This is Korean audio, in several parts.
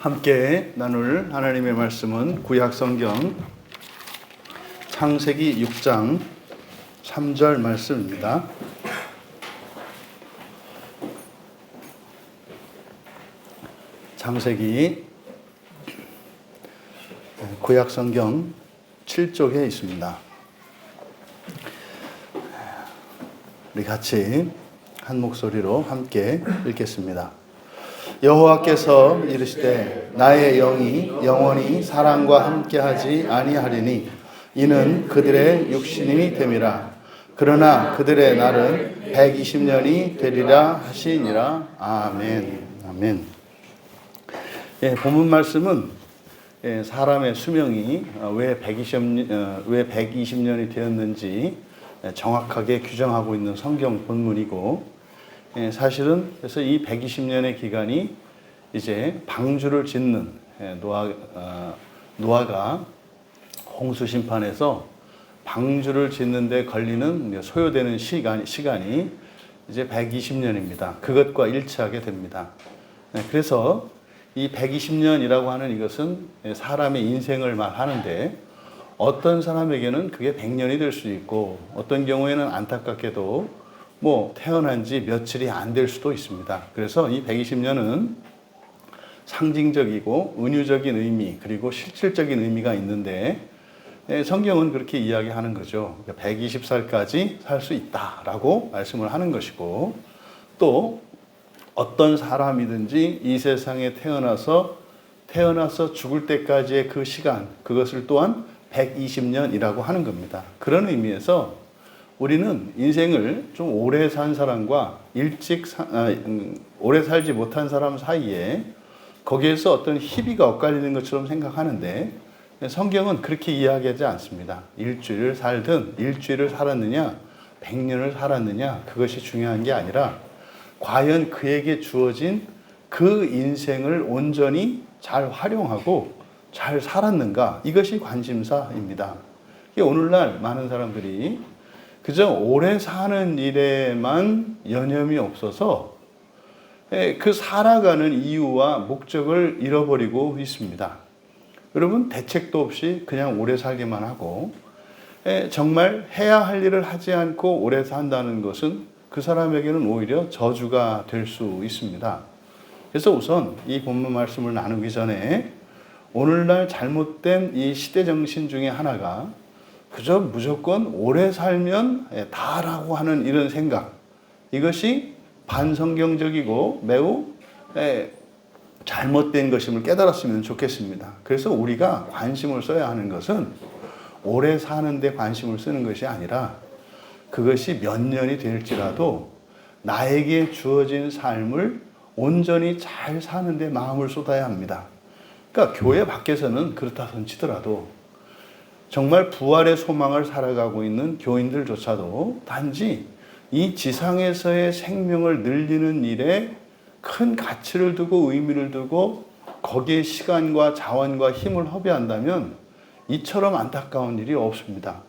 함께 나눌 하나님의 말씀은 구약 성경 창세기 6장 3절 말씀입니다. 창세기 구약 성경 7쪽에 있습니다. 우리 같이 한 목소리로 함께 읽겠습니다. 여호와께서 이르시되 나의 영이 영원히 사람과 함께하지 아니하리니 이는 그들의 육신이 됨이라. 그러나 그들의 날은 120년이 되리라 하시니라. 아멘. 아멘. 본문 말씀은 사람의 수명이 왜 120년이 되었는지 정확하게 규정하고 있는 성경 본문이고, 사실은 그래서 이 120년의 기간이 이제 방주를 짓는 노아가 홍수 심판에서 방주를 짓는 데 걸리는 소요되는 시간이 이제 120년입니다. 그것과 일치하게 됩니다. 그래서 이 120년이라고 하는 이것은 사람의 인생을 말하는데, 어떤 사람에게는 그게 100년이 될 수 있고, 어떤 경우에는 안타깝게도 태어난 지 며칠이 안 될 수도 있습니다. 그래서 이 120년은 상징적이고 은유적인 의미, 그리고 실질적인 의미가 있는데, 성경은 그렇게 이야기하는 거죠. 120살까지 살 수 있다라고 말씀을 하는 것이고, 또 어떤 사람이든지 이 세상에 태어나서 죽을 때까지의 그 시간, 그것을 또한 120년이라고 하는 겁니다. 그런 의미에서 우리는 인생을 좀 오래 산 사람과 오래 살지 못한 사람 사이에 거기에서 어떤 희비가 엇갈리는 것처럼 생각하는데, 성경은 그렇게 이야기하지 않습니다. 일주일을 살든 일주일을 살았느냐 100년을 살았느냐, 그것이 중요한 게 아니라 과연 그에게 주어진 그 인생을 온전히 잘 활용하고 잘 살았는가, 이것이 관심사입니다. 오늘날 많은 사람들이 그저 오래 사는 일에만 여념이 없어서 그 살아가는 이유와 목적을 잃어버리고 있습니다. 여러분, 대책도 없이 그냥 오래 살기만 하고, 정말 해야 할 일을 하지 않고 오래 산다는 것은 그 사람에게는 오히려 저주가 될 수 있습니다. 그래서 우선 이 본문 말씀을 나누기 전에 오늘날 잘못된 이 시대 정신 중에 하나가 그저 무조건 오래 살면 다라고 하는 이런 생각, 이것이 반성경적이고 매우 잘못된 것임을 깨달았으면 좋겠습니다. 그래서 우리가 관심을 써야 하는 것은 오래 사는 데 관심을 쓰는 것이 아니라, 그것이 몇 년이 될지라도 나에게 주어진 삶을 온전히 잘 사는 데 마음을 쏟아야 합니다. 그러니까 교회 밖에서는 그렇다 손치더라도 정말 부활의 소망을 살아가고 있는 교인들조차도 단지 이 지상에서의 생명을 늘리는 일에 큰 가치를 두고 의미를 두고 거기에 시간과 자원과 힘을 허비한다면 이처럼 안타까운 일이 없습니다.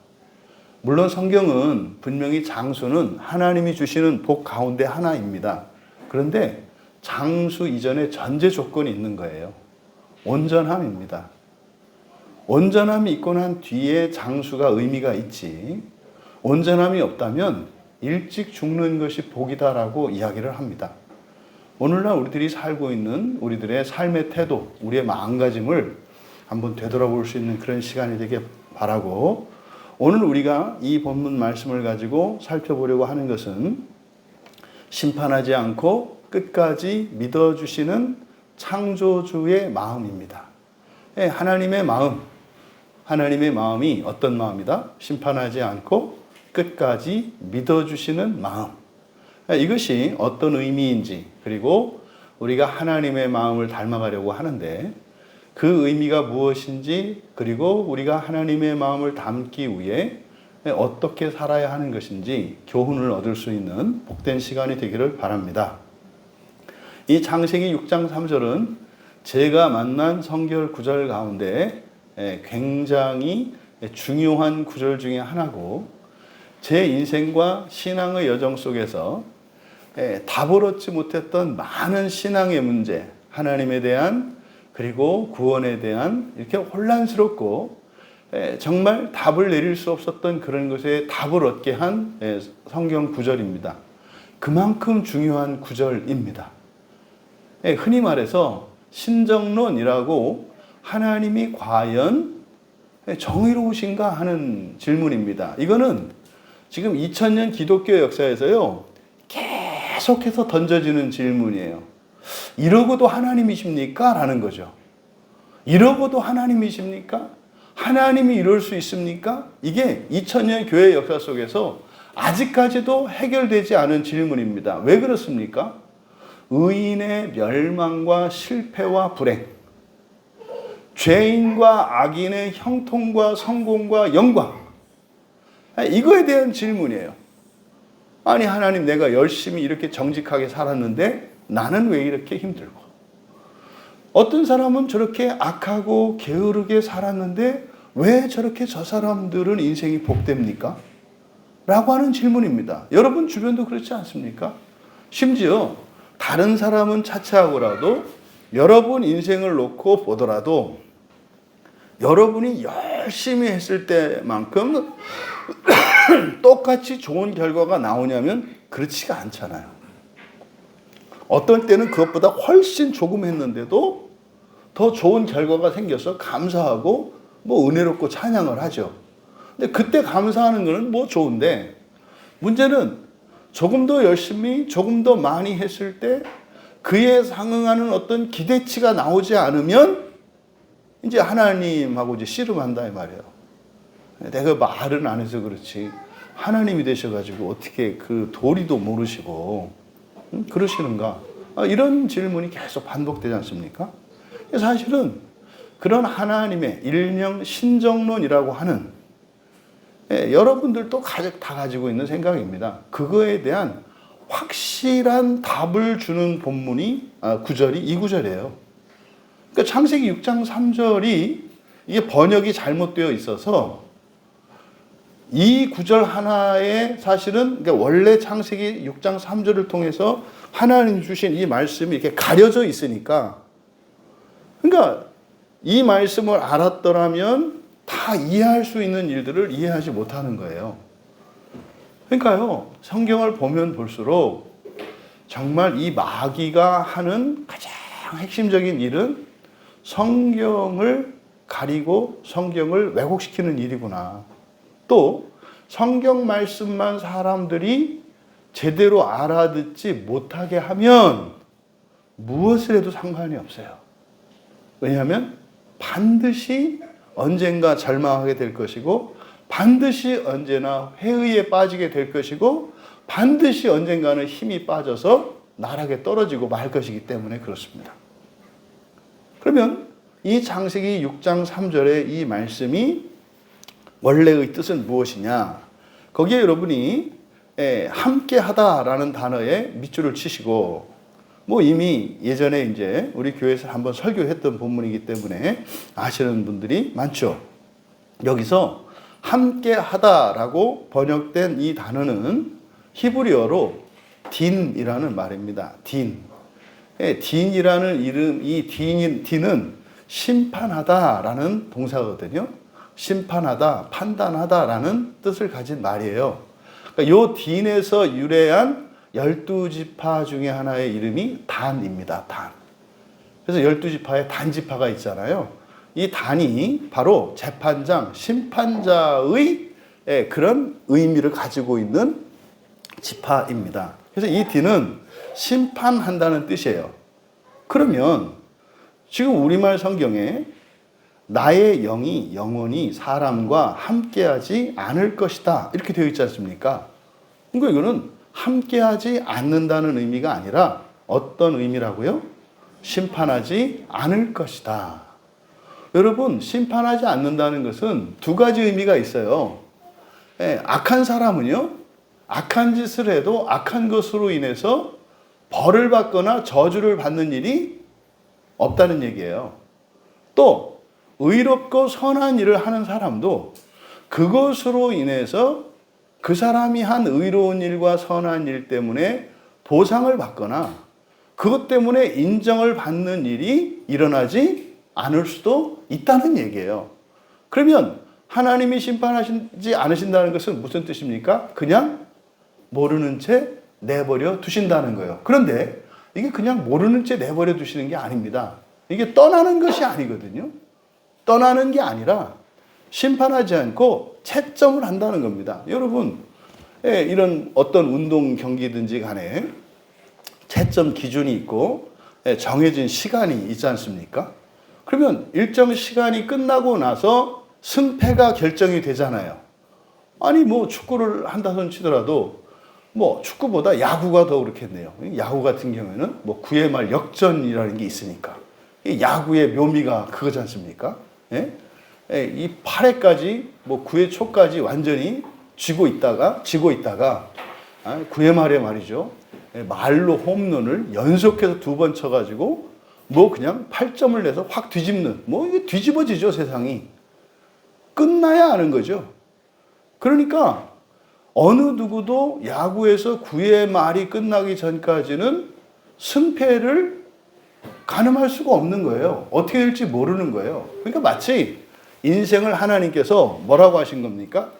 물론 성경은 분명히 장수는 하나님이 주시는 복 가운데 하나입니다. 그런데 장수 이전에 전제 조건이 있는 거예요. 온전함입니다. 온전함이 있고 난 뒤에 장수가 의미가 있지, 온전함이 없다면 일찍 죽는 것이 복이다라고 이야기를 합니다. 오늘날 우리들이 살고 있는 우리들의 삶의 태도, 우리의 마음가짐을 한번 되돌아볼 수 있는 그런 시간이 되길 바라고, 오늘 우리가 이 본문 말씀을 가지고 살펴보려고 하는 것은 심판하지 않고 끝까지 믿어주시는 창조주의 마음입니다. 하나님의 마음이 어떤 마음이다? 심판하지 않고 끝까지 믿어주시는 마음. 이것이 어떤 의미인지, 그리고 우리가 하나님의 마음을 닮아가려고 하는데 그 의미가 무엇인지, 그리고 우리가 하나님의 마음을 담기 위해 어떻게 살아야 하는 것인지 교훈을 얻을 수 있는 복된 시간이 되기를 바랍니다. 이 창세기 6장 3절은 제가 만난 성경 구절 가운데 굉장히 중요한 구절 중에 하나고, 제 인생과 신앙의 여정 속에서 답을 얻지 못했던 많은 신앙의 문제, 하나님에 대한 그리고 구원에 대한 이렇게 혼란스럽고 정말 답을 내릴 수 없었던 그런 것에 답을 얻게 한 성경 구절입니다. 그만큼 중요한 구절입니다. 흔히 말해서 신정론이라고 하나님이 과연 정의로우신가 하는 질문입니다. 이거는 지금 2000년 기독교 역사에서요, 계속해서 던져지는 질문이에요. 이러고도 하나님이십니까? 라는 거죠. 이러고도 하나님이십니까? 하나님이 이럴 수 있습니까? 이게 2000년 교회 역사 속에서 아직까지도 해결되지 않은 질문입니다. 왜 그렇습니까? 의인의 멸망과 실패와 불행, 죄인과 악인의 형통과 성공과 영광, 이거에 대한 질문이에요. 아니 하나님, 내가 열심히 이렇게 정직하게 살았는데 나는 왜 이렇게 힘들고, 어떤 사람은 저렇게 악하고 게으르게 살았는데 왜 저렇게 저 사람들은 인생이 복됩니까? 라고 하는 질문입니다. 여러분 주변도 그렇지 않습니까? 심지어 다른 사람은 차치하고라도 여러분 인생을 놓고 보더라도 여러분이 열심히 했을 때만큼 똑같이 좋은 결과가 나오냐면 그렇지가 않잖아요. 어떤 때는 그것보다 훨씬 조금 했는데도 더 좋은 결과가 생겨서 감사하고 은혜롭고 찬양을 하죠. 근데 그때 감사하는 거는 좋은데, 문제는 조금 더 열심히 조금 더 많이 했을 때 그에 상응하는 어떤 기대치가 나오지 않으면 이제 하나님하고 이제 씨름한다 이 말이에요. 내가 말은 안 해서 그렇지 하나님이 되셔가지고 어떻게 그 도리도 모르시고 그러시는가? 이런 질문이 계속 반복되지 않습니까? 사실은 그런 하나님의 일명 신정론이라고 하는, 여러분들도 다 가지고 있는 생각입니다. 그거에 대한 확실한 답을 주는 본문이 구절이 이 구절이에요. 그러니까 창세기 6장 3절이 이게 번역이 잘못되어 있어서 이 구절 하나에 사실은 그러니까 원래 창세기 6장 3절을 통해서 하나님 주신 이 말씀이 이렇게 가려져 있으니까, 그러니까 이 말씀을 알았더라면 다 이해할 수 있는 일들을 이해하지 못하는 거예요. 그러니까요, 성경을 보면 볼수록 정말 이 마귀가 하는 가장 핵심적인 일은 성경을 가리고 성경을 왜곡시키는 일이구나. 또 성경 말씀만 사람들이 제대로 알아듣지 못하게 하면 무엇을 해도 상관이 없어요. 왜냐하면 반드시 언젠가 절망하게 될 것이고, 반드시 언제나 회의에 빠지게 될 것이고, 반드시 언젠가는 힘이 빠져서 나락에 떨어지고 말 것이기 때문에 그렇습니다. 그러면 이 창세기 6장 3절의 이 말씀이 원래의 뜻은 무엇이냐? 거기에 여러분이 함께 하다라는 단어에 밑줄을 치시고, 이미 예전에 이제 우리 교회에서 한번 설교했던 본문이기 때문에 아시는 분들이 많죠. 여기서 함께 하다라고 번역된 이 단어는 히브리어로 딘이라는 말입니다. 딘. 딘이라는 이름, 이 딘은 심판하다라는 동사거든요. 심판하다, 판단하다라는 뜻을 가진 말이에요. 그러니까 요 딘에서 유래한 12지파 중에 하나의 이름이 단입니다. 단. 그래서 12지파에 단지파가 있잖아요. 이 단이 바로 재판장, 심판자의 그런 의미를 가지고 있는 지파입니다. 그래서 이 딘은 심판한다는 뜻이에요. 그러면 지금 우리말 성경에 나의 영이 영원히 사람과 함께하지 않을 것이다 이렇게 되어 있지 않습니까? 그러니까 이거는 함께하지 않는다는 의미가 아니라 어떤 의미라고요? 심판하지 않을 것이다. 여러분, 심판하지 않는다는 것은 두 가지 의미가 있어요. 악한 사람은요, 악한 짓을 해도 악한 것으로 인해서 벌을 받거나 저주를 받는 일이 없다는 얘기예요. 또 의롭고 선한 일을 하는 사람도 그것으로 인해서 그 사람이 한 의로운 일과 선한 일 때문에 보상을 받거나 그것 때문에 인정을 받는 일이 일어나지 않을 수도 있다는 얘기예요. 그러면 하나님이 심판하시지 않으신다는 것은 무슨 뜻입니까? 그냥 모르는 채 내버려 두신다는 거예요. 그런데 이게 그냥 모르는 채 내버려 두시는 게 아닙니다. 이게 떠나는 것이 아니거든요. 떠나는 게 아니라 심판하지 않고 채점을 한다는 겁니다. 여러분, 이런 어떤 운동 경기든지 간에 채점 기준이 있고 정해진 시간이 있지 않습니까? 그러면 일정 시간이 끝나고 나서 승패가 결정이 되잖아요. 아니 뭐 축구를 한다손 치더라도 뭐 축구보다 야구가 더 그렇겠네요. 야구 같은 경우에는 뭐 9회 말 역전이라는 게 있으니까 이 야구의 묘미가 그거지 않습니까? 예? 이 8회까지 뭐 9회 초까지 완전히 지고 있다가 9회 말에 말이죠. 말로 홈런을 연속해서 2번 쳐가지고 뭐 그냥 8점을 내서 확 뒤집는 뭐 이게 뒤집어지죠 세상이. 끝나야 하는 거죠. 그러니까 어느 누구도 야구에서 9회 말이 끝나기 전까지는 승패를 가늠할 수가 없는 거예요. 어떻게 될지 모르는 거예요. 그러니까 마치 인생을 하나님께서 뭐라고 하신 겁니까?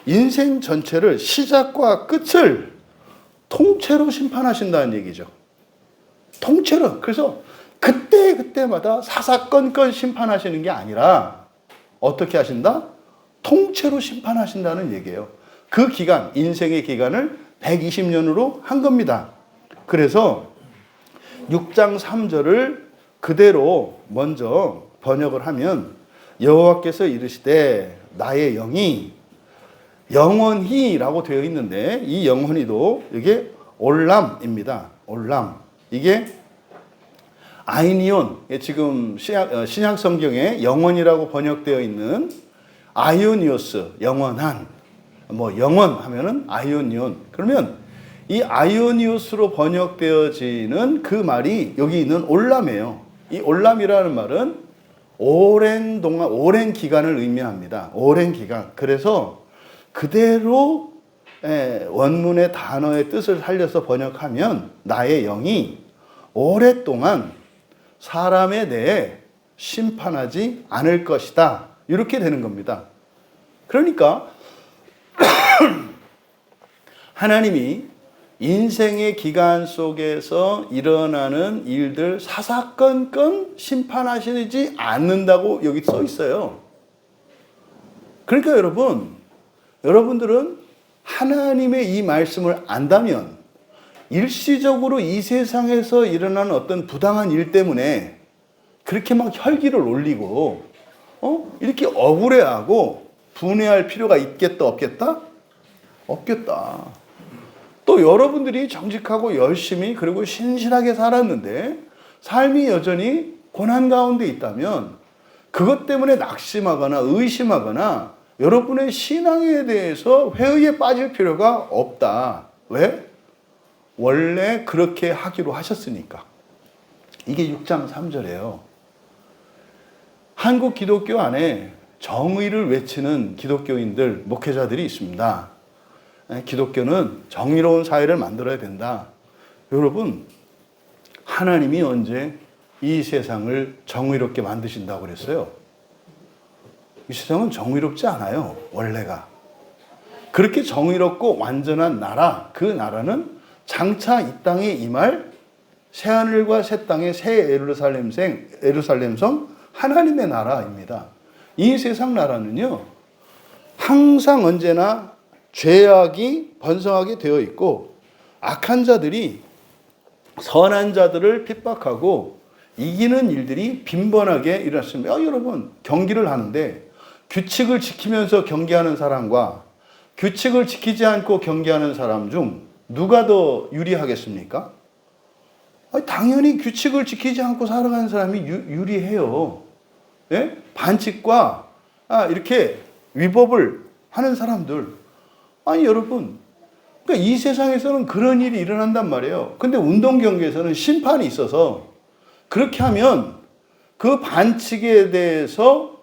인생 전체를 시작과 끝을 통째로 심판하신다는 얘기죠. 통째로. 그래서 그때마다 사사건건 심판하시는 게 아니라 어떻게 하신다? 통째로 심판하신다는 얘기예요. 그 기간, 인생의 기간을 120년으로 한 겁니다. 그래서 6장 3절을 그대로 먼저 번역을 하면 여호와께서 이르시되 나의 영이 영원히라고 되어 있는데 이 영원히도 이게 올람입니다. 올람. 이게 아이니온, 지금 신약 성경에 영원이라고 번역되어 있는 아이오니오스, 영원한, 뭐 영원 하면은 아이오니온. 그러면 이 아이오니오스로 번역되어지는 그 말이 여기 있는 올람이에요. 이 올람이라는 말은 오랜 동안, 오랜 기간을 의미합니다. 오랜 기간. 그래서 그대로 원문의 단어의 뜻을 살려서 번역하면 나의 영이 오랫동안 사람에 대해 심판하지 않을 것이다. 이렇게 되는 겁니다. 그러니까 하나님이 인생의 기간 속에서 일어나는 일들 사사건건 심판하시지 않는다고 여기 써 있어요. 그러니까 여러분들은 하나님의 이 말씀을 안다면 일시적으로 이 세상에서 일어나는 어떤 부당한 일 때문에 그렇게 막 혈기를 올리고 이렇게 억울해하고 분해할 필요가 있겠다 없겠다? 없겠다. 또 여러분들이 정직하고 열심히 그리고 신실하게 살았는데 삶이 여전히 고난 가운데 있다면 그것 때문에 낙심하거나 의심하거나 여러분의 신앙에 대해서 회의에 빠질 필요가 없다. 왜? 원래 그렇게 하기로 하셨으니까. 이게 6장 3절이에요. 한국 기독교 안에 정의를 외치는 기독교인들, 목회자들이 있습니다. 기독교는 정의로운 사회를 만들어야 된다. 여러분, 하나님이 언제 이 세상을 정의롭게 만드신다고 그랬어요? 이 세상은 정의롭지 않아요, 원래가. 그렇게 정의롭고 완전한 나라, 그 나라는 장차 이 땅에 임할 새하늘과 새 땅의 새 예루살렘성 하나님의 나라입니다. 이 세상 나라는요, 항상 언제나 죄악이 번성하게 되어 있고 악한 자들이 선한 자들을 핍박하고 이기는 일들이 빈번하게 일어났습니다. 여러분, 경기를 하는데 규칙을 지키면서 경기하는 사람과 규칙을 지키지 않고 경기하는 사람 중 누가 더 유리하겠습니까? 당연히 규칙을 지키지 않고 살아가는 사람이 유리해요. 예? 반칙과 이렇게 위법을 하는 사람들. 여러분, 그러니까 이 세상에서는 그런 일이 일어난단 말이에요. 근데 운동 경기에서는 심판이 있어서 그렇게 하면 그 반칙에 대해서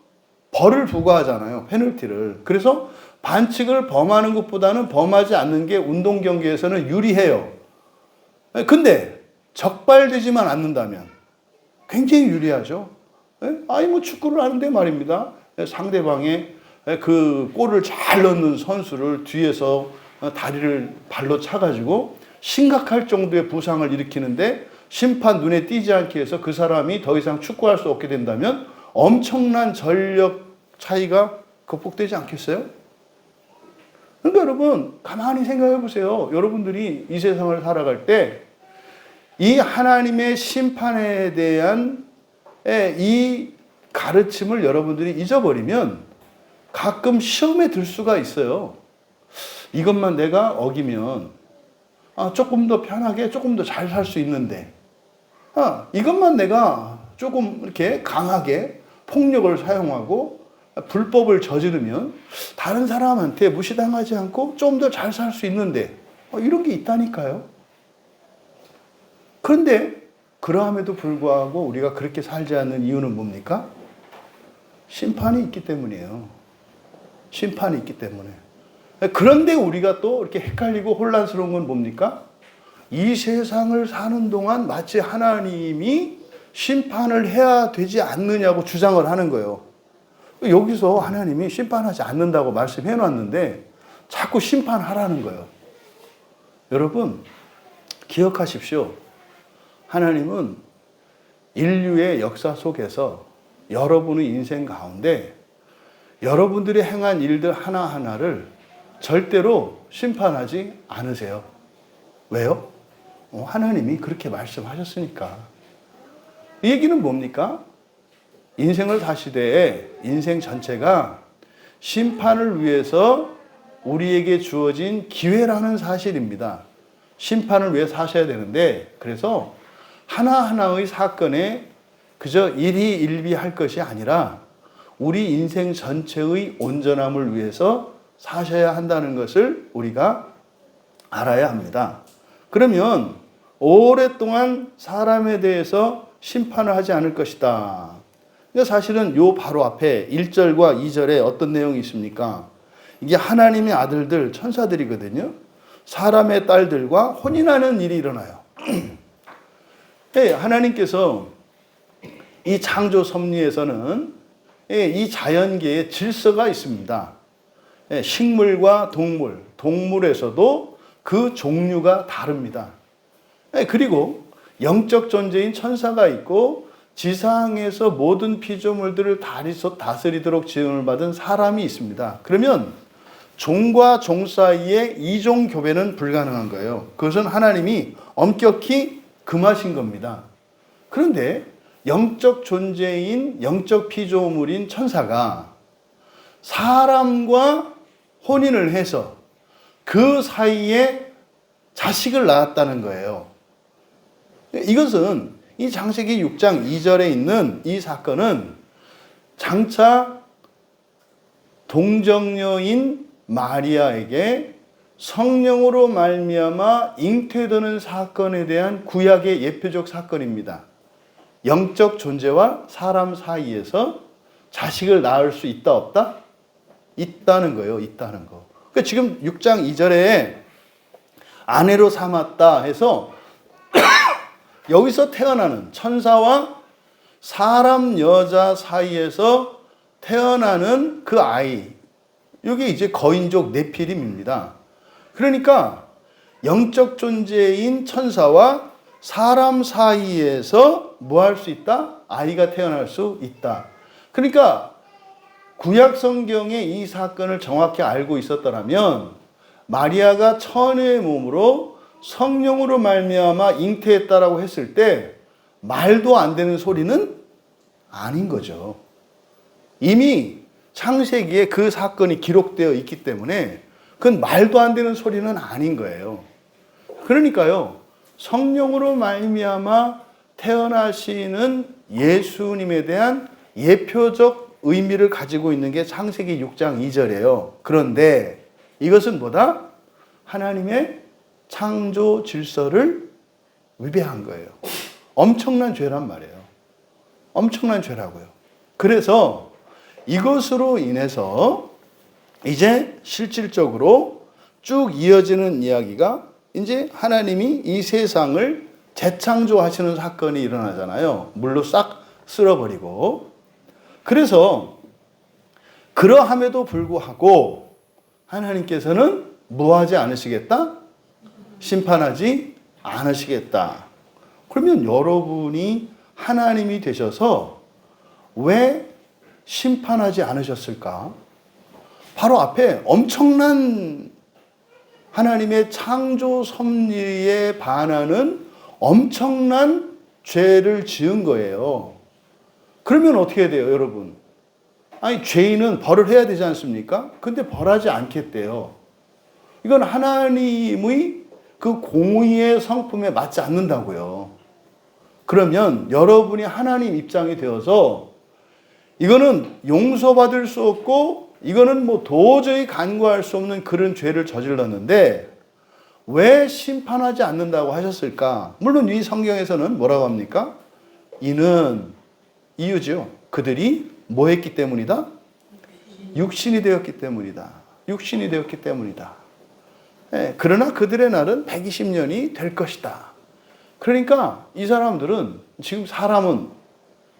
벌을 부과하잖아요. 페널티를. 그래서 반칙을 범하는 것보다는 범하지 않는 게 운동 경기에서는 유리해요. 근데 적발되지만 않는다면 굉장히 유리하죠. 아니 뭐 축구를 하는데 말입니다. 상대방의 그 골을 잘 넣는 선수를 뒤에서 다리를 발로 차가지고 심각할 정도의 부상을 일으키는데 심판 눈에 띄지 않게 해서 그 사람이 더 이상 축구할 수 없게 된다면 엄청난 전력 차이가 극복되지 않겠어요? 그러니까 여러분 가만히 생각해 보세요. 여러분들이 이 세상을 살아갈 때 이 하나님의 심판에 대한 이 가르침을 여러분들이 잊어버리면 가끔 시험에 들 수가 있어요. 이것만 내가 어기면 조금 더 편하게 조금 더 잘 살 수 있는데 이것만 내가 조금 이렇게 강하게 폭력을 사용하고 불법을 저지르면 다른 사람한테 무시당하지 않고 좀 더 잘 살 수 있는데 이런 게 있다니까요. 그런데 그러함에도 불구하고 우리가 그렇게 살지 않는 이유는 뭡니까? 심판이 있기 때문이에요. 심판이 있기 때문에. 그런데 우리가 또 이렇게 헷갈리고 혼란스러운 건 뭡니까? 이 세상을 사는 동안 마치 하나님이 심판을 해야 되지 않느냐고 주장을 하는 거예요. 여기서 하나님이 심판하지 않는다고 말씀해 놨는데 자꾸 심판하라는 거예요. 여러분 기억하십시오. 하나님은 인류의 역사 속에서 여러분의 인생 가운데 여러분들이 행한 일들 하나하나를 절대로 심판하지 않으세요. 왜요? 하나님이 그렇게 말씀하셨으니까. 이 얘기는 뭡니까? 인생을 사시되 인생 전체가 심판을 위해서 우리에게 주어진 기회라는 사실입니다. 심판을 위해 사셔야 되는데 그래서 하나하나의 사건에 그저 일희일비할 것이 아니라 우리 인생 전체의 온전함을 위해서 사셔야 한다는 것을 우리가 알아야 합니다. 그러면 오랫동안 사람에 대해서 심판을 하지 않을 것이다. 사실은 요 바로 앞에 1절과 2절에 어떤 내용이 있습니까? 이게 하나님의 아들들, 천사들이거든요. 사람의 딸들과 혼인하는 일이 일어나요. 하나님께서 이 창조 섭리에서는 이 자연계의 질서가 있습니다. 식물과 동물, 동물에서도 그 종류가 다릅니다. 그리고 영적 존재인 천사가 있고 지상에서 모든 피조물들을 다스리도록 지음을 받은 사람이 있습니다. 그러면 종과 종 사이에 이종 교배는 불가능한 거예요. 그것은 하나님이 엄격히 금하신 겁니다. 그런데 영적 존재인 영적 피조물인 천사가 사람과 혼인을 해서 그 사이에 자식을 낳았다는 거예요. 이것은 이 창세기 6장 2절에 있는 이 사건은 장차 동정녀인 마리아에게 성령으로 말미암아 잉태되는 사건에 대한 구약의 예표적 사건입니다. 영적 존재와 사람 사이에서 자식을 낳을 수 있다 없다? 있다는 거예요. 있다는 거. 그러니까 지금 6장 2절에 아내로 삼았다 해서 여기서 태어나는 천사와 사람 여자 사이에서 태어나는 그 아이, 이게 이제 거인족 네피림입니다. 그러니까 영적 존재인 천사와 사람 사이에서 뭐 할 수 있다? 아이가 태어날 수 있다. 그러니까 구약 성경에 이 사건을 정확히 알고 있었더라면 마리아가 처녀의 몸으로 성령으로 말미암아 잉태했다라고 했을 때 말도 안 되는 소리는 아닌 거죠. 이미 창세기에 그 사건이 기록되어 있기 때문에 그건 말도 안 되는 소리는 아닌 거예요. 그러니까요, 성령으로 말미암아 태어나시는 예수님에 대한 예표적 의미를 가지고 있는 게 창세기 6장 2절이에요. 그런데 이것은 뭐다? 하나님의 창조 질서를 위배한 거예요. 엄청난 죄란 말이에요. 엄청난 죄라고요. 그래서 이것으로 인해서 이제 실질적으로 쭉 이어지는 이야기가 이제 하나님이 이 세상을 재창조하시는 사건이 일어나잖아요. 물로 싹 쓸어버리고. 그래서 그러함에도 불구하고 하나님께서는 뭐하지 않으시겠다? 심판하지 않으시겠다. 그러면 여러분이 하나님이 되셔서 왜 심판하지 않으셨을까? 바로 앞에 엄청난 하나님의 창조 섭리에 반하는 엄청난 죄를 지은 거예요. 그러면 어떻게 돼요, 여러분? 아니, 죄인은 벌을 해야 되지 않습니까? 근데 벌하지 않겠대요. 이건 하나님의 그 공의의 성품에 맞지 않는다고요. 그러면 여러분이 하나님 입장이 되어서 이거는 용서받을 수 없고 이거는 뭐 도저히 간과할 수 없는 그런 죄를 저질렀는데 왜 심판하지 않는다고 하셨을까? 물론 이 성경에서는 뭐라고 합니까? 이유죠. 그들이 뭐 했기 때문이다? 육신이 되었기 때문이다. 육신이 되었기 때문이다. 네, 그러나 그들의 날은 120년이 될 것이다. 그러니까 이 사람들은 지금 사람은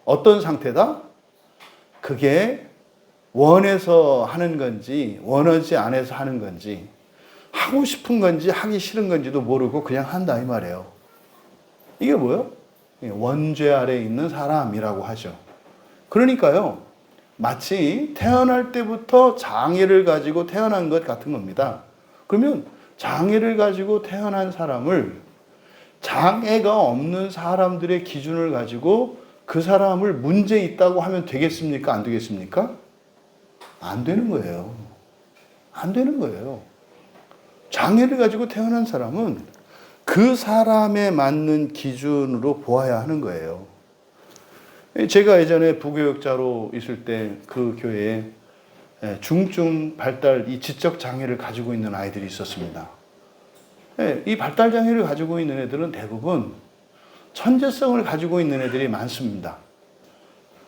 어떤 상태다? 그게 원해서 하는 건지 원하지 않아서 하는 건지 하고 싶은 건지 하기 싫은 건지도 모르고 그냥 한다 이 말이에요. 이게 뭐예요? 원죄 아래에 있는 사람이라고 하죠. 그러니까요, 마치 태어날 때부터 장애를 가지고 태어난 것 같은 겁니다. 그러면 장애를 가지고 태어난 사람을 장애가 없는 사람들의 기준을 가지고 그 사람을 문제 있다고 하면 되겠습니까? 안 되겠습니까? 안 되는 거예요. 안 되는 거예요. 장애를 가지고 태어난 사람은 그 사람에 맞는 기준으로 보아야 하는 거예요. 제가 예전에 부교육자로 있을 때 그 교회에 중증 발달 이 지적 장애를 가지고 있는 아이들이 있었습니다. 이 발달 장애를 가지고 있는 애들은 대부분 천재성을 가지고 있는 애들이 많습니다.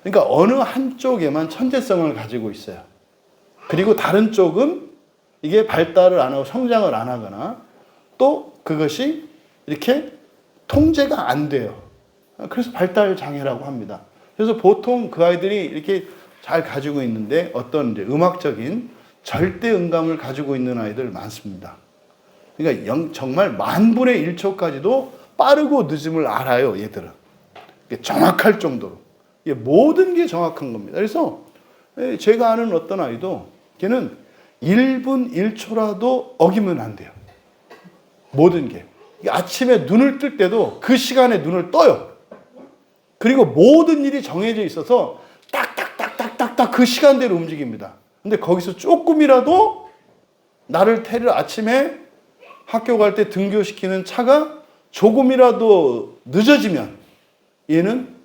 그러니까 어느 한쪽에만 천재성을 가지고 있어요. 그리고 다른 쪽은 이게 발달을 안 하고 성장을 안 하거나 또 그것이 이렇게 통제가 안 돼요. 그래서 발달 장애라고 합니다. 그래서 보통 그 아이들이 이렇게 잘 가지고 있는데 어떤 이제 음악적인 절대 음감을 가지고 있는 아이들 많습니다. 그러니까 정말 만분의 1초까지도 빠르고 늦음을 알아요, 얘들은. 정확할 정도로. 모든 게 정확한 겁니다. 그래서 제가 아는 어떤 아이도 걔는 1분 1초라도 어기면 안 돼요. 모든 게. 아침에 눈을 뜰 때도 그 시간에 눈을 떠요. 그리고 모든 일이 정해져 있어서 딱딱딱딱딱딱 그 시간대로 움직입니다. 근데 거기서 조금이라도 나를 태를 아침에 학교 갈 때 등교시키는 차가 조금이라도 늦어지면 얘는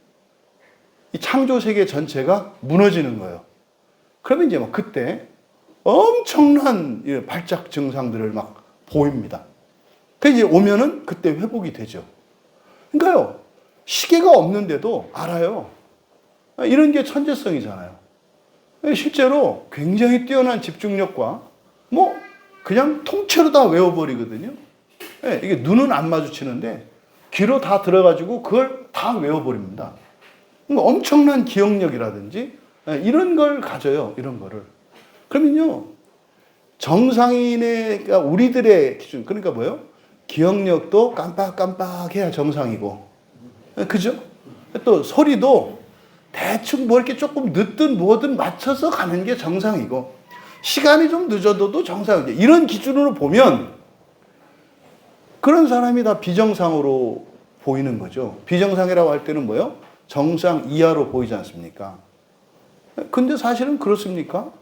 이 창조 세계 전체가 무너지는 거예요. 그러면 이제 막 그때 엄청난 발작 증상들을 막 보입니다. 그 이제 오면은 그때 회복이 되죠. 그러니까요, 시계가 없는데도 알아요. 이런 게 천재성이잖아요. 실제로 굉장히 뛰어난 집중력과 뭐 그냥 통째로 다 외워버리거든요. 이게 눈은 안 마주치는데 귀로 다 들어가지고 그걸 다 외워버립니다. 그러니까 엄청난 기억력이라든지 이런 걸 가져요. 이런 거를. 그러면요, 정상인의, 그러니까 우리들의 기준, 그러니까 뭐예요? 기억력도 깜빡깜빡해야 정상이고, 그죠? 또 소리도 대충 뭐 이렇게 조금 늦든 뭐든 맞춰서 가는 게 정상이고, 시간이 좀 늦어도 정상이고, 이런 기준으로 보면 그런 사람이 다 비정상으로 보이는 거죠. 비정상이라고 할 때는 뭐예요? 정상 이하로 보이지 않습니까? 근데 사실은 그렇습니까?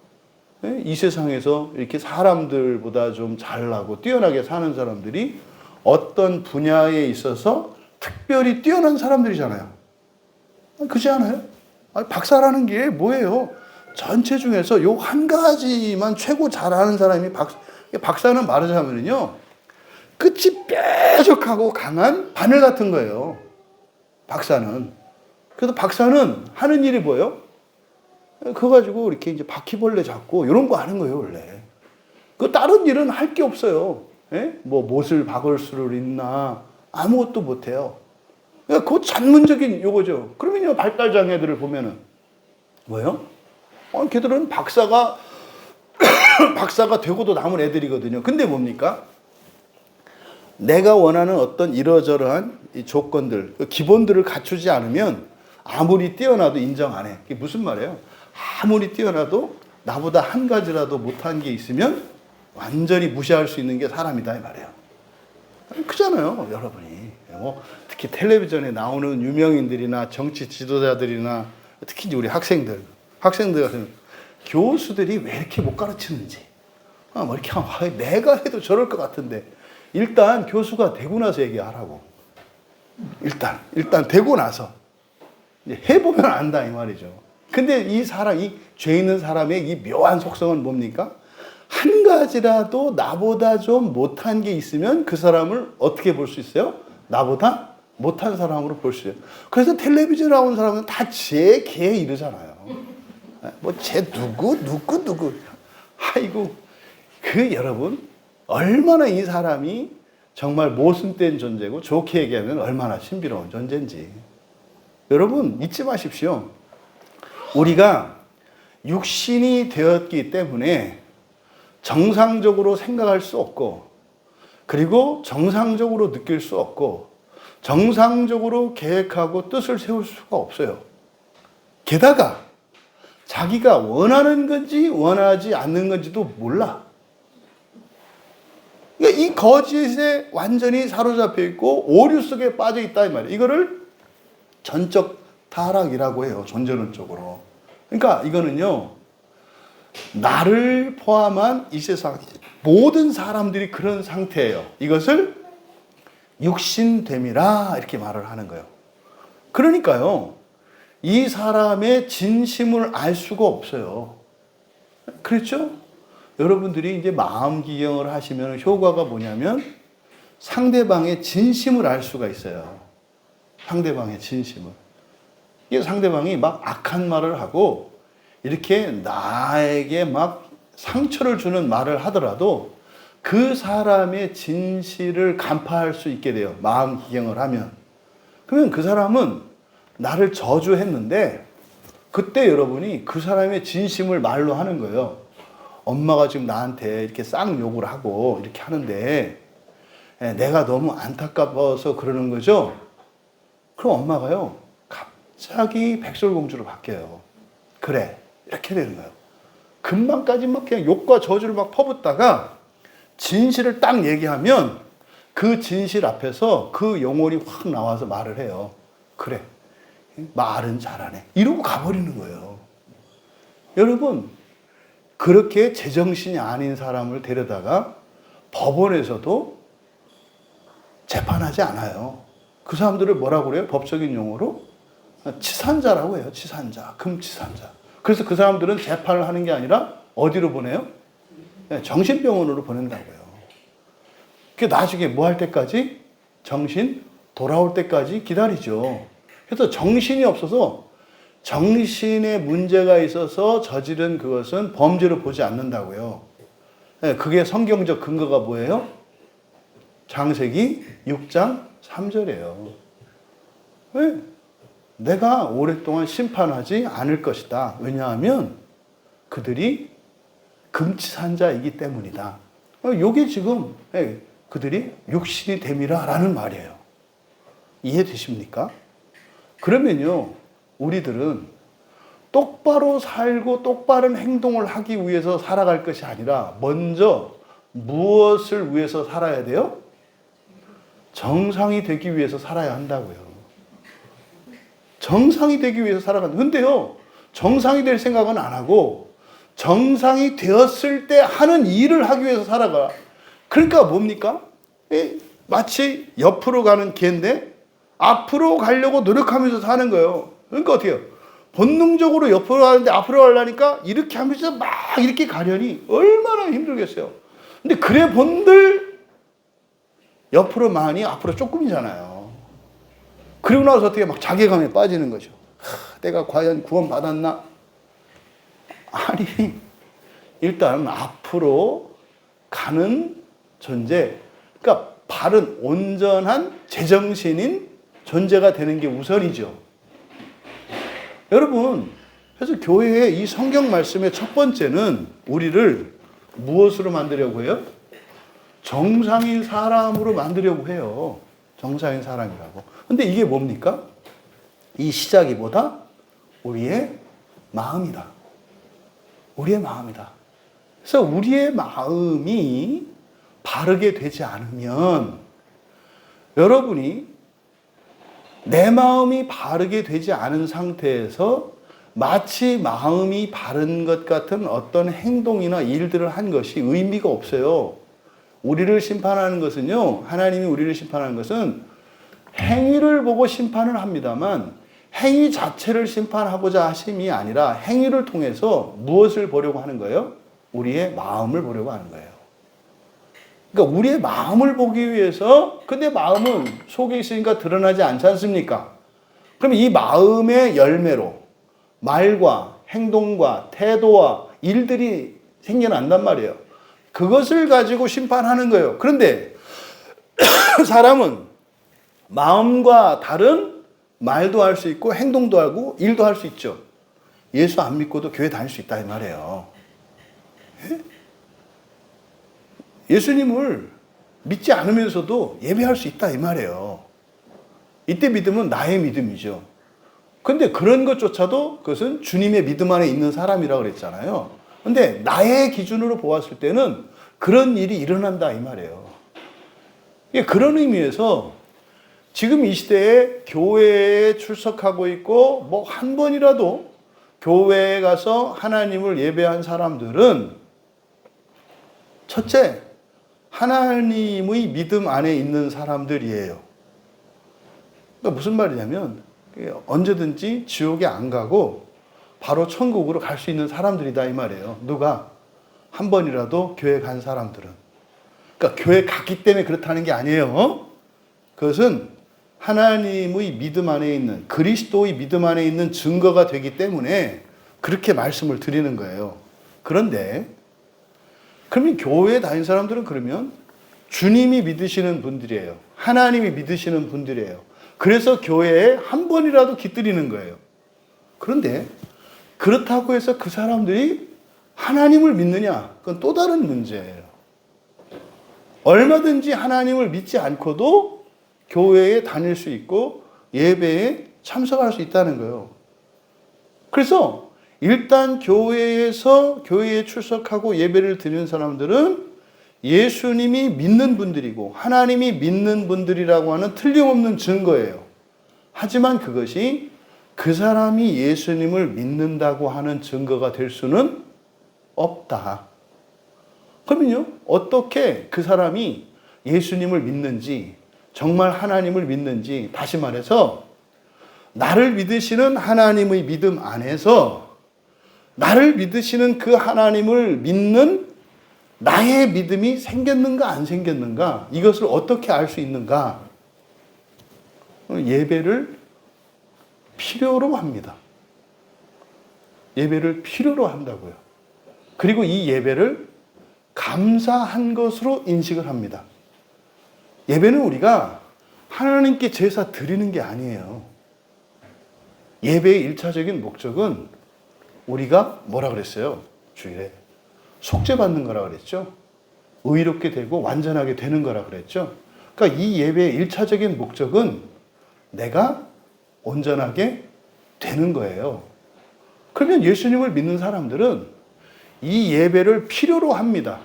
이 세상에서 이렇게 사람들보다 좀 잘나고 뛰어나게 사는 사람들이 어떤 분야에 있어서 특별히 뛰어난 사람들이잖아요. 그렇지 않아요? 박사라는 게 뭐예요? 전체 중에서 요 한 가지만 최고 잘하는 사람이 박사는 말하자면요, 끝이 뾰족하고 강한 바늘 같은 거예요. 박사는. 그래서 박사는 하는 일이 뭐예요? 그거 가지고 이렇게 이제 바퀴벌레 잡고 이런 거 하는 거예요, 원래. 그 다른 일은 할 게 없어요. 뭐 못을 박을 수를 있나 아무것도 못 해요. 그러니까 그 전문적인 요거죠. 그러면요, 발달 장애들을 보면은 뭐요? 걔들은 박사가 되고도 남은 애들이거든요. 근데 뭡니까? 내가 원하는 어떤 이러저러한 이 조건들, 기본들을 갖추지 않으면 아무리 뛰어나도 인정 안 해. 그게 무슨 말이에요? 아무리 뛰어나도 나보다 한 가지라도 못한 게 있으면 완전히 무시할 수 있는 게 사람이다 이 말이에요. 그잖아요, 여러분이. 특히 텔레비전에 나오는 유명인들이나 정치 지도자들이나 특히 이제 우리 학생들 같은 교수들이 왜 이렇게 못 가르치는지. 뭐 이렇게 하면 내가 해도 저럴 것 같은데 일단 교수가 되고 나서 얘기하라고. 일단 되고 나서 이제 해보면 안다 이 말이죠. 근데 이 죄 있는 사람의 이 묘한 속성은 뭡니까? 한 가지라도 나보다 좀 못한 게 있으면 그 사람을 어떻게 볼 수 있어요? 나보다 못한 사람으로 볼 수 있어요. 그래서 텔레비전에 나온 사람은 다 쟤, 걔 이러잖아요. 뭐 쟤 누구. 아이고, 여러분 얼마나 이 사람이 정말 모순된 존재고 좋게 얘기하면 얼마나 신비로운 존재인지. 여러분 잊지 마십시오. 우리가 육신이 되었기 때문에 정상적으로 생각할 수 없고, 그리고 정상적으로 느낄 수 없고, 정상적으로 계획하고 뜻을 세울 수가 없어요. 게다가 자기가 원하는 건지 원하지 않는 건지도 몰라. 그러니까 이 거짓에 완전히 사로잡혀 있고 오류 속에 빠져 있다 이 말이에요. 이거를 전적 타락이라고 해요, 존재론적으로. 그러니까 이거는요, 나를 포함한 이 세상 모든 사람들이 그런 상태예요. 이것을 육신됨이라 이렇게 말을 하는 거예요. 그러니까요, 이 사람의 진심을 알 수가 없어요. 그렇죠? 여러분들이 이제 마음 기경을 하시면 효과가 뭐냐면 상대방의 진심을 알 수가 있어요. 상대방의 진심을. 이 상대방이 막 악한 말을 하고 이렇게 나에게 막 상처를 주는 말을 하더라도 그 사람의 진실을 간파할 수 있게 돼요. 마음 기경을 하면. 그러면 그 사람은 나를 저주했는데 그때 여러분이 그 사람의 진심을 말로 하는 거예요. 엄마가 지금 나한테 이렇게 쌍욕을 하고 이렇게 하는데 내가 너무 안타까워서 그러는 거죠. 그럼 엄마가요, 갑자기 백설공주로 바뀌어요. 그래, 이렇게 되는 거예요. 금방까지 막 그냥 욕과 저주를 막 퍼붓다가 진실을 딱 얘기하면 그 진실 앞에서 그 영혼이 확 나와서 말을 해요. 그래, 말은 잘하네. 이러고 가버리는 거예요. 여러분, 그렇게 제정신이 아닌 사람을 데려다가 법원에서도 재판하지 않아요. 그 사람들을 뭐라고 그래요? 법적인 용어로 치산자라고 해요. 치산자, 금치산자. 그래서 그 사람들은 재판을 하는 게 아니라 어디로 보내요? 정신병원으로 보낸다고요. 그 나중에 뭐 할 때까지? 정신 돌아올 때까지 기다리죠. 그래서 정신이 없어서 정신에 문제가 있어서 저지른 그것은 범죄로 보지 않는다고요. 그게 성경적 근거가 뭐예요? 창세기 6장 3절이에요. 왜? 내가 오랫동안 심판하지 않을 것이다. 왜냐하면 그들이 금치산자이기 때문이다. 이게 지금 그들이 육신이 됨이라라는 말이에요. 이해되십니까? 그러면요, 우리들은 똑바로 살고 똑바른 행동을 하기 위해서 살아갈 것이 아니라 먼저 무엇을 위해서 살아야 돼요? 정상이 되기 위해서 살아야 한다고요. 정상이 되기 위해서 살아간다. 근데요, 정상이 될 생각은 안 하고 정상이 되었을 때 하는 일을 하기 위해서 살아가. 그러니까 뭡니까? 마치 옆으로 가는 개인데 앞으로 가려고 노력하면서 사는 거예요. 그러니까 어떻게 해요? 본능적으로 옆으로 가는데 앞으로 가려니까 이렇게 하면서 막 이렇게 가려니 얼마나 힘들겠어요. 근데 그래 본들 옆으로 많이 앞으로 조금이잖아요. 그리고 나서 어떻게 막 자괴감에 빠지는 거죠. 내가 과연 구원받았나? 아니, 일단 앞으로 가는 존재, 그러니까 바른 온전한 제정신인 존재가 되는 게 우선이죠. 여러분, 그래서 교회의 이 성경 말씀의 첫 번째는 우리를 무엇으로 만들려고 해요? 정상인 사람으로 만들려고 해요. 정상인 사람이라고. 근데 이게 뭡니까? 이 시작이 뭐다? 우리의 마음이다. 우리의 마음이다. 그래서 우리의 마음이 바르게 되지 않으면 여러분이 내 마음이 바르게 되지 않은 상태에서 마치 마음이 바른 것 같은 어떤 행동이나 일들을 한 것이 의미가 없어요. 우리를 심판하는 것은요, 하나님이 우리를 심판하는 것은 행위를 보고 심판을 합니다만 행위 자체를 심판하고자 하심이 아니라 행위를 통해서 무엇을 보려고 하는 거예요? 우리의 마음을 보려고 하는 거예요. 그러니까 우리의 마음을 보기 위해서, 근데 마음은 속에 있으니까 드러나지 않지 않습니까? 그럼 이 마음의 열매로 말과 행동과 태도와 일들이 생겨난단 말이에요. 그것을 가지고 심판하는 거예요. 그런데 사람은 마음과 다른 말도 할 수 있고 행동도 하고 일도 할 수 있죠. 예수 안 믿고도 교회 다닐 수 있다 이 말이에요. 예수님을 믿지 않으면서도 예배할 수 있다 이 말이에요. 이때 믿음은 나의 믿음이죠. 근데 그런 것조차도 그것은 주님의 믿음 안에 있는 사람이라고 그랬잖아요. 근데 나의 기준으로 보았을 때는 그런 일이 일어난다 이 말이에요. 그런 의미에서 지금 이 시대에 교회에 출석하고 있고 뭐 한 번이라도 교회에 가서 하나님을 예배한 사람들은 첫째, 하나님의 믿음 안에 있는 사람들이에요. 그러니까 무슨 말이냐면 언제든지 지옥에 안 가고 바로 천국으로 갈 수 있는 사람들이다 이 말이에요. 누가? 한 번이라도 교회 간 사람들은. 그러니까 교회 갔기 때문에 그렇다는 게 아니에요. 그것은 하나님의 믿음 안에 있는, 그리스도의 믿음 안에 있는 증거가 되기 때문에 그렇게 말씀을 드리는 거예요. 그런데 그러면 교회에 다닌 사람들은 그러면 주님이 믿으시는 분들이에요. 하나님이 믿으시는 분들이에요. 그래서 교회에 한 번이라도 깃들이는 거예요. 그런데 그렇다고 해서 그 사람들이 하나님을 믿느냐? 그건 또 다른 문제예요. 얼마든지 하나님을 믿지 않고도 교회에 다닐 수 있고 예배에 참석할 수 있다는 거예요. 그래서 일단 교회에 출석하고 예배를 드리는 사람들은 예수님이 믿는 분들이고 하나님이 믿는 분들이라고 하는 틀림없는 증거예요. 하지만 그것이 그 사람이 예수님을 믿는다고 하는 증거가 될 수는 없다. 그러면요, 어떻게 그 사람이 예수님을 믿는지, 정말 하나님을 믿는지, 다시 말해서 나를 믿으시는 하나님의 믿음 안에서 나를 믿으시는 그 하나님을 믿는 나의 믿음이 생겼는가 안 생겼는가, 이것을 어떻게 알 수 있는가? 예배를 필요로 합니다. 예배를 필요로 한다고요. 그리고 이 예배를 감사한 것으로 인식을 합니다. 예배는 우리가 하나님께 제사 드리는 게 아니에요. 예배의 1차적인 목적은 우리가 뭐라 그랬어요? 주일에 속죄받는 거라 그랬죠. 의롭게 되고 완전하게 되는 거라 그랬죠. 그러니까 이 예배의 1차적인 목적은 내가 온전하게 되는 거예요. 그러면 예수님을 믿는 사람들은 이 예배를 필요로 합니다.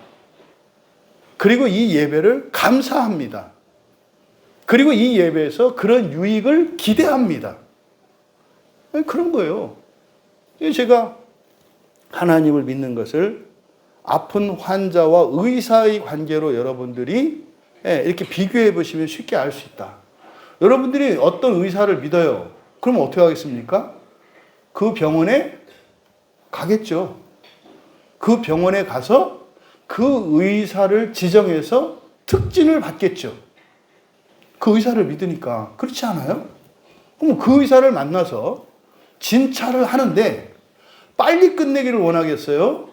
그리고 이 예배를 감사합니다. 그리고 이 예배에서 그런 유익을 기대합니다. 그런 거예요. 제가 하나님을 믿는 것을 아픈 환자와 의사의 관계로 여러분들이 이렇게 비교해 보시면 쉽게 알 수 있다. 여러분들이 어떤 의사를 믿어요. 그럼 어떻게 하겠습니까? 그 병원에 가겠죠. 그 병원에 가서 그 의사를 지정해서 특진을 받겠죠. 그 의사를 믿으니까. 그렇지 않아요? 그럼 그 의사를 만나서 진찰을 하는데 빨리 끝내기를 원하겠어요?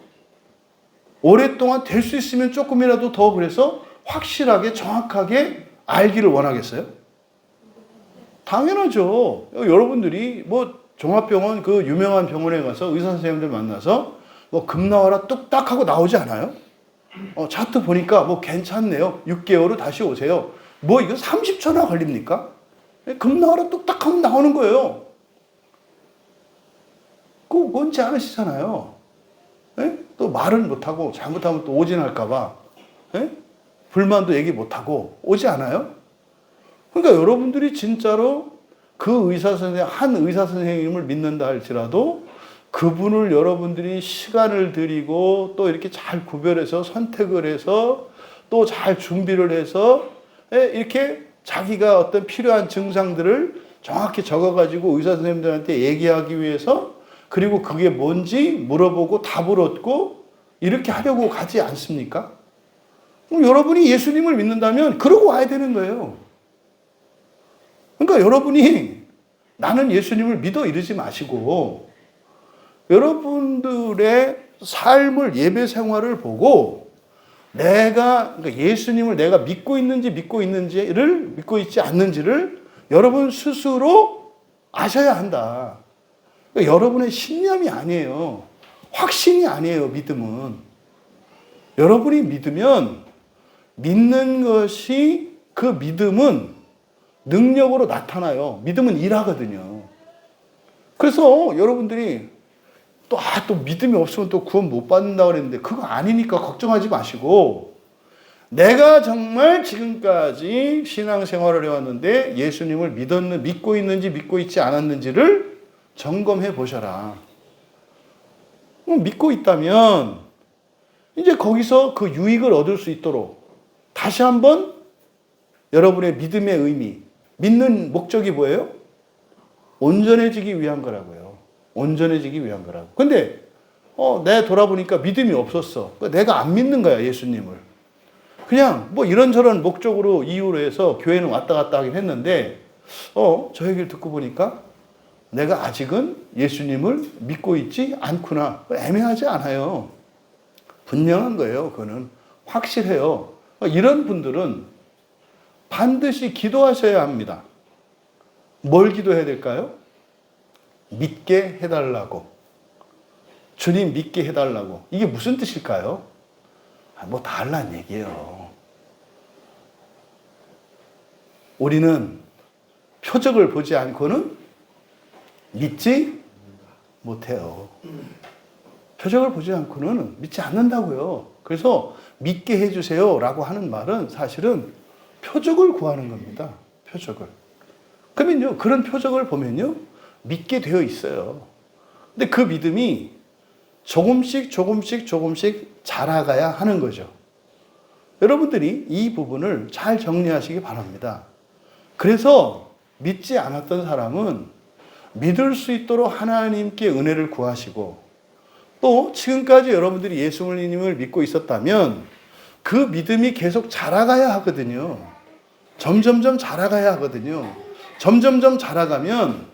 오랫동안 될 수 있으면 조금이라도 더 그래서 확실하게 정확하게 알기를 원하겠어요? 당연하죠. 여러분들이 뭐 종합병원 그 유명한 병원에 가서 의사 선생님들 만나서 뭐 급 나와라 뚝딱 하고 나오지 않아요? 차트 보니까 뭐 괜찮네요. 6개월 후 다시 오세요. 뭐 이거 30초나 걸립니까? 급 나와라 뚝딱 하면 나오는 거예요. 그거 뭔지 않으시잖아요. 예? 또 말은 못하고 잘못하면 또 오진할까봐 예? 불만도 얘기 못하고 오지 않아요? 그러니까 여러분들이 진짜로 그 한 의사 선생님을 믿는다 할지라도 그분을 여러분들이 시간을 들이고 또 이렇게 잘 구별해서 선택을 해서 또 잘 준비를 해서 이렇게 자기가 어떤 필요한 증상들을 정확히 적어가지고 의사 선생님들한테 얘기하기 위해서 그리고 그게 뭔지 물어보고 답을 얻고 이렇게 하려고 가지 않습니까? 그럼 여러분이 예수님을 믿는다면 그러고 와야 되는 거예요. 그러니까 여러분이 나는 예수님을 믿어 이러지 마시고 여러분들의 삶을 예배 생활을 보고 그러니까 예수님을 내가 믿고 있지 않는지를 여러분 스스로 아셔야 한다. 그러니까 여러분의 신념이 아니에요. 확신이 아니에요, 믿음은. 여러분이 믿으면 믿는 것이 그 믿음은 능력으로 나타나요. 믿음은 일하거든요. 그래서 여러분들이 또 믿음이 없으면 또 구원 못 받는다고 그랬는데 그거 아니니까 걱정하지 마시고 내가 정말 지금까지 신앙생활을 해왔는데 예수님을 믿고 있는지 믿고 있지 않았는지를 점검해 보셔라. 믿고 있다면 이제 거기서 그 유익을 얻을 수 있도록 다시 한번 여러분의 믿음의 의미, 믿는 목적이 뭐예요? 온전해지기 위한 거라고요. 온전해지기 위한 거라고. 근데 내가 돌아보니까 믿음이 없었어. 내가 안 믿는 거야, 예수님을. 그냥 뭐 이런저런 목적으로 이유로 해서 교회는 왔다 갔다 하긴 했는데 저 얘기를 듣고 보니까 내가 아직은 예수님을 믿고 있지 않구나. 애매하지 않아요. 분명한 거예요. 그거는 확실해요. 이런 분들은 반드시 기도하셔야 합니다. 뭘 기도해야 될까요? 믿게 해달라고. 주님 믿게 해달라고. 이게 무슨 뜻일까요? 뭐 다 하려는 얘기예요. 우리는 표적을 보지 않고는 믿지 못해요. 표적을 보지 않고는 믿지 않는다고요. 그래서 믿게 해주세요 라고 하는 말은 사실은 표적을 구하는 겁니다. 표적을. 그러면요, 그런 표적을 보면요, 믿게 되어 있어요. 근데 그 믿음이 조금씩 자라가야 하는 거죠. 여러분들이 이 부분을 잘 정리하시기 바랍니다. 그래서 믿지 않았던 사람은 믿을 수 있도록 하나님께 은혜를 구하시고 또 지금까지 여러분들이 예수님을 믿고 있었다면 그 믿음이 계속 자라가야 하거든요. 점점점 자라가야 하거든요. 점점점 자라가면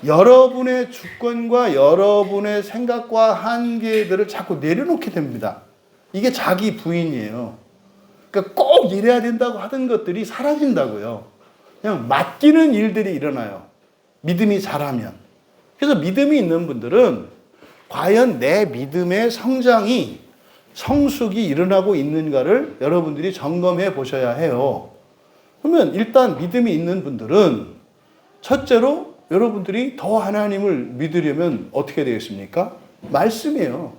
여러분의 주권과 여러분의 생각과 한계들을 자꾸 내려놓게 됩니다. 이게 자기 부인이에요. 그러니까 꼭 이래야 된다고 하던 것들이 사라진다고요. 그냥 맡기는 일들이 일어나요. 믿음이 자라면. 그래서 믿음이 있는 분들은 과연 내 믿음의 성숙이 일어나고 있는가를 여러분들이 점검해 보셔야 해요. 그러면 일단 믿음이 있는 분들은 첫째로 여러분들이 더 하나님을 믿으려면 어떻게 되겠습니까? 말씀이에요.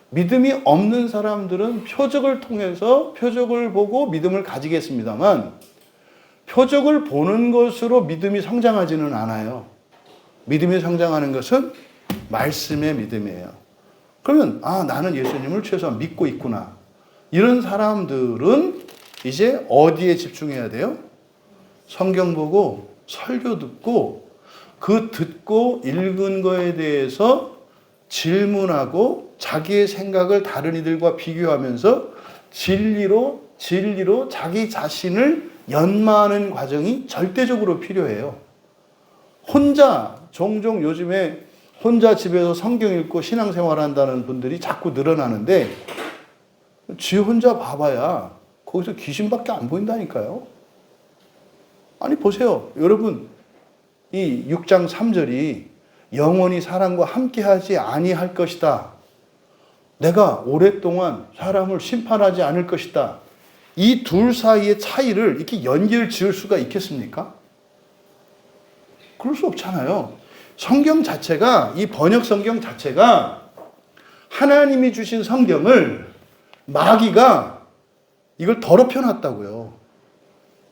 믿음이 없는 사람들은 표적을 통해서 표적을 보고 믿음을 가지겠습니다만 표적을 보는 것으로 믿음이 성장하지는 않아요. 믿음이 성장하는 것은 말씀의 믿음이에요. 그러면 나는 예수님을 최소한 믿고 있구나. 이런 사람들은 이제 어디에 집중해야 돼요? 성경 보고 설교 듣고 그 듣고 읽은 거에 대해서 질문하고 자기의 생각을 다른 이들과 비교하면서 진리로 자기 자신을 연마하는 과정이 절대적으로 필요해요. 종종 요즘에 혼자 집에서 성경 읽고 신앙생활 한다는 분들이 자꾸 늘어나는데 지 혼자 봐봐야 거기서 귀신밖에 안 보인다니까요. 아니 보세요. 여러분 이 6장 3절이 영원히 사람과 함께하지 아니할 것이다. 내가 오랫동안 사람을 심판하지 않을 것이다. 이 둘 사이의 차이를 이렇게 연결 지을 수가 있겠습니까? 그럴 수 없잖아요. 성경 자체가, 이 번역 성경 자체가 하나님이 주신 성경을 마귀가 이걸 더럽혀 놨다고요.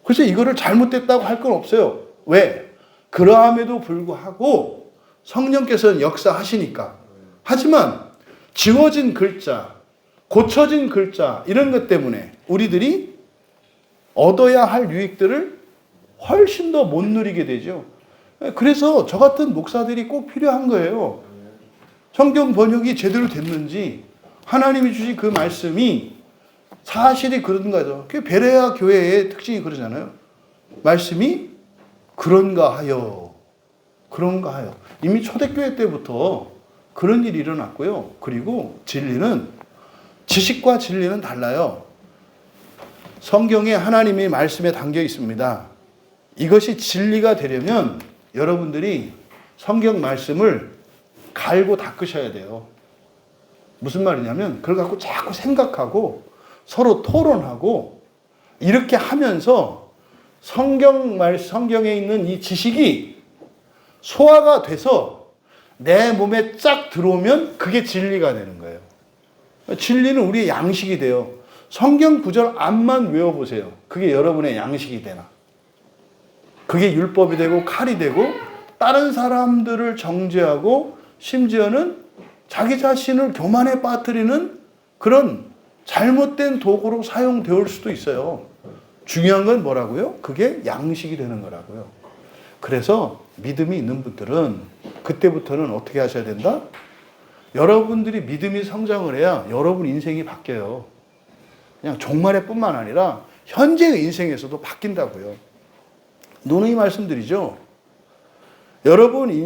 그래서 이거를 잘못됐다고 할 건 없어요. 왜? 그러함에도 불구하고 성령께서는 역사하시니까. 하지만 지워진 글자, 고쳐진 글자 이런 것 때문에 우리들이 얻어야 할 유익들을 훨씬 더 못 누리게 되죠. 그래서 저 같은 목사들이 꼭 필요한 거예요. 성경 번역이 제대로 됐는지, 하나님이 주신 그 말씀이 사실이 그런가 해서, 그 베레아 교회의 특징이 그러잖아요. 말씀이 그런가 하여. 이미 초대교회 때부터 그런 일이 일어났고요. 그리고 지식과 진리는 달라요. 성경에 하나님의 말씀에 담겨 있습니다. 이것이 진리가 되려면 여러분들이 성경 말씀을 갈고 닦으셔야 돼요. 무슨 말이냐면 그걸 갖고 자꾸 생각하고 서로 토론하고 이렇게 하면서 성경에 있는 이 지식이 소화가 돼서 내 몸에 쫙 들어오면 그게 진리가 되는 거예요. 진리는 우리의 양식이 돼요. 성경 구절 앞만 외워보세요. 그게 여러분의 양식이 되나? 그게 율법이 되고 칼이 되고 다른 사람들을 정죄하고 심지어는 자기 자신을 교만에 빠뜨리는 그런 잘못된 도구로 사용될 수도 있어요. 중요한 건 뭐라고요? 그게 양식이 되는 거라고요. 그래서 믿음이 있는 분들은 그때부터는 어떻게 하셔야 된다? 여러분들이 믿음이 성장을 해야 여러분 인생이 바뀌어요. 그냥 종말의 뿐만 아니라 현재의 인생에서도 바뀐다고요. 누누이 말씀드리죠. 여러분의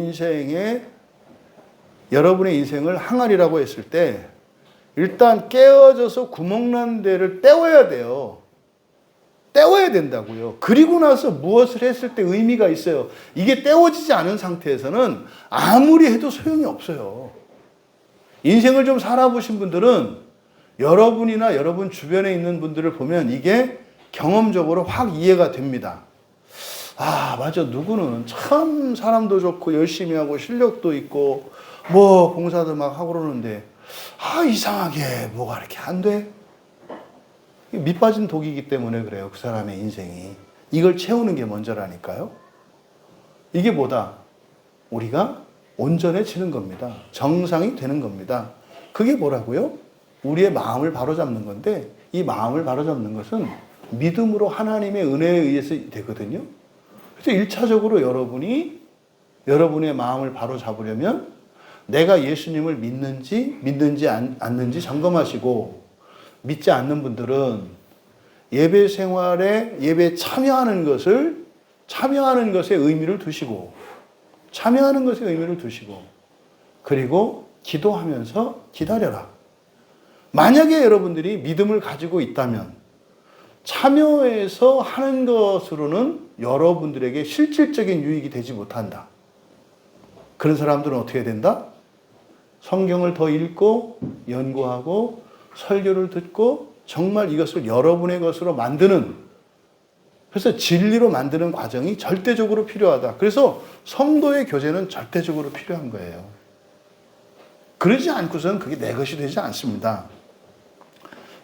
인생을 항아리라고 했을 때 일단 깨어져서 구멍난 데를 때워야 돼요. 때워야 된다고요. 그리고 나서 무엇을 했을 때 의미가 있어요. 이게 때워지지 않은 상태에서는 아무리 해도 소용이 없어요. 인생을 좀 살아보신 분들은 여러분이나 여러분 주변에 있는 분들을 보면 이게 경험적으로 확 이해가 됩니다. 아, 맞아. 누구는 참 사람도 좋고 열심히 하고 실력도 있고 뭐 봉사도 막 하고 그러는데 이상하게 뭐가 이렇게 안 돼? 밑빠진 독이기 때문에 그래요. 그 사람의 인생이. 이걸 채우는 게 먼저라니까요. 이게 뭐다? 우리가 온전해지는 겁니다. 정상이 되는 겁니다. 그게 뭐라고요? 우리의 마음을 바로잡는 건데 이 마음을 바로잡는 것은 믿음으로 하나님의 은혜에 의해서 되거든요. 그래서 1차적으로 여러분의 마음을 바로잡으려면 내가 예수님을 믿는지 않는지 점검하시고 믿지 않는 분들은 예배 생활에 예배 참여하는 것에 의미를 두시고 그리고 기도하면서 기다려라. 만약에 여러분들이 믿음을 가지고 있다면 참여해서 하는 것으로는 여러분들에게 실질적인 유익이 되지 못한다. 그런 사람들은 어떻게 해야 된다? 성경을 더 읽고 연구하고 설교를 듣고 정말 이것을 여러분의 것으로 만드는, 그래서 진리로 만드는 과정이 절대적으로 필요하다. 그래서 성도의 교제는 절대적으로 필요한 거예요. 그러지 않고서는 그게 내 것이 되지 않습니다.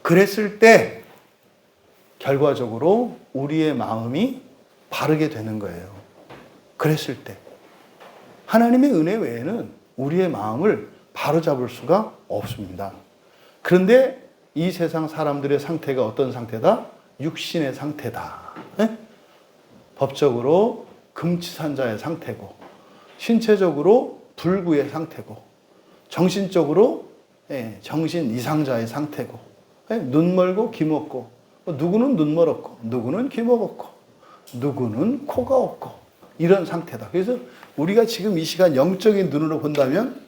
그랬을 때 결과적으로 우리의 마음이 바르게 되는 거예요. 그랬을 때 하나님의 은혜 외에는 우리의 마음을 바로잡을 수가 없습니다. 그런데 이 세상 사람들의 상태가 어떤 상태다? 육신의 상태다. 네? 법적으로 금치산자의 상태고, 신체적으로 불구의 상태고, 정신적으로 정신 이상자의 상태고, 눈 멀고 귀 먹고, 누구는 눈 멀었고, 누구는 귀 먹었고, 누구는 코가 없고, 이런 상태다. 그래서 우리가 지금 이 시간 영적인 눈으로 본다면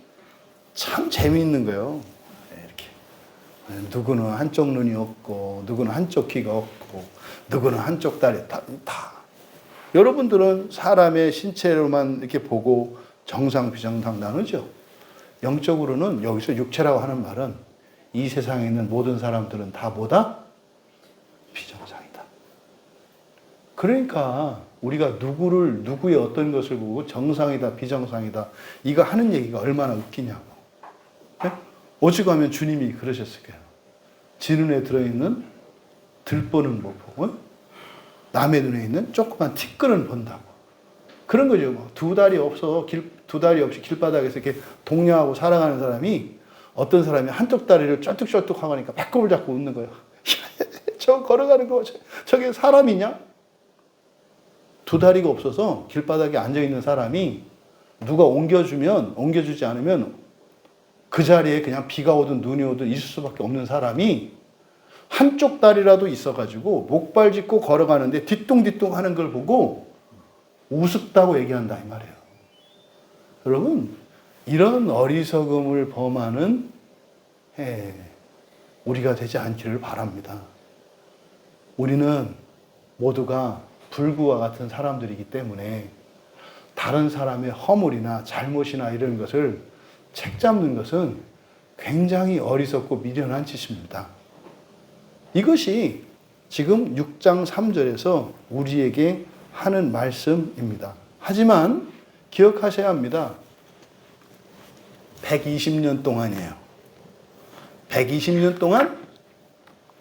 참 재미있는 거예요. 이렇게 누구는 한쪽 눈이 없고, 누구는 한쪽 귀가 없고, 누구는 한쪽 다리 다. 여러분들은 사람의 신체로만 이렇게 보고 정상, 비정상 나누죠. 영적으로는 여기서 육체라고 하는 말은 이 세상에 있는 모든 사람들은 다 뭐다? 비정상이다. 그러니까 우리가 누구의 어떤 것을 보고 정상이다, 비정상이다, 이거 하는 얘기가 얼마나 웃기냐고. 네? 오죽하면 주님이 그러셨을 거예요. 지 눈에 들어있는 들보는 못 보고 남의 눈에 있는 조그만 티끌은 본다고. 그런 거죠. 두 다리 없이 길바닥에서 이렇게 동료하고 살아가는 사람이 어떤 사람이 한쪽 다리를 쩔뚝쩔뚝 하고 하니까 배꼽을 잡고 웃는 거예요. 저 걸어가는 거 저게 사람이냐? 두 다리가 없어서 길바닥에 앉아있는 사람이 누가 옮겨주지 않으면 그 자리에 그냥 비가 오든 눈이 오든 있을 수밖에 없는 사람이 한쪽 다리라도 있어가지고 목발 짚고 걸어가는데 뒤뚱뒤뚱 하는 걸 보고 우습다고 얘기한다 이 말이에요. 여러분, 이런 어리석음을 범하는 우리가 되지 않기를 바랍니다. 우리는 모두가 불구와 같은 사람들이기 때문에 다른 사람의 허물이나 잘못이나 이런 것을 책잡는 것은 굉장히 어리석고 미련한 짓입니다. 이것이 지금 6장 3절에서 우리에게 하는 말씀입니다. 하지만 기억하셔야 합니다. 120년 동안이에요. 120년 동안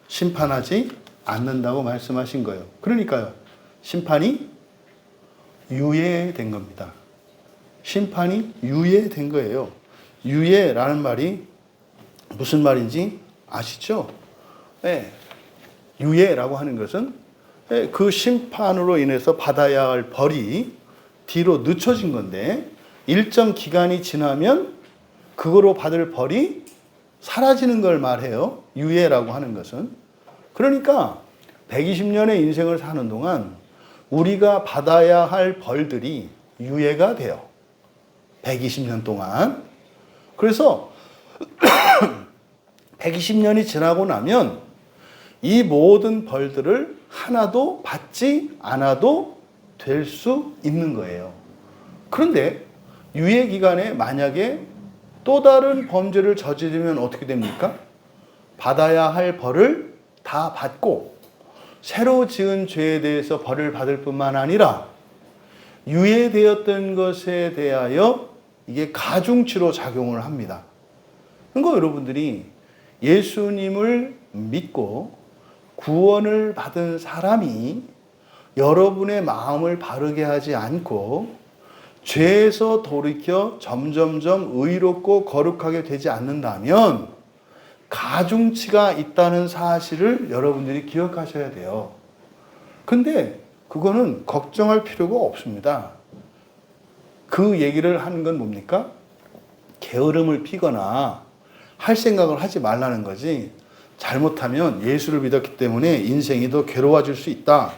심판하지 않는다고 말씀하신 거예요. 그러니까요, 심판이 유예된 겁니다. 심판이 유예된 거예요. 유예라는 말이 무슨 말인지 아시죠? 네. 유예라고 하는 것은 그 심판으로 인해서 받아야 할 벌이 뒤로 늦춰진 건데 일정 기간이 지나면 그거로 받을 벌이 사라지는 걸 말해요. 유예라고 하는 것은. 그러니까 120년의 인생을 사는 동안 우리가 받아야 할 벌들이 유예가 돼요. 120년 동안. 그래서 120년이 지나고 나면 이 모든 벌들을 하나도 받지 않아도 될 수 있는 거예요. 그런데 유예 기간에 만약에 또 다른 범죄를 저지르면 어떻게 됩니까? 받아야 할 벌을 다 받고 새로 지은 죄에 대해서 벌을 받을 뿐만 아니라 유예되었던 것에 대하여 이게 가중치로 작용을 합니다. 그러니까 여러분들이 예수님을 믿고 구원을 받은 사람이 여러분의 마음을 바르게 하지 않고 죄에서 돌이켜 점점점 의롭고 거룩하게 되지 않는다면 가중치가 있다는 사실을 여러분들이 기억하셔야 돼요. 근데 그거는 걱정할 필요가 없습니다. 그 얘기를 하는 건 뭡니까? 게으름을 피거나 할 생각을 하지 말라는 거지, 잘못하면 예수를 믿었기 때문에 인생이 더 괴로워질 수 있다,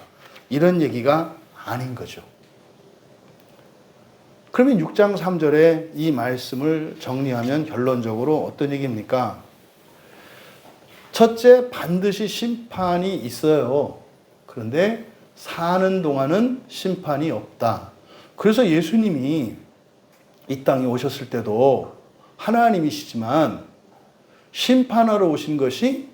이런 얘기가 아닌 거죠. 그러면 6장 3절에 이 말씀을 정리하면 결론적으로 어떤 얘기입니까? 첫째, 반드시 심판이 있어요. 그런데 사는 동안은 심판이 없다. 그래서 예수님이 이 땅에 오셨을 때도 하나님이시지만 심판하러 오신 것이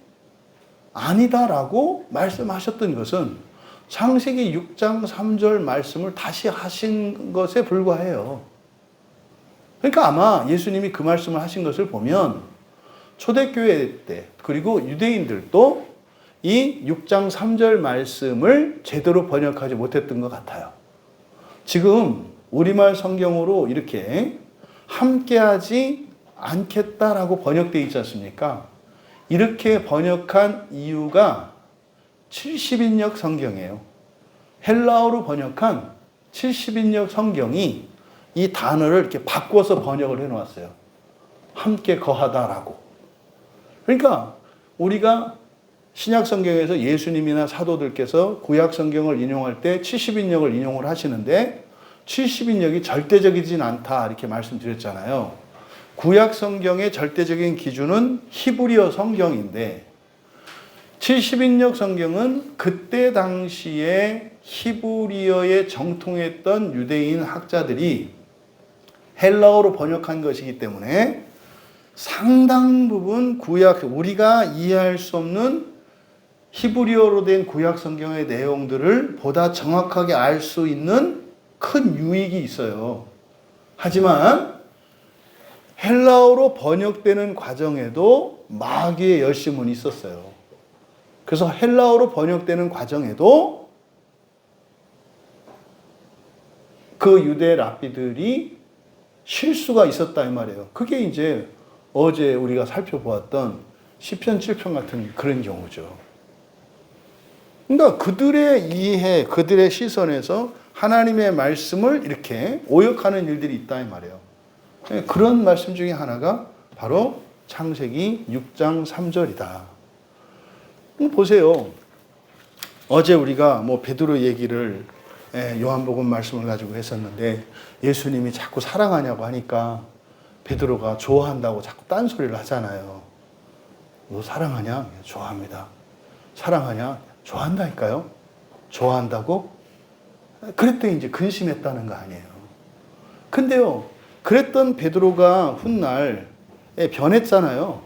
아니다라고 말씀하셨던 것은 창세기 6장 3절 말씀을 다시 하신 것에 불과해요. 그러니까 아마 예수님이 그 말씀을 하신 것을 보면 초대교회 때 그리고 유대인들도 이 6장 3절 말씀을 제대로 번역하지 못했던 것 같아요. 지금 우리말 성경으로 이렇게 함께하지 않겠다라고 번역되어 있지 않습니까? 이렇게 번역한 이유가 70인역 성경이에요. 헬라어로 번역한 70인역 성경이 이 단어를 이렇게 바꿔서 번역을 해놓았어요. 함께 거하다라고. 그러니까 우리가 신약 성경에서 예수님이나 사도들께서 구약 성경을 인용할 때 70인역을 인용을 하시는데 70인역이 절대적이진 않다 이렇게 말씀드렸잖아요. 구약 성경의 절대적인 기준은 히브리어 성경인데 70인역 성경은 그때 당시에 히브리어에 정통했던 유대인 학자들이 헬라어로 번역한 것이기 때문에 상당 부분 구약, 우리가 이해할 수 없는 히브리어로 된 구약 성경의 내용들을 보다 정확하게 알 수 있는 큰 유익이 있어요. 하지만 헬라어로 번역되는 과정에도 마귀의 열심은 있었어요. 그래서 헬라어로 번역되는 과정에도 그 유대 랍비들이 실수가 있었다 이 말이에요. 그게 이제 어제 우리가 살펴보았던 시편 7편 같은 그런 경우죠. 그러니까 그들의 이해, 그들의 시선에서 하나님의 말씀을 이렇게 오역하는 일들이 있다 이 말이에요. 그런 말씀 중에 하나가 바로 창세기 6장 3절이다. 보세요. 어제 우리가 베드로 얘기를 요한복음 말씀을 가지고 했었는데 예수님이 자꾸 사랑하냐고 하니까 베드로가 좋아한다고 자꾸 딴소리를 하잖아요. 너 사랑하냐? 좋아합니다. 사랑하냐? 좋아한다니까요. 좋아한다고? 그랬더니 이제 근심했다는 거 아니에요. 근데요, 그랬던 베드로가 훗날 변했잖아요.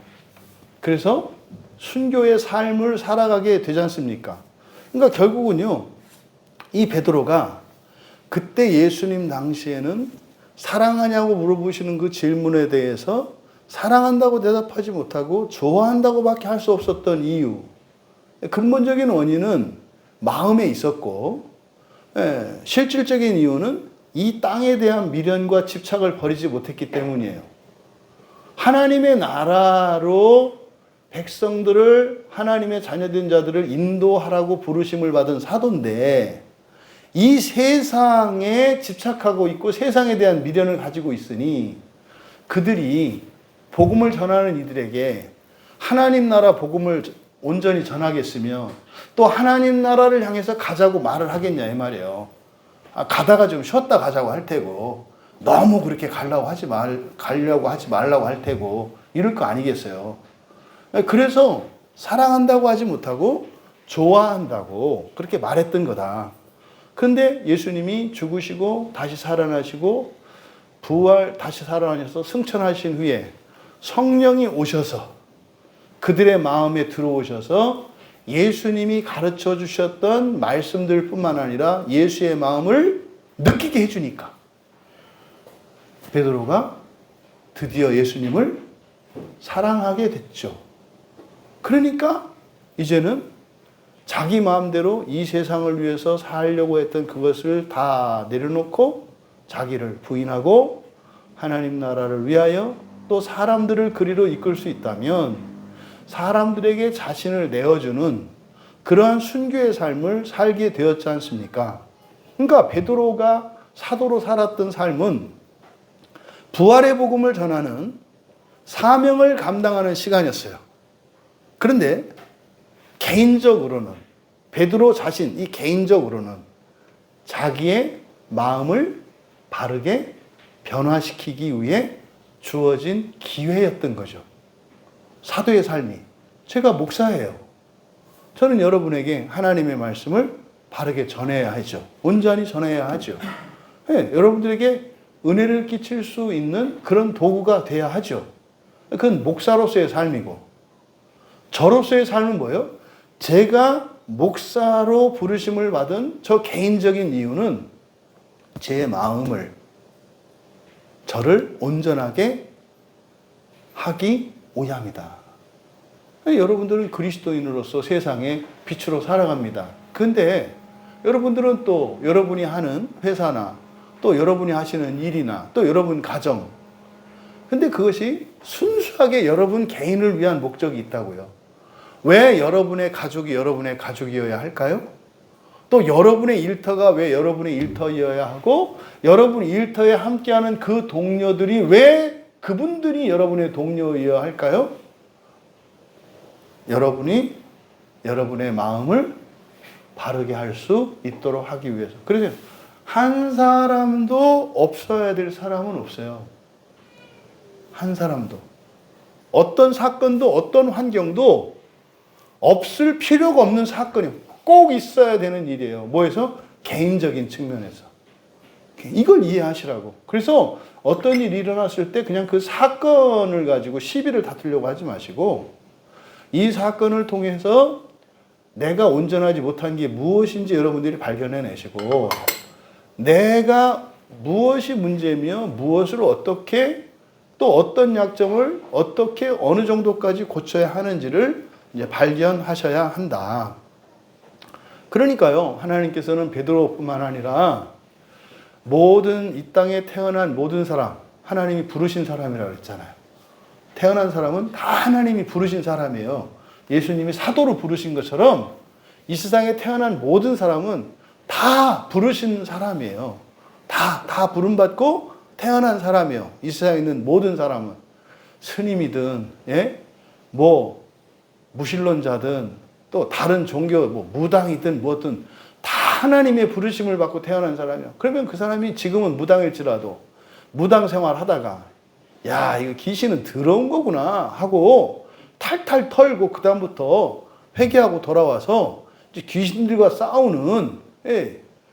그래서 순교의 삶을 살아가게 되지 않습니까? 그러니까 결국은요, 이 베드로가 그때 예수님 당시에는 사랑하냐고 물어보시는 그 질문에 대해서 사랑한다고 대답하지 못하고 좋아한다고밖에 할 수 없었던 이유, 근본적인 원인은 마음에 있었고, 실질적인 이유는 이 땅에 대한 미련과 집착을 버리지 못했기 때문이에요. 하나님의 나라로 백성들을, 하나님의 자녀된 자들을 인도하라고 부르심을 받은 사도인데 이 세상에 집착하고 있고 세상에 대한 미련을 가지고 있으니 그들이 복음을 전하는 이들에게 하나님 나라 복음을 온전히 전하겠으며 또 하나님 나라를 향해서 가자고 말을 하겠냐 이 말이에요. 가다가 좀 쉬었다 가자고 할 테고 너무 그렇게 가려고 하지 말라고 할 테고 이럴 거 아니겠어요. 그래서 사랑한다고 하지 못하고 좋아한다고 그렇게 말했던 거다. 그런데 예수님이 죽으시고 다시 살아나시고 다시 살아나셔서 승천하신 후에 성령이 오셔서 그들의 마음에 들어오셔서 예수님이 가르쳐 주셨던 말씀들 뿐만 아니라 예수의 마음을 느끼게 해주니까 베드로가 드디어 예수님을 사랑하게 됐죠. 그러니까 이제는 자기 마음대로 이 세상을 위해서 살려고 했던 그것을 다 내려놓고 자기를 부인하고 하나님 나라를 위하여 또 사람들을 그리로 이끌 수 있다면 사람들에게 자신을 내어주는 그러한 순교의 삶을 살게 되었지 않습니까? 그러니까 베드로가 사도로 살았던 삶은 부활의 복음을 전하는 사명을 감당하는 시간이었어요. 그런데 개인적으로는 베드로 자신, 이 개인적으로는 자기의 마음을 바르게 변화시키기 위해 주어진 기회였던 거죠. 사도의 삶이. 제가 목사예요. 저는 여러분에게 하나님의 말씀을 바르게 전해야 하죠. 온전히 전해야 하죠. 네, 여러분들에게 은혜를 끼칠 수 있는 그런 도구가 돼야 하죠. 그건 목사로서의 삶이고 저로서의 삶은 뭐예요? 제가 목사로 부르심을 받은 저 개인적인 이유는 제 마음을 저를 온전하게 하기 위함이다. 여러분들은 그리스도인으로서 세상에 빛으로 살아갑니다. 근데 여러분들은 또 여러분이 하는 회사나 또 여러분이 하시는 일이나 또 여러분 가정, 근데 그것이 순수하게 여러분 개인을 위한 목적이 있다고요. 왜 여러분의 가족이 여러분의 가족이어야 할까요? 또 여러분의 일터가 왜 여러분의 일터이어야 하고 여러분 일터에 함께하는 그 동료들이 왜 그분들이 여러분의 동료이어야 할까요? 여러분이 여러분의 마음을 바르게 할 수 있도록 하기 위해서. 그래서 한 사람도 없어야 될 사람은 없어요. 한 사람도. 어떤 사건도 어떤 환경도 없을 필요가 없는 사건이 꼭 있어야 되는 일이에요. 뭐에서? 개인적인 측면에서. 이걸 이해하시라고. 그래서 어떤 일이 일어났을 때 그냥 그 사건을 가지고 시비를 다투려고 하지 마시고 이 사건을 통해서 내가 온전하지 못한 게 무엇인지 여러분들이 발견해내시고 내가 무엇이 문제며 무엇을 어떻게 또 어떤 약점을 어떻게 어느 정도까지 고쳐야 하는지를 이제 발견하셔야 한다. 그러니까요, 하나님께서는 베드로뿐만 아니라 모든 이 땅에 태어난 모든 사람, 하나님이 부르신 사람이라고 했잖아요. 태어난 사람은 다 하나님이 부르신 사람이에요. 예수님이 사도로 부르신 것처럼 이 세상에 태어난 모든 사람은 다 부르신 사람이에요. 다 부름받고 태어난 사람이에요. 이 세상에 있는 모든 사람은 스님이든 무신론자든 또 다른 종교 무당이든 뭐든 다 하나님의 부르심을 받고 태어난 사람이에요. 그러면 그 사람이 지금은 무당일지라도 무당 생활하다가 야 이거 귀신은 더러운 거구나 하고 탈탈 털고 그 다음부터 회개하고 돌아와서 이제 귀신들과 싸우는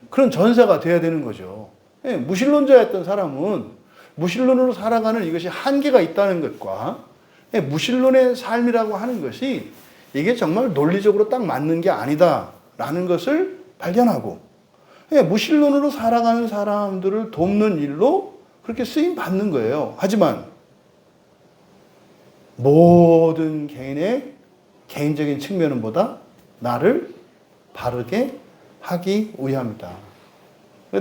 그런 전사가 돼야 되는 거죠. 무신론자였던 사람은 무신론으로 살아가는 이것이 한계가 있다는 것과 무신론의 삶이라고 하는 것이 이게 정말 논리적으로 딱 맞는 게 아니다라는 것을 발견하고 무신론으로 살아가는 사람들을 돕는 일로 그렇게 쓰임 받는 거예요. 하지만 모든 개인의 개인적인 측면보다 나를 바르게 하기 위함이다.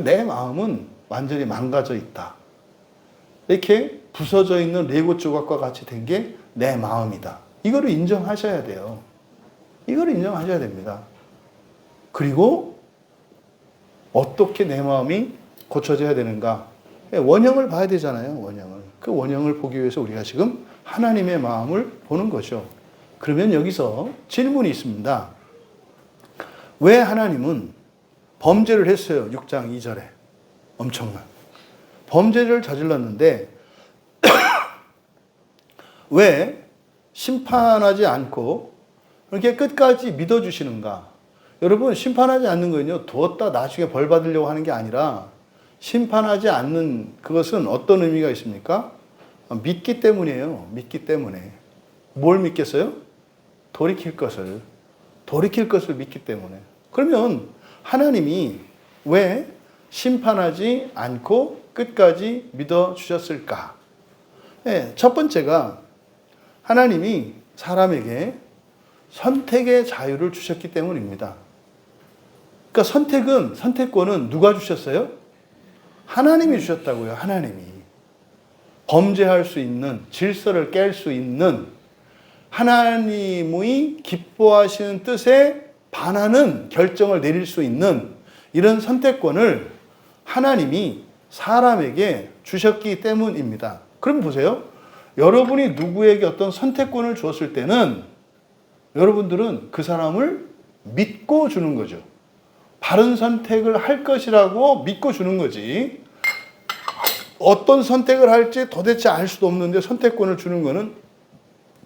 내 마음은 완전히 망가져 있다. 이렇게 부서져 있는 레고 조각과 같이 된 게 내 마음이다. 이거를 인정하셔야 돼요. 이거를 인정하셔야 됩니다. 그리고 어떻게 내 마음이 고쳐져야 되는가? 원형을 봐야 되잖아요. 원형을. 그 원형을 보기 위해서 우리가 지금 하나님의 마음을 보는 거죠. 그러면 여기서 질문이 있습니다. 왜 하나님은 범죄를 했어요? 6장 2절에. 엄청난. 범죄를 저질렀는데 왜 심판하지 않고 이렇게 끝까지 믿어주시는가? 여러분 심판하지 않는 거는요. 두었다 나중에 벌 받으려고 하는 게 아니라 심판하지 않는 그것은 어떤 의미가 있습니까? 믿기 때문이에요. 믿기 때문에. 뭘 믿겠어요? 돌이킬 것을 믿기 때문에. 그러면 하나님이 왜 심판하지 않고 끝까지 믿어주셨을까? 첫 번째가 하나님이 사람에게 선택의 자유를 주셨기 때문입니다. 그러니까 선택권은 누가 주셨어요? 하나님이 주셨다고요. 하나님이. 범죄할 수 있는, 질서를 깰 수 있는 하나님의 기뻐하시는 뜻에 반하는 결정을 내릴 수 있는 이런 선택권을 하나님이 사람에게 주셨기 때문입니다. 그럼 보세요. 여러분이 누구에게 어떤 선택권을 주었을 때는 여러분들은 그 사람을 믿고 주는 거죠. 바른 선택을 할 것이라고 믿고 주는 거지. 어떤 선택을 할지 도대체 알 수도 없는데 선택권을 주는 거는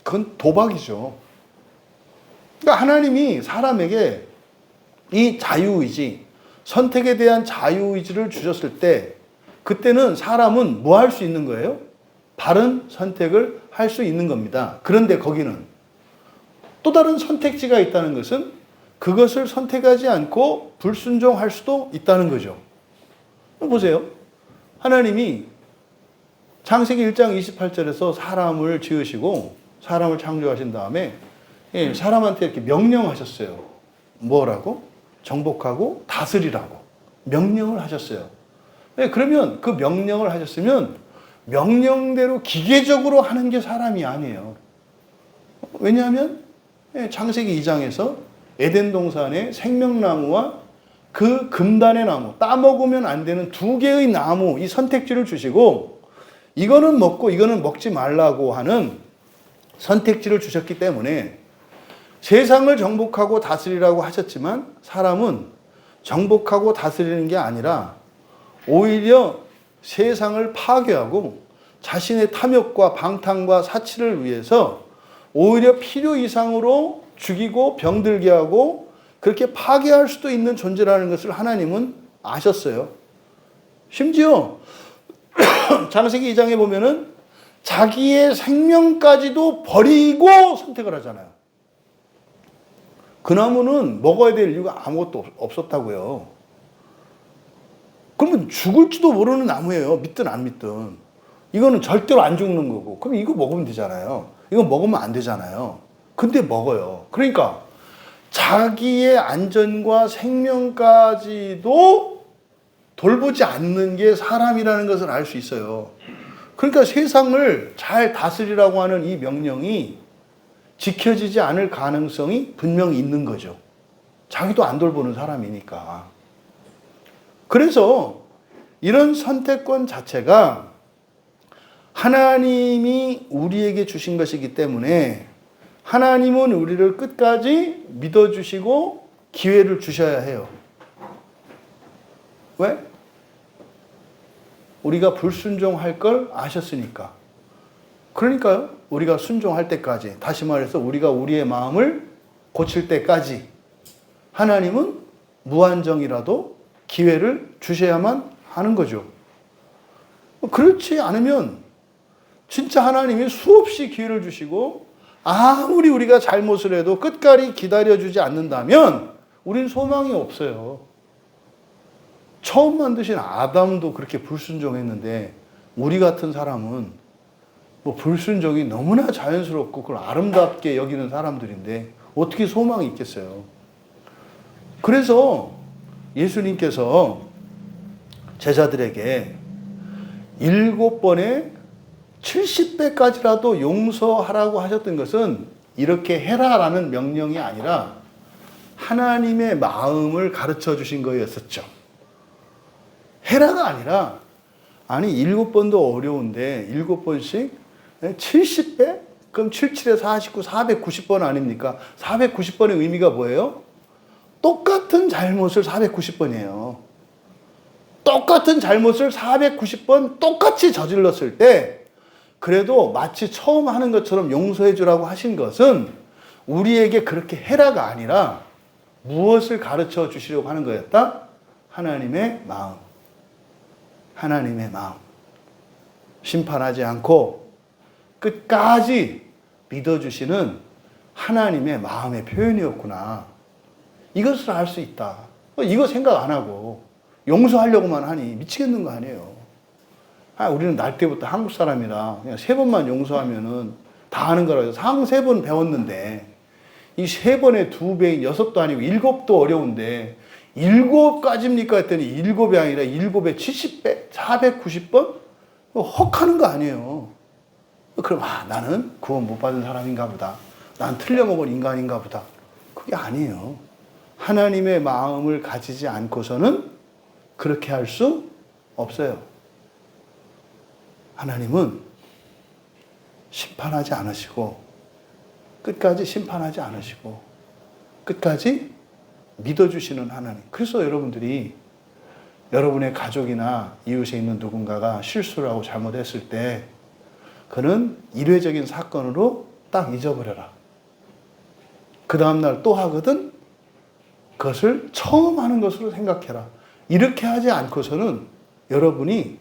그건 도박이죠. 그러니까 하나님이 사람에게 이 자유의지, 선택에 대한 자유의지를 주셨을 때 그때는 사람은 뭐 할 수 있는 거예요? 바른 선택을 할 수 있는 겁니다. 그런데 거기는 또 다른 선택지가 있다는 것은 그것을 선택하지 않고 불순종할 수도 있다는 거죠. 보세요. 하나님이 창세기 1장 28절에서 사람을 지으시고 사람을 창조하신 다음에 사람한테 이렇게 명령하셨어요. 뭐라고? 정복하고 다스리라고 명령을 하셨어요. 그러면 그 명령을 하셨으면 명령대로 기계적으로 하는 게 사람이 아니에요. 왜냐하면 창세기 2장에서 에덴 동산의 생명나무와 그 금단의 나무, 따먹으면 안 되는 두 개의 나무, 이 선택지를 주시고 이거는 먹고 이거는 먹지 말라고 하는 선택지를 주셨기 때문에 세상을 정복하고 다스리라고 하셨지만 사람은 정복하고 다스리는 게 아니라 오히려 세상을 파괴하고 자신의 탐욕과 방탕과 사치를 위해서 오히려 필요 이상으로 죽이고 병들게 하고 그렇게 파괴할 수도 있는 존재라는 것을 하나님은 아셨어요. 심지어 창세기 2장에 보면은 자기의 생명까지도 버리고 선택을 하잖아요. 그 나무는 먹어야 될 이유가 아무것도 없었다고요. 그러면 죽을지도 모르는 나무예요. 믿든 안 믿든. 이거는 절대로 안 죽는 거고. 그럼 이거 먹으면 되잖아요. 이거 먹으면 안 되잖아요. 근데 먹어요. 그러니까 자기의 안전과 생명까지도 돌보지 않는 게 사람이라는 것을 알 수 있어요. 그러니까 세상을 잘 다스리라고 하는 이 명령이 지켜지지 않을 가능성이 분명히 있는 거죠. 자기도 안 돌보는 사람이니까. 그래서 이런 선택권 자체가 하나님이 우리에게 주신 것이기 때문에 하나님은 우리를 끝까지 믿어주시고 기회를 주셔야 해요. 왜? 우리가 불순종할 걸 아셨으니까. 그러니까요. 우리가 순종할 때까지, 다시 말해서 우리가 우리의 마음을 고칠 때까지 하나님은 무한정이라도 기회를 주셔야만 하는 거죠. 그렇지 않으면 진짜 하나님이 수없이 기회를 주시고 아무리 우리가 잘못을 해도 끝까지 기다려주지 않는다면 우린 소망이 없어요. 처음 만드신 아담도 그렇게 불순종했는데 우리 같은 사람은 뭐 불순종이 너무나 자연스럽고 그걸 아름답게 여기는 사람들인데 어떻게 소망이 있겠어요. 그래서 예수님께서 제자들에게 7번에 70배까지라도 용서하라고 하셨던 것은 이렇게 해라라는 명령이 아니라 하나님의 마음을 가르쳐 주신 거였었죠. 해라가 아니라, 아니 7번도 어려운데 7번씩 70배? 그럼 77에 49, 490번 아닙니까? 490번의 의미가 뭐예요? 똑같은 잘못을 490번이에요. 똑같은 잘못을 490번 똑같이 저질렀을 때 그래도 마치 처음 하는 것처럼 용서해 주라고 하신 것은 우리에게 그렇게 해라가 아니라 무엇을 가르쳐 주시려고 하는 거였다? 하나님의 마음. 하나님의 마음. 심판하지 않고 끝까지 믿어주시는 하나님의 마음의 표현이었구나. 이것을 알 수 있다. 이거 생각 안 하고 용서하려고만 하니 미치겠는 거 아니에요. 우리는 날 때부터 한국 사람이라 그냥 3번만 용서하면은 다 하는 거라고 해서 상 3번 배웠는데 이 3번의 2배인 6도 아니고 7도 어려운데 7까지입니까 했더니 7이 아니라 7에 70배, 490번? 헉하는 거 아니에요. 그럼 나는 구원 못 받은 사람인가 보다. 난 틀려먹은 인간인가 보다. 그게 아니에요. 하나님의 마음을 가지지 않고서는 그렇게 할 수 없어요. 하나님은 심판하지 않으시고 끝까지 심판하지 않으시고 끝까지 믿어주시는 하나님. 그래서 여러분들이 여러분의 가족이나 이웃에 있는 누군가가 실수를 하고 잘못했을 때 그는 일회적인 사건으로 딱 잊어버려라. 그 다음날 또 하거든 그것을 처음 하는 것으로 생각해라. 이렇게 하지 않고서는 여러분이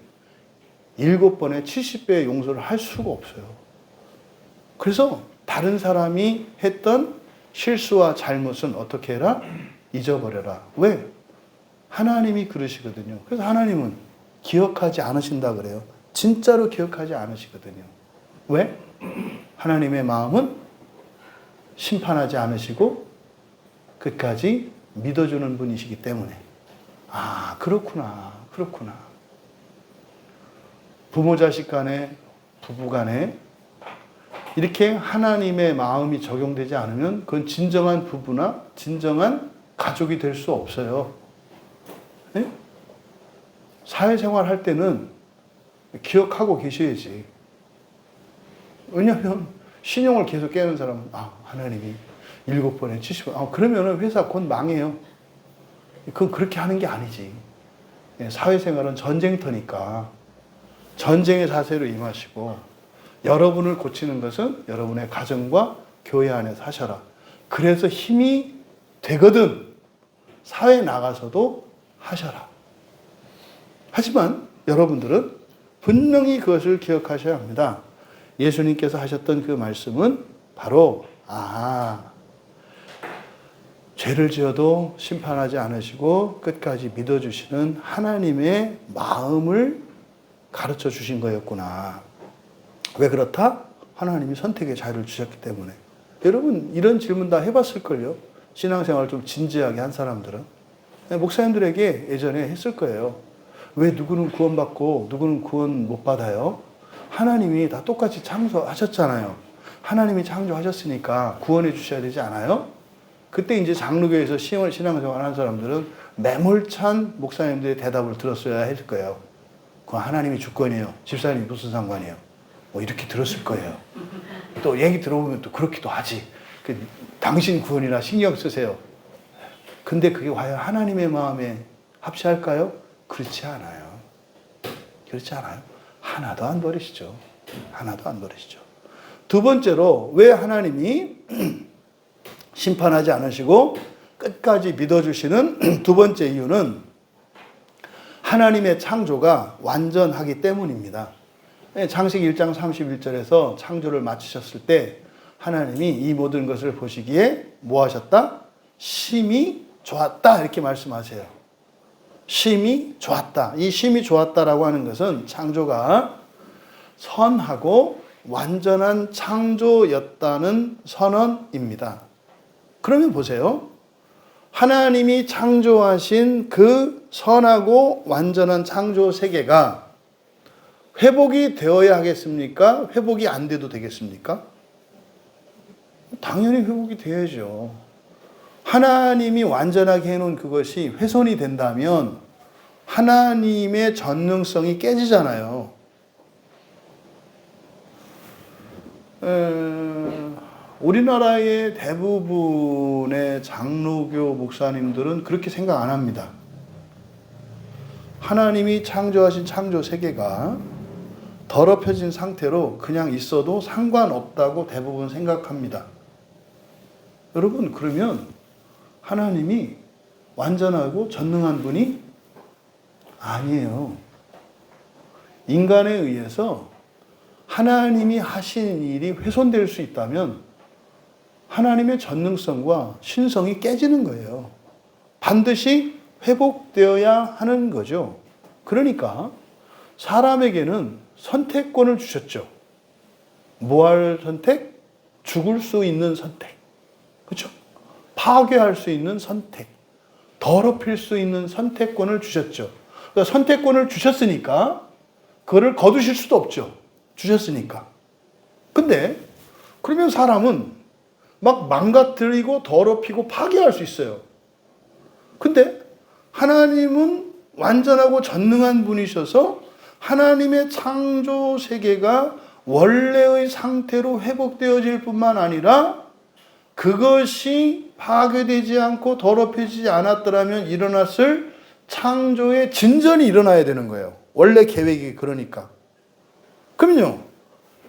7번에 70배의 용서를 할 수가 없어요. 그래서 다른 사람이 했던 실수와 잘못은 어떻게 해라? 잊어버려라. 왜? 하나님이 그러시거든요. 그래서 하나님은 기억하지 않으신다 그래요. 진짜로 기억하지 않으시거든요. 왜? 하나님의 마음은 심판하지 않으시고 끝까지 믿어주는 분이시기 때문에. 그렇구나. 그렇구나. 부모 자식 간에, 부부 간에 이렇게 하나님의 마음이 적용되지 않으면 그건 진정한 부부나 진정한 가족이 될 수 없어요. 네? 사회생활 할 때는 기억하고 계셔야지. 왜냐하면 신용을 계속 깨는 사람은 하나님이 7번에 70번 그러면 회사 곧 망해요. 그건 그렇게 하는 게 아니지. 사회생활은 전쟁터니까 전쟁의 자세로 임하시고 여러분을 고치는 것은 여러분의 가정과 교회 안에서 하셔라. 그래서 힘이 되거든 사회에 나가서도 하셔라. 하지만 여러분들은 분명히 그것을 기억하셔야 합니다. 예수님께서 하셨던 그 말씀은 바로 죄를 지어도 심판하지 않으시고 끝까지 믿어주시는 하나님의 마음을 가르쳐 주신 거였구나. 왜 그렇다? 하나님이 선택의 자유를 주셨기 때문에. 여러분 이런 질문 다 해봤을걸요? 신앙생활을 좀 진지하게 한 사람들은. 목사님들에게 예전에 했을 거예요. 왜 누구는 구원받고 누구는 구원 못 받아요? 하나님이 다 똑같이 창조하셨잖아요. 하나님이 창조하셨으니까 구원해 주셔야 되지 않아요? 그때 이제 장로교에서 신앙생활 하는 사람들은 매몰찬 목사님들의 대답을 들었어야 했을 거예요. 그건 하나님이 주권이에요. 집사님이 무슨 상관이에요? 뭐 이렇게 들었을 거예요. 또 얘기 들어보면 또 그렇기도 하지. 당신 구원이나 신경 쓰세요. 근데 그게 과연 하나님의 마음에 합치할까요? 그렇지 않아요. 그렇지 않아요. 하나도 안 버리시죠. 하나도 안 버리시죠. 두 번째로 왜 하나님이 심판하지 않으시고 끝까지 믿어주시는 두 번째 이유는 하나님의 창조가 완전하기 때문입니다. 창세기 1장 31절에서 창조를 마치셨을 때 하나님이 이 모든 것을 보시기에 뭐 하셨다? 심히 좋았다 이렇게 말씀하세요. 심히 좋았다. 이 심히 좋았다라고 하는 것은 창조가 선하고 완전한 창조였다는 선언입니다. 그러면 보세요. 하나님이 창조하신 그 선하고 완전한 창조 세계가 회복이 되어야 하겠습니까? 회복이 안 돼도 되겠습니까? 당연히 회복이 돼야죠. 하나님이 완전하게 해놓은 그것이 훼손이 된다면 하나님의 전능성이 깨지잖아요. 우리나라의 대부분의 장로교 목사님들은 그렇게 생각 안 합니다. 하나님이 창조하신 창조 세계가 더럽혀진 상태로 그냥 있어도 상관없다고 대부분 생각합니다. 여러분, 그러면 하나님이 완전하고 전능한 분이 아니에요. 인간에 의해서 하나님이 하신 일이 훼손될 수 있다면 하나님의 전능성과 신성이 깨지는 거예요. 반드시 회복되어야 하는 거죠. 그러니까 사람에게는 선택권을 주셨죠. 뭐 할 선택? 죽을 수 있는 선택. 그렇죠? 파괴할 수 있는 선택. 더럽힐 수 있는 선택권을 주셨죠. 그러니까 선택권을 주셨으니까 그거를 거두실 수도 없죠. 주셨으니까. 근데 그러면 사람은 막 망가뜨리고 더럽히고 파괴할 수 있어요. 근데 하나님은 완전하고 전능한 분이셔서 하나님의 창조 세계가 원래의 상태로 회복되어질 뿐만 아니라 그것이 파괴되지 않고 더럽혀지지 않았더라면 일어났을 창조의 진전이 일어나야 되는 거예요. 원래 계획이 그러니까. 그러면요,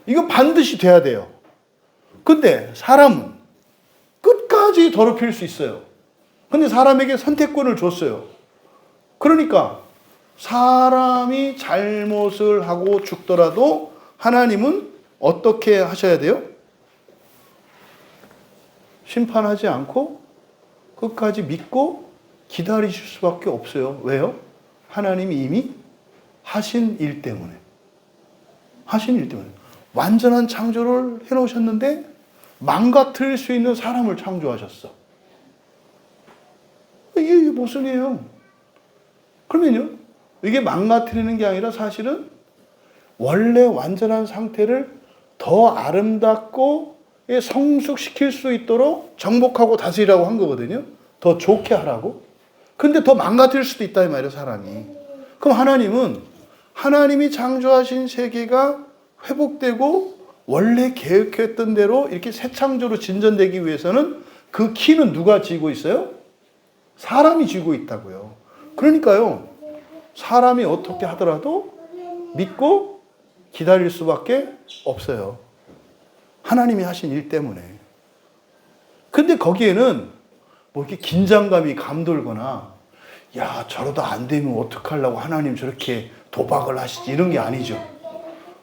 이거 반드시 돼야 돼요. 근데 사람은 끝까지 더럽힐 수 있어요. 근데 사람에게 선택권을 줬어요. 그러니까 사람이 잘못을 하고 죽더라도 하나님은 어떻게 하셔야 돼요? 심판하지 않고 끝까지 믿고 기다리실 수밖에 없어요. 왜요? 하나님이 이미 하신 일 때문에. 하신 일 때문에. 완전한 창조를 해놓으셨는데 망가뜨릴 수 있는 사람을 창조하셨어. 이게 무슨 일이에요? 그러면요, 이게 망가뜨리는 게 아니라 사실은 원래 완전한 상태를 더 아름답고 성숙시킬 수 있도록 정복하고 다스리라고 한 거거든요. 더 좋게 하라고. 근데 더 망가뜨릴 수도 있다 이 말이에요, 사람이. 그럼 하나님은 하나님이 창조하신 세계가 회복되고 원래 계획했던 대로 이렇게 새 창조로 진전되기 위해서는 그 키는 누가 쥐고 있어요? 사람이 쥐고 있다고요. 그러니까요, 사람이 어떻게 하더라도 믿고 기다릴 수밖에 없어요. 하나님이 하신 일 때문에. 근데 거기에는 뭐 이렇게 긴장감이 감돌거나 야, 저러다 안 되면 어떡하려고 하나님 저렇게 도박을 하시지, 이런 게 아니죠.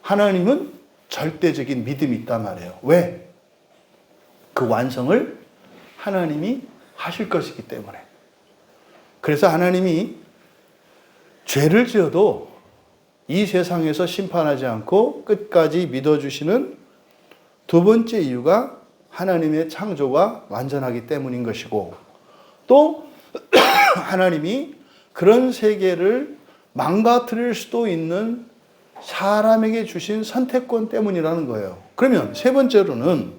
하나님은 절대적인 믿음이 있단 말이에요. 왜? 그 완성을 하나님이 하실 것이기 때문에. 그래서 하나님이 죄를 지어도 이 세상에서 심판하지 않고 끝까지 믿어주시는 두 번째 이유가 하나님의 창조가 완전하기 때문인 것이고, 또 하나님이 그런 세계를 망가뜨릴 수도 있는 사람에게 주신 선택권 때문이라는 거예요. 그러면 세 번째로는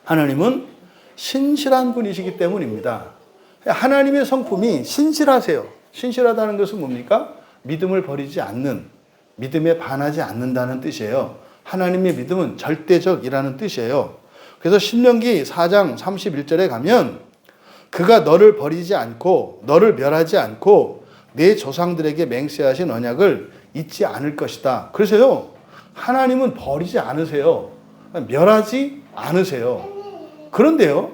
하나님은 신실한 분이시기 때문입니다. 하나님의 성품이 신실하세요. 신실하다는 것은 뭡니까? 믿음을 버리지 않는, 믿음에 반하지 않는다는 뜻이에요. 하나님의 믿음은 절대적이라는 뜻이에요. 그래서 신명기 4장 31절에 가면 그가 너를 버리지 않고 너를 멸하지 않고 내 조상들에게 맹세하신 언약을 잊지 않을 것이다. 그래서요, 하나님은 버리지 않으세요. 멸하지 않으세요. 그런데요,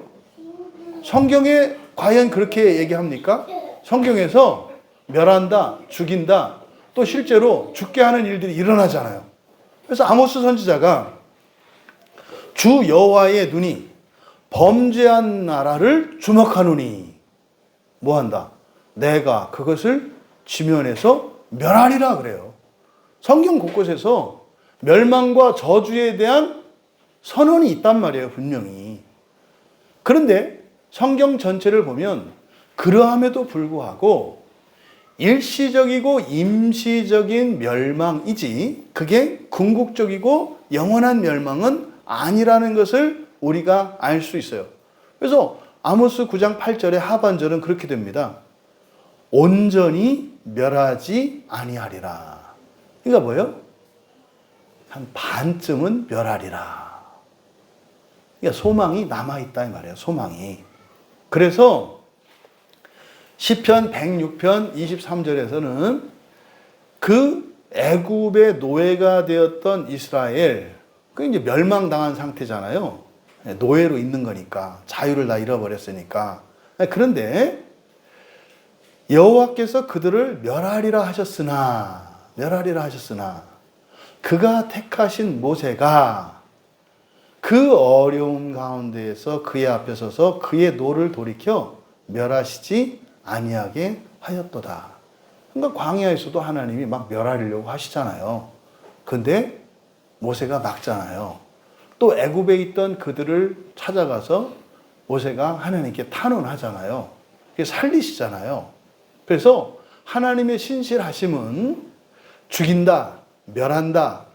성경에 과연 그렇게 얘기합니까? 성경에서 멸한다, 죽인다, 또 실제로 죽게 하는 일들이 일어나잖아요. 그래서 아모스 선지자가 주 여호와의 눈이 범죄한 나라를 주목하노니 뭐한다? 내가 그것을 지면에서 멸하리라 그래요. 성경 곳곳에서 멸망과 저주에 대한 선언이 있단 말이에요, 분명히. 그런데 성경 전체를 보면 그러함에도 불구하고 일시적이고 임시적인 멸망이지 그게 궁극적이고 영원한 멸망은 아니라는 것을 우리가 알 수 있어요. 그래서 아모스 9장 8절의 하반절은 그렇게 됩니다. 온전히 멸하지 아니하리라. 그러니까 뭐예요? 한 반쯤은 멸하리라. 그러니까 소망이 남아있다 이 말이에요. 소망이. 그래서 시편 106편 23절에서는 그 애굽의 노예가 되었던 이스라엘, 그 이제 멸망당한 상태잖아요. 노예로 있는 거니까, 자유를 다 잃어버렸으니까. 그런데 여호와께서 그들을 멸하리라 하셨으나 그가 택하신 모세가 그 어려움 가운데에서 그의 앞에 서서 그의 노를 돌이켜 멸하시지 아니하게 하였도다. 그러니까 광야에서도 하나님이 막 멸하려고 하시잖아요. 근데 모세가 막잖아요. 또 애굽에 있던 그들을 찾아가서 모세가 하나님께 탄원하잖아요. 살리시잖아요. 그래서 하나님의 신실하심은 죽인다, 멸한다,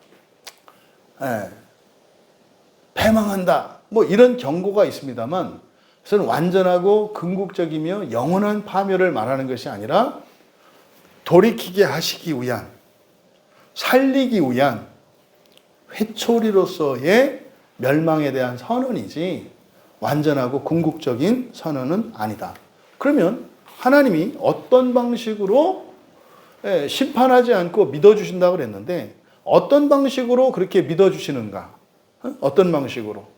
패망한다, 뭐 이런 경고가 있습니다만, 그것은 완전하고 궁극적이며 영원한 파멸을 말하는 것이 아니라 돌이키게 하시기 위한, 살리기 위한 회초리로서의 멸망에 대한 선언이지 완전하고 궁극적인 선언은 아니다. 그러면 하나님이 어떤 방식으로 심판하지 않고 믿어주신다고 그랬는데 어떤 방식으로 그렇게 믿어주시는가? 어떤 방식으로?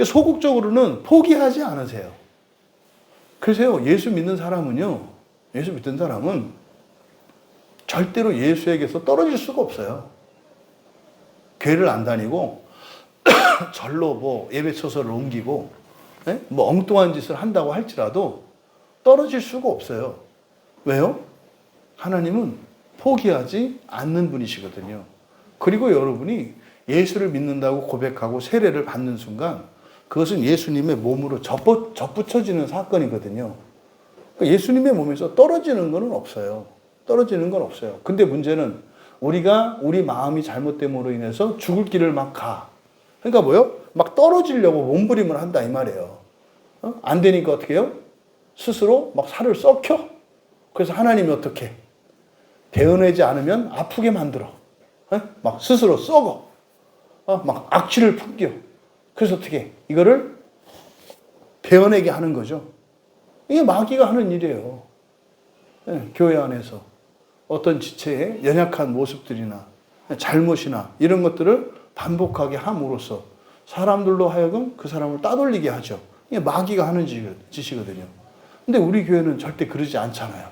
소극적으로는 포기하지 않으세요. 그래서 예수 믿는 사람은요, 예수 믿는 사람은 절대로 예수에게서 떨어질 수가 없어요. 교회를 안 다니고 절로 뭐 예배 처소를 옮기고 뭐 엉뚱한 짓을 한다고 할지라도 떨어질 수가 없어요. 왜요? 하나님은 포기하지 않는 분이시거든요. 그리고 여러분이 예수를 믿는다고 고백하고 세례를 받는 순간 그것은 예수님의 몸으로 접붙여지는 사건이거든요. 예수님의 몸에서 떨어지는 건 없어요. 떨어지는 건 없어요. 근데 문제는 우리가 우리 마음이 잘못됨으로 인해서 죽을 길을 막 가. 그러니까 뭐요? 막 떨어지려고 몸부림을 한다 이 말이에요. 안 되니까 어떻게 해요? 스스로 막 살을 썩혀. 그래서 하나님이 어떻게? 베어내지 않으면 아프게 만들어. 막 스스로 썩어. 막 악취를 풍겨. 그래서 어떻게? 이거를 베어내게 하는 거죠. 이게 마귀가 하는 일이에요. 교회 안에서 어떤 지체의 연약한 모습들이나 잘못이나 이런 것들을 반복하게 함으로써 사람들로 하여금 그 사람을 따돌리게 하죠. 이게 마귀가 하는 짓이거든요. 근데 우리 교회는 절대 그러지 않잖아요.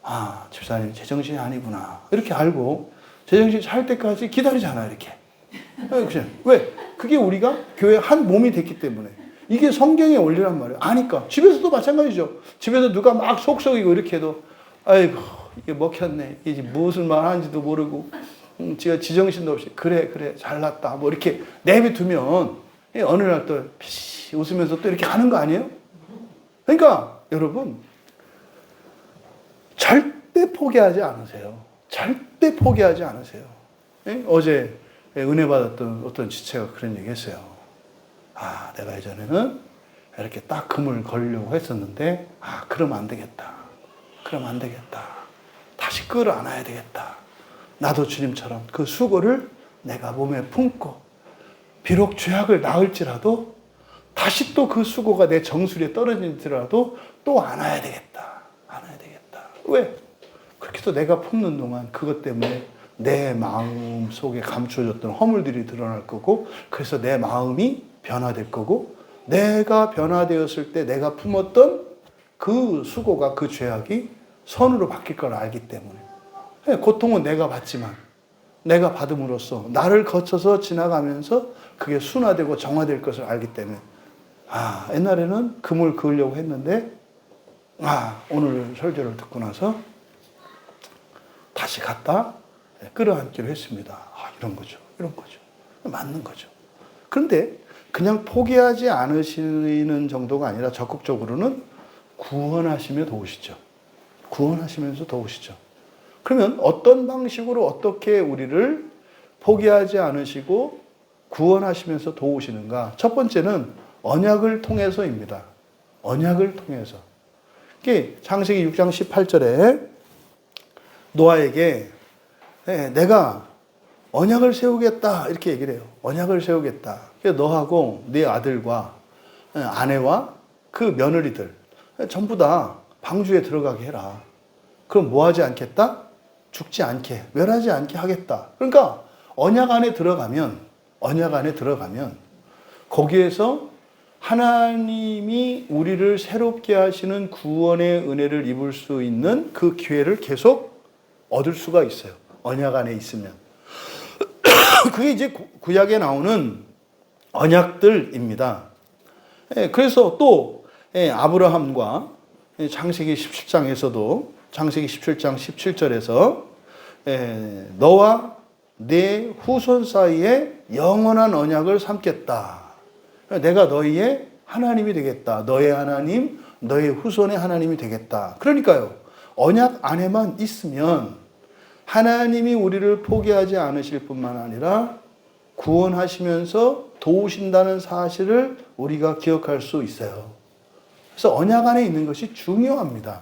아, 집사님 제정신이 아니구나. 이렇게 알고 제정신 살 때까지 기다리잖아요, 이렇게. 왜? 그게 우리가 교회 한 몸이 됐기 때문에. 이게 성경의 원리란 말이에요. 아니까. 집에서도 마찬가지죠. 집에서 누가 막 속썩이고 이렇게 해도, 아이고, 이게 먹혔네. 이게 무슨 말 하는지도 모르고, 지가 지정신도 없이, 그래, 잘났다. 뭐 이렇게 내비두면, 어느 날 또, 피시 웃으면서 또 이렇게 하는 거 아니에요? 그러니까, 여러분, 절대 포기하지 않으세요. 절대 포기하지 않으세요. 어제 은혜 받았던 어떤 지체가 그런 얘기 했어요. 아, 내가 예전에는 이렇게 딱 금을 걸려고 했었는데, 아, 그러면 안 되겠다. 다시 끌어안아야 되겠다. 나도 주님처럼 그 수고를 내가 몸에 품고, 비록 죄악을 낳을지라도, 다시 또 그 수고가 내 정수리에 떨어질지라도 또 안아야 되겠다. 왜? 그렇게 또 내가 품는 동안 그것 때문에 내 마음 속에 감춰졌던 허물들이 드러날 거고, 그래서 내 마음이 변화될 거고, 내가 변화되었을 때 내가 품었던 그 수고가, 그 죄악이 선으로 바뀔 걸 알기 때문에. 고통은 내가 받지만, 내가 받음으로써 나를 거쳐서 지나가면서 그게 순화되고 정화될 것을 알기 때문에. 아, 옛날에는 금을 그으려고 했는데, 아, 오늘 설교를 듣고 나서 다시 갔다 끌어안기로 했습니다. 아, 이런 거죠. 맞는 거죠. 그런데 그냥 포기하지 않으시는 정도가 아니라 적극적으로는 구원하시며 도우시죠. 그러면 어떤 방식으로 어떻게 우리를 포기하지 않으시고 구원하시면서 도우시는가? 첫 번째는 언약을 통해서입니다. 언약을 통해서. 창세기 6장 18절에 노아에게 내가 언약을 세우겠다 이렇게 얘기를 해요. 언약을 세우겠다. 너하고 네 아들과 아내와 그 며느리들 전부 다 방주에 들어가게 해라. 그럼 뭐 하지 않겠다? 죽지 않게, 멸하지 않게 하겠다. 그러니까 언약 안에 들어가면 거기에서 하나님이 우리를 새롭게 하시는 구원의 은혜를 입을 수 있는 그 기회를 계속 얻을 수가 있어요. 언약 안에 있으면. 그게 이제 구약에 나오는 언약들입니다. 그래서 또 아브라함과 창세기 17장에서도 창세기 17장 17절에서 너와 네 후손 사이에 영원한 언약을 삼겠다. 내가 너희의 하나님이 되겠다. 너의 하나님, 너의 후손의 하나님이 되겠다. 그러니까요. 언약 안에만 있으면 하나님이 우리를 포기하지 않으실 뿐만 아니라 구원하시면서 도우신다는 사실을 우리가 기억할 수 있어요. 그래서 언약 안에 있는 것이 중요합니다.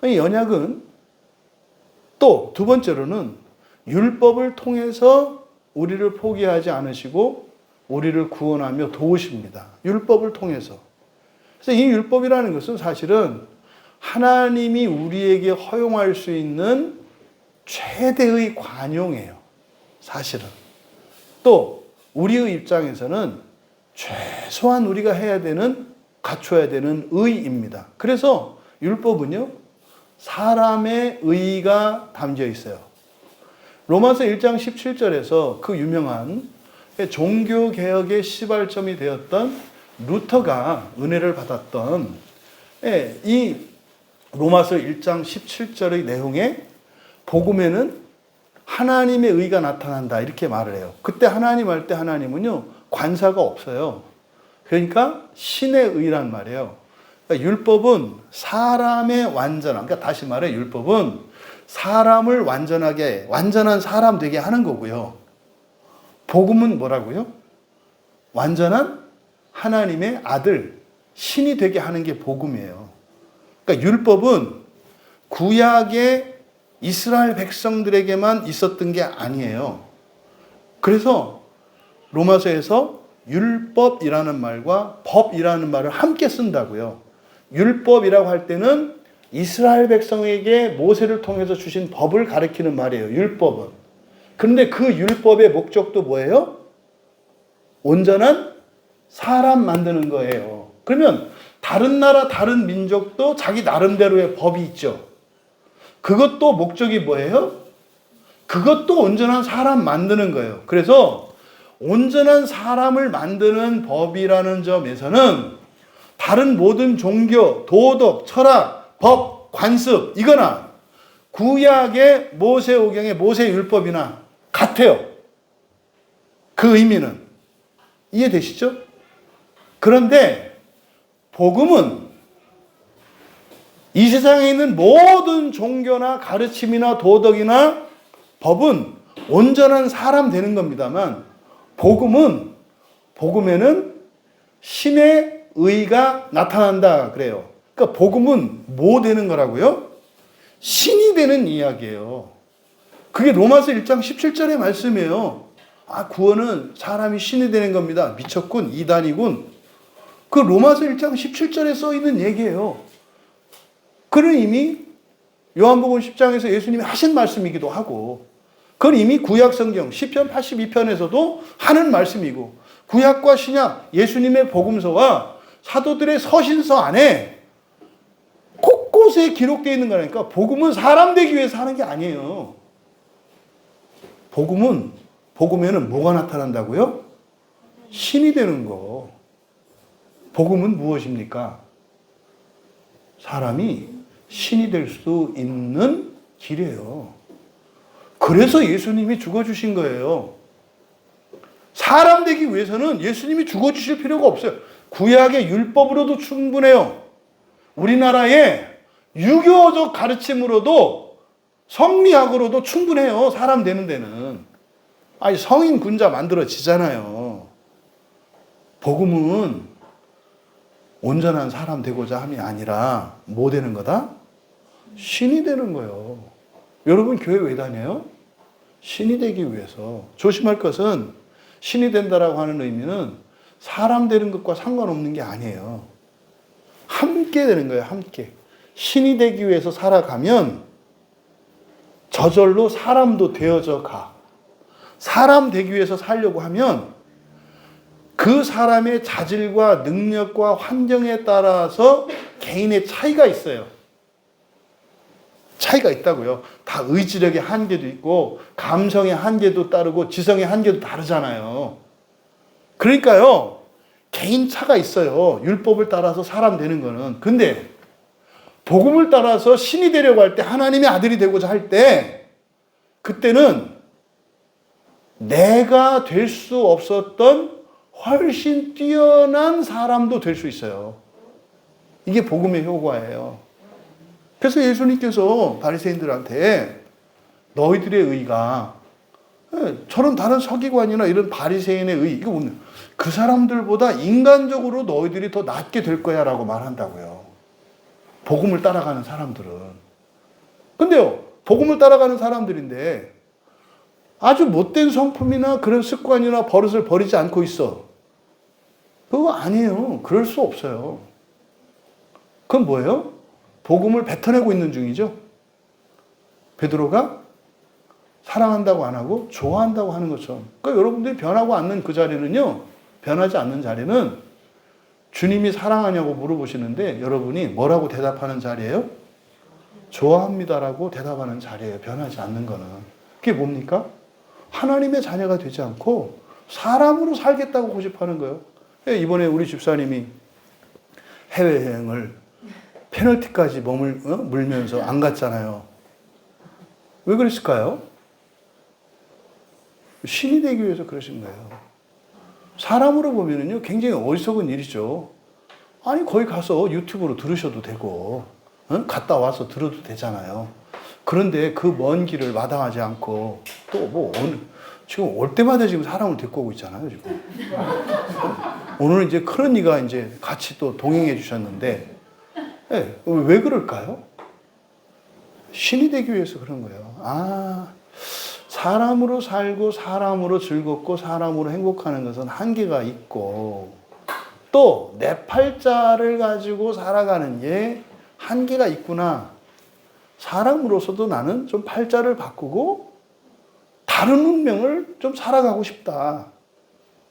이 언약은 또 두 번째로는 율법을 통해서 우리를 포기하지 않으시고 우리를 구원하며 도우십니다. 율법을 통해서. 그래서 이 율법이라는 것은 사실은 하나님이 우리에게 허용할 수 있는 최대의 관용이에요. 사실은. 또 우리의 입장에서는 최소한 우리가 해야 되는, 갖춰야 되는 의입니다. 그래서 율법은요, 사람의 의가 담겨 있어요. 로마서 1장 17절에서 그 유명한 종교개혁의 시발점이 되었던 루터가 은혜를 받았던 이 로마서 1장 17절의 내용에 복음에는 하나님의 의가 나타난다 이렇게 말을 해요. 그때 하나님 할 때 하나님은요 관사가 없어요. 그러니까 신의 의란 말이에요. 그러니까 율법은 사람의 완전함, 그러니까 다시 말해 율법은 사람을 완전하게, 완전한 사람 되게 하는 거고요. 복음은 뭐라고요? 완전한 하나님의 아들, 신이 되게 하는 게 복음이에요. 그러니까 율법은 구약의 이스라엘 백성들에게만 있었던 게 아니에요. 그래서 로마서에서 율법이라는 말과 법이라는 말을 함께 쓴다고요. 율법이라고 할 때는 이스라엘 백성에게 모세를 통해서 주신 법을 가리키는 말이에요. 율법은. 그런데 그 율법의 목적도 뭐예요? 온전한 사람 만드는 거예요. 그러면 다른 나라, 다른 민족도 자기 나름대로의 법이 있죠. 그것도 목적이 뭐예요? 그것도 온전한 사람 만드는 거예요. 그래서 온전한 사람을 만드는 법이라는 점에서는 다른 모든 종교, 도덕, 철학, 법, 관습 이거나 구약의 모세오경의 모세율법이나 같아요. 그 의미는. 이해되시죠? 그런데 복음은 이 세상에 있는 모든 종교나 가르침이나 도덕이나 법은 온전한 사람 되는 겁니다만 복음에는 신의 의가 나타난다 그래요. 그러니까 복음은 뭐 되는 거라고요? 신이 되는 이야기예요. 그게 로마서 1장 17절의 말씀이에요. 구원은 사람이 신이 되는 겁니다. 미쳤군, 이단이군. 그 로마서 1장 17절에 써 있는 얘기예요. 그는 이미 요한복음 10장에서 예수님이 하신 말씀이기도 하고, 그건 이미 구약 성경 시편 82편에서도 하는 말씀이고, 구약과 신약 예수님의 복음서와 사도들의 서신서 안에 곳곳에 기록되어 있는 거니까 복음은 사람 되기 위해서 하는 게 아니에요. 복음에는 뭐가 나타난다고요? 신이 되는 거. 복음은 무엇입니까? 사람이 신이 될 수 있는 길이에요. 그래서 예수님이 죽어주신 거예요. 사람 되기 위해서는 예수님이 죽어주실 필요가 없어요. 구약의 율법으로도 충분해요. 우리나라의 유교적 가르침으로도 성리학으로도 충분해요. 사람 되는 데는. 성인 군자 만들어지잖아요. 복음은 온전한 사람 되고자 함이 아니라 뭐 되는 거다? 신이 되는 거예요. 여러분 교회 왜 다녀요? 신이 되기 위해서. 조심할 것은 신이 된다라고 하는 의미는 사람 되는 것과 상관없는 게 아니에요. 함께 되는 거예요. 함께. 신이 되기 위해서 살아가면 저절로 사람도 되어져 가. 사람 되기 위해서 살려고 하면 그 사람의 자질과 능력과 환경에 따라서 개인의 차이가 있어요. 차이가 있다고요. 다 의지력의 한계도 있고 감성의 한계도 따르고 지성의 한계도 다르잖아요. 그러니까요. 개인 차가 있어요. 율법을 따라서 사람 되는 거는. 근데 복음을 따라서 신이 되려고 할 때, 하나님의 아들이 되고자 할 때, 그때는 내가 될 수 없었던 훨씬 뛰어난 사람도 될 수 있어요. 이게 복음의 효과예요. 그래서 예수님께서 바리새인들한테 너희들의 의가 저런 다른 서기관이나 이런 바리새인의 의, 이거 뭐냐? 그 사람들보다 인간적으로 너희들이 더 낫게 될 거야 라고 말한다고요. 복음을 따라가는 사람들은. 근데요, 복음을 따라가는 사람들인데 아주 못된 성품이나 그런 습관이나 버릇을 버리지 않고 있어. 그거 아니에요. 그럴 수 없어요. 그건 뭐예요? 복음을 뱉어내고 있는 중이죠. 베드로가 사랑한다고 안 하고 좋아한다고 하는 것처럼. 그러니까 여러분들이 변하고 않는 그 자리는요, 변하지 않는 자리는 주님이 사랑하냐고 물어보시는데 여러분이 뭐라고 대답하는 자리예요? 좋아합니다라고 대답하는 자리예요. 변하지 않는 거는. 그게 뭡니까? 하나님의 자녀가 되지 않고 사람으로 살겠다고 고집하는 거예요. 이번에 우리 집사님이 해외여행을 페널티까지 물면서 안 갔잖아요. 왜 그랬을까요? 신이 되기 위해서 그러신 거예요. 사람으로 보면은요, 굉장히 어리석은 일이죠. 아니, 거기 가서 유튜브로 들으셔도 되고, 갔다 와서 들어도 되잖아요. 그런데 그 먼 길을 마다하지 않고, 또 지금 올 때마다 지금 사람을 데리고 오고 있잖아요, 지금. 오늘은 이제 큰 언니가 이제 같이 또 동행해 주셨는데, 네, 왜 그럴까요? 신이 되기 위해서 그런 거예요. 사람으로 살고 사람으로 즐겁고 사람으로 행복하는 것은 한계가 있고 또 내 팔자를 가지고 살아가는 게 한계가 있구나. 사람으로서도 나는 좀 팔자를 바꾸고 다른 운명을 좀 살아가고 싶다.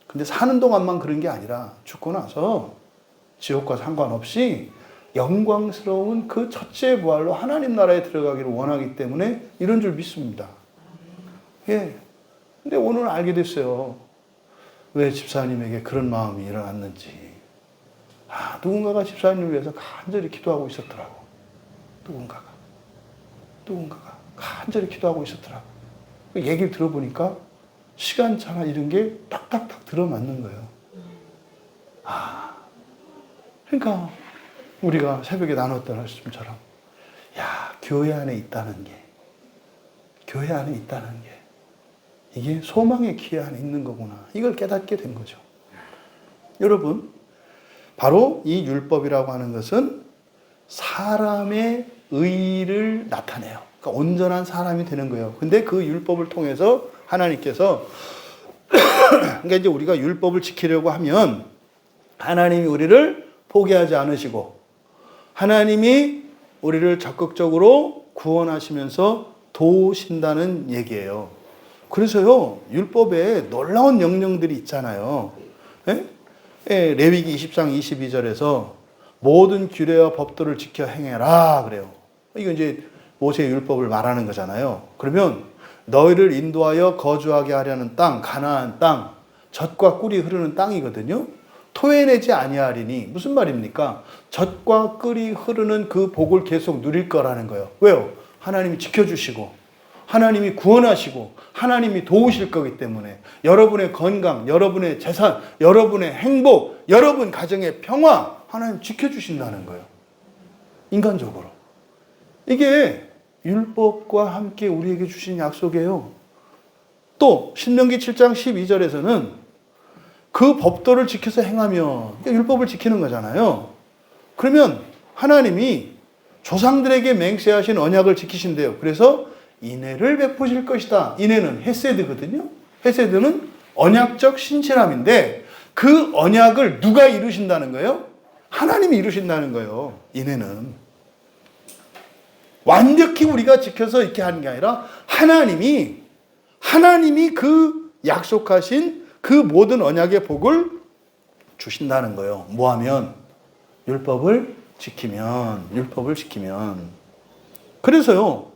근데 사는 동안만 그런 게 아니라 죽고 나서 지옥과 상관없이 영광스러운 그 첫째 부활로 하나님 나라에 들어가기를 원하기 때문에 이런 줄 믿습니다. 예. 근데 오늘 알게 됐어요. 왜 집사님에게 그런 마음이 일어났는지. 누군가가 집사님을 위해서 간절히 기도하고 있었더라고. 누군가가 간절히 기도하고 있었더라고. 얘기를 들어보니까 시간차나 이런 게 딱딱딱 들어맞는 거예요. 그러니까 우리가 새벽에 나눴던 말씀처럼 교회 안에 있다는 게 이게 소망의 기회 안에 있는 거구나. 이걸 깨닫게 된 거죠. 여러분, 바로 이 율법이라고 하는 것은 사람의 의를 나타내요. 그러니까 온전한 사람이 되는 거예요. 근데 그 율법을 통해서 하나님께서 그러니까 이제 우리가 율법을 지키려고 하면 하나님이 우리를 포기하지 않으시고 하나님이 우리를 적극적으로 구원하시면서 도우신다는 얘기예요. 그래서요, 율법에 놀라운 명령들이 있잖아요. 레위기 20장 22절에서 모든 규례와 법도를 지켜 행해라 그래요. 이거 이제 모세의 율법을 말하는 거잖아요. 그러면 너희를 인도하여 거주하게 하려는 땅, 가나안 땅, 젖과 꿀이 흐르는 땅이거든요. 토해내지 아니하리니 무슨 말입니까? 젖과 꿀이 흐르는 그 복을 계속 누릴 거라는 거예요. 왜요? 하나님이 지켜주시고 하나님이 구원하시고 하나님이 도우실 거기 때문에 여러분의 건강, 여러분의 재산, 여러분의 행복, 여러분 가정의 평화 하나님 지켜주신다는 거예요. 인간적으로. 이게 율법과 함께 우리에게 주신 약속이에요. 또 신명기 7장 12절에서는 그 법도를 지켜서 행하면 율법을 지키는 거잖아요. 그러면 하나님이 조상들에게 맹세하신 언약을 지키신대요. 그래서 인애를 베푸실 것이다. 인애는 헤세드거든요. 헤세드는 언약적 신실함인데 그 언약을 누가 이루신다는 거예요? 하나님이 이루신다는 거예요. 인애는. 완벽히 우리가 지켜서 이렇게 하는 게 아니라 하나님이 그 약속하신 그 모든 언약의 복을 주신다는 거예요. 뭐하면? 율법을 지키면. 그래서요,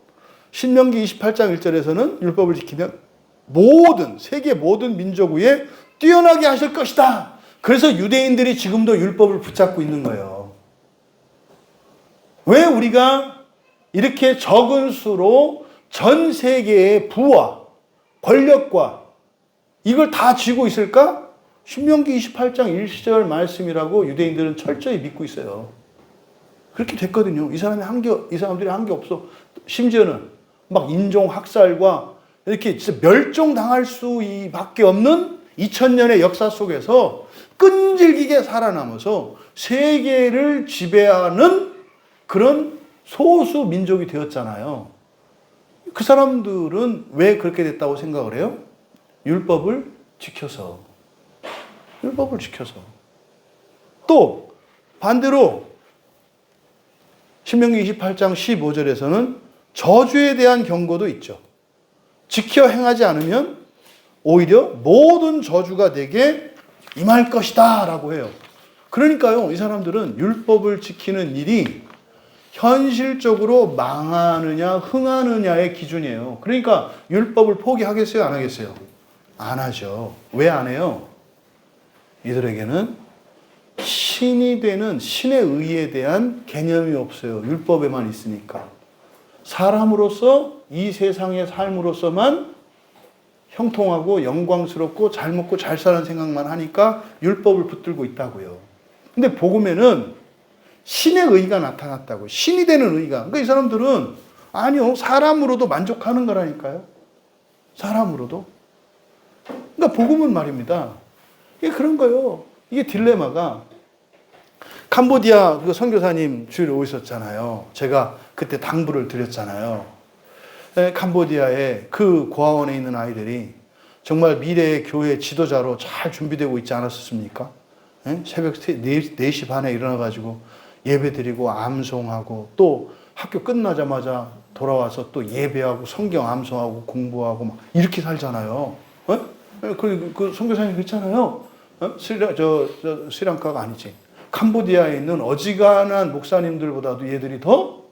신명기 28장 1절에서는 율법을 지키면 세계 모든 민족 위에 뛰어나게 하실 것이다. 그래서 유대인들이 지금도 율법을 붙잡고 있는 거예요. 왜 우리가 이렇게 적은 수로 전 세계의 부와 권력과 이걸 다 쥐고 있을까? 신명기 28장 1절 말씀이라고 유대인들은 철저히 믿고 있어요. 그렇게 됐거든요. 이 사람들이 한 게 없어. 심지어는 막 인종 학살과 이렇게 진짜 멸종당할 수밖에 없는 2000년의 역사 속에서 끈질기게 살아남아서 세계를 지배하는 그런 소수 민족이 되었잖아요. 그 사람들은 왜 그렇게 됐다고 생각을 해요? 율법을 지켜서. 또 반대로 신명기 28장 15절에서는 저주에 대한 경고도 있죠. 지켜 행하지 않으면 오히려 모든 저주가 내게 임할 것이다 라고 해요. 그러니까요, 이 사람들은 율법을 지키는 일이 현실적으로 망하느냐 흥하느냐의 기준이에요. 그러니까 율법을 포기하겠어요? 안 하겠어요? 안 하죠. 왜 안 해요? 이들에게는 신이 되는 신의 의에 대한 개념이 없어요. 율법에만 있으니까. 사람으로서 이 세상의 삶으로서만 형통하고 영광스럽고 잘 먹고 잘 사는 생각만 하니까 율법을 붙들고 있다고요. 근데 복음에는 신의 의가 나타났다고. 신이 되는 의가. 그러니까 이 사람들은 아니요, 사람으로도 만족하는 거라니까요. 사람으로도. 그러니까 복음은 말입니다. 이게 그런 거예요. 이게 딜레마가 캄보디아 그 선교사님 주일에 오셨잖아요. 제가 그때 당부를 드렸잖아요. 캄보디아의 그 고아원에 있는 아이들이 정말 미래의 교회 지도자로 잘 준비되고 있지 않았습니까? 새벽 4시 반에 일어나가지고 예배 드리고 암송하고 또 학교 끝나자마자 돌아와서 또 예배하고 성경 암송하고 공부하고 막 이렇게 살잖아요. 그 선교사님 그랬잖아요. 스리랑카가 아니지. 캄보디아에 있는 어지간한 목사님들보다도 얘들이 더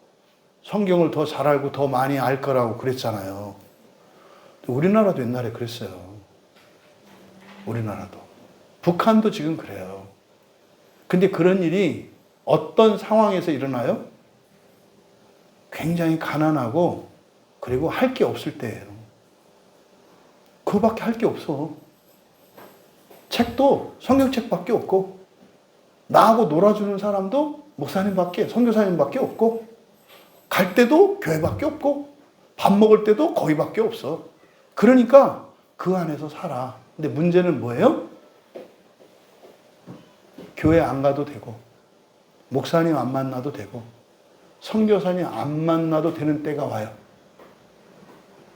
성경을 더 잘 알고 더 많이 알 거라고 그랬잖아요. 우리나라도 옛날에 그랬어요. 우리나라도. 북한도 지금 그래요. 근데 그런 일이 어떤 상황에서 일어나요? 굉장히 가난하고 그리고 할 게 없을 때예요. 그거밖에 할 게 없어. 책도 성경책밖에 없고 나하고 놀아주는 사람도 목사님밖에 선교사님밖에 없고 갈 때도 교회밖에 없고 밥 먹을 때도 거기밖에 없어. 그러니까 그 안에서 살아. 근데 문제는 뭐예요? 교회 안 가도 되고 목사님 안 만나도 되고 선교사님 안 만나도 되는 때가 와요.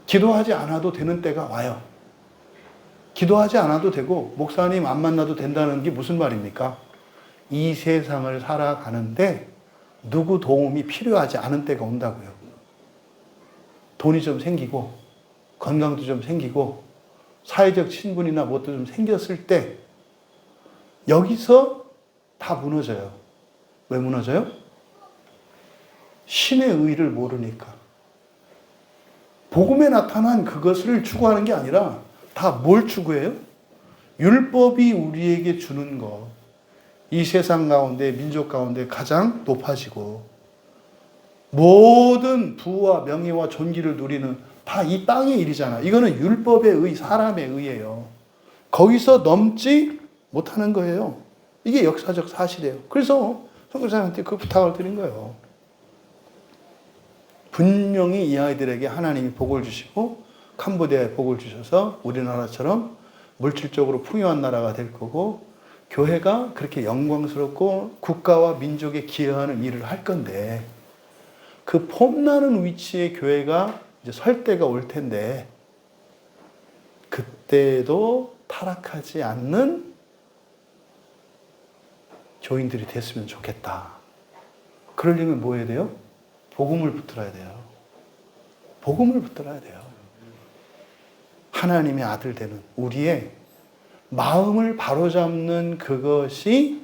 기도하지 않아도 되는 때가 와요. 기도하지 않아도 되고 목사님 안 만나도 된다는 게 무슨 말입니까? 이 세상을 살아가는데 누구 도움이 필요하지 않은 때가 온다고요. 돈이 좀 생기고 건강도 좀 생기고 사회적 친분이나 뭣도 좀 생겼을 때 여기서 다 무너져요. 왜 무너져요? 신의 의를 모르니까. 복음에 나타난 그것을 추구하는 게 아니라 다 뭘 추구해요? 율법이 우리에게 주는 것. 이 세상 가운데, 민족 가운데 가장 높아지고 모든 부와 명예와 존귀를 누리는 다 이 땅의 일이잖아. 이거는 율법의 의, 사람의 의예요. 거기서 넘지 못하는 거예요. 이게 역사적 사실이에요. 그래서 선교사님한테 그 부탁을 드린 거예요. 분명히 이 아이들에게 하나님이 복을 주시고 캄보디아에 복을 주셔서 우리나라처럼 물질적으로 풍요한 나라가 될 거고 교회가 그렇게 영광스럽고 국가와 민족에 기여하는 일을 할 건데 그 폼나는 위치에 교회가 이제 설 때가 올 텐데 그때도 타락하지 않는 교인들이 됐으면 좋겠다. 그러려면 뭐 해야 돼요? 복음을 붙들어야 돼요. 복음을 붙들어야 돼요. 하나님의 아들 되는 우리의 마음을 바로잡는 그것이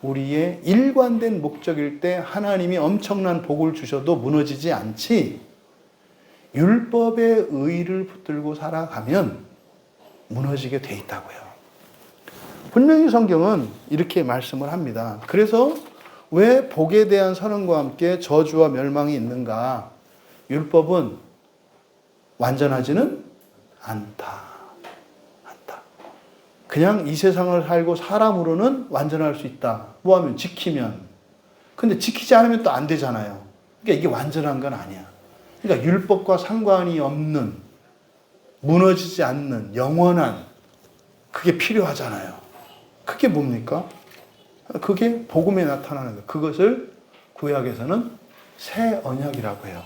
우리의 일관된 목적일 때 하나님이 엄청난 복을 주셔도 무너지지 않지 율법의 의를 붙들고 살아가면 무너지게 돼 있다고요. 분명히 성경은 이렇게 말씀을 합니다. 그래서 왜 복에 대한 선언과 함께 저주와 멸망이 있는가? 율법은 완전하지는 않다. 그냥 이 세상을 살고 사람으로는 완전할 수 있다. 뭐 하면? 지키면. 근데 지키지 않으면 또 안 되잖아요. 그러니까 이게 완전한 건 아니야. 그러니까 율법과 상관이 없는, 무너지지 않는, 영원한, 그게 필요하잖아요. 그게 뭡니까? 그게 복음에 나타나는 거예요. 그것을 구약에서는 새 언약이라고 해요.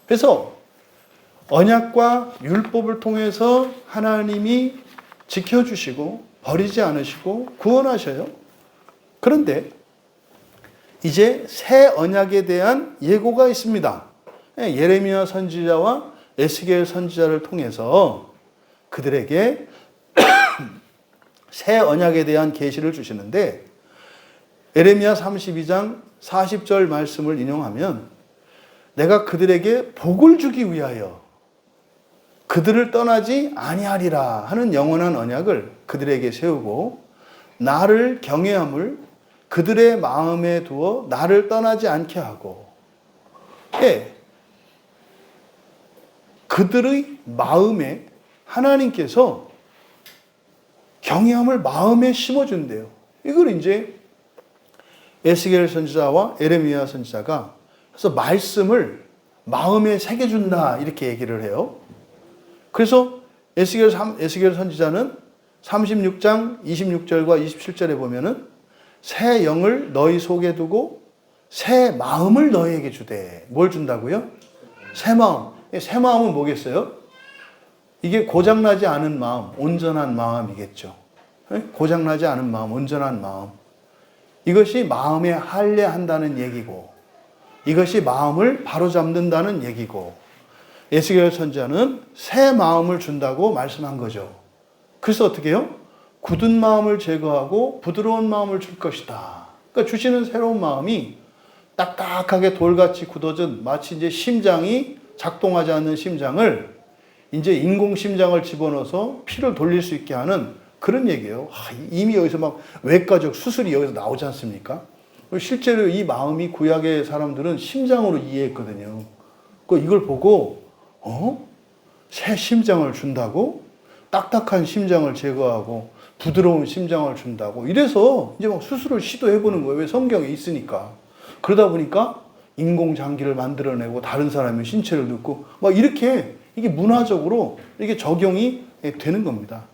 그래서 언약과 율법을 통해서 하나님이 지켜주시고 버리지 않으시고 구원하셔요. 그런데 이제 새 언약에 대한 예고가 있습니다. 예레미야 선지자와 에스겔 선지자를 통해서 그들에게 새 언약에 대한 계시를 주시는데 예레미야 32장 40절 말씀을 인용하면 내가 그들에게 복을 주기 위하여 그들을 떠나지 아니하리라 하는 영원한 언약을 그들에게 세우고 나를 경외함을 그들의 마음에 두어 나를 떠나지 않게 하고 그들의 마음에 하나님께서 경외함을 마음에 심어준대요. 이걸 이제 에스겔 선지자와 예레미야 선지자가 그래서 말씀을 마음에 새겨준다 이렇게 얘기를 해요. 그래서 에스겔 선지자는 36장 26절과 27절에 보면은 새 영을 너희 속에 두고 새 마음을 너희에게 주되. 뭘 준다고요? 새 마음. 새 마음은 뭐겠어요? 이게 고장나지 않은 마음, 온전한 마음이겠죠. 고장나지 않은 마음, 온전한 마음. 이것이 마음에 할례한다는 얘기고 이것이 마음을 바로잡는다는 얘기고 에스겔 선지자는 새 마음을 준다고 말씀한 거죠. 그래서 어떻게 해요? 굳은 마음을 제거하고 부드러운 마음을 줄 것이다. 그러니까 주시는 새로운 마음이 딱딱하게 돌같이 굳어진 마치 이제 심장이 작동하지 않는 심장을 이제 인공 심장을 집어넣어서 피를 돌릴 수 있게 하는 그런 얘기예요. 이미 여기서 막 외과적 수술이 여기서 나오지 않습니까? 실제로 이 마음이 구약의 사람들은 심장으로 이해했거든요. 이걸 보고 새 심장을 준다고? 딱딱한 심장을 제거하고 부드러운 심장을 준다고? 이래서 이제 막 수술을 시도해보는 거예요. 왜? 성경에 있으니까. 그러다 보니까 인공장기를 만들어내고 다른 사람의 신체를 넣고 막 이렇게 이게 문화적으로 이게 적용이 되는 겁니다.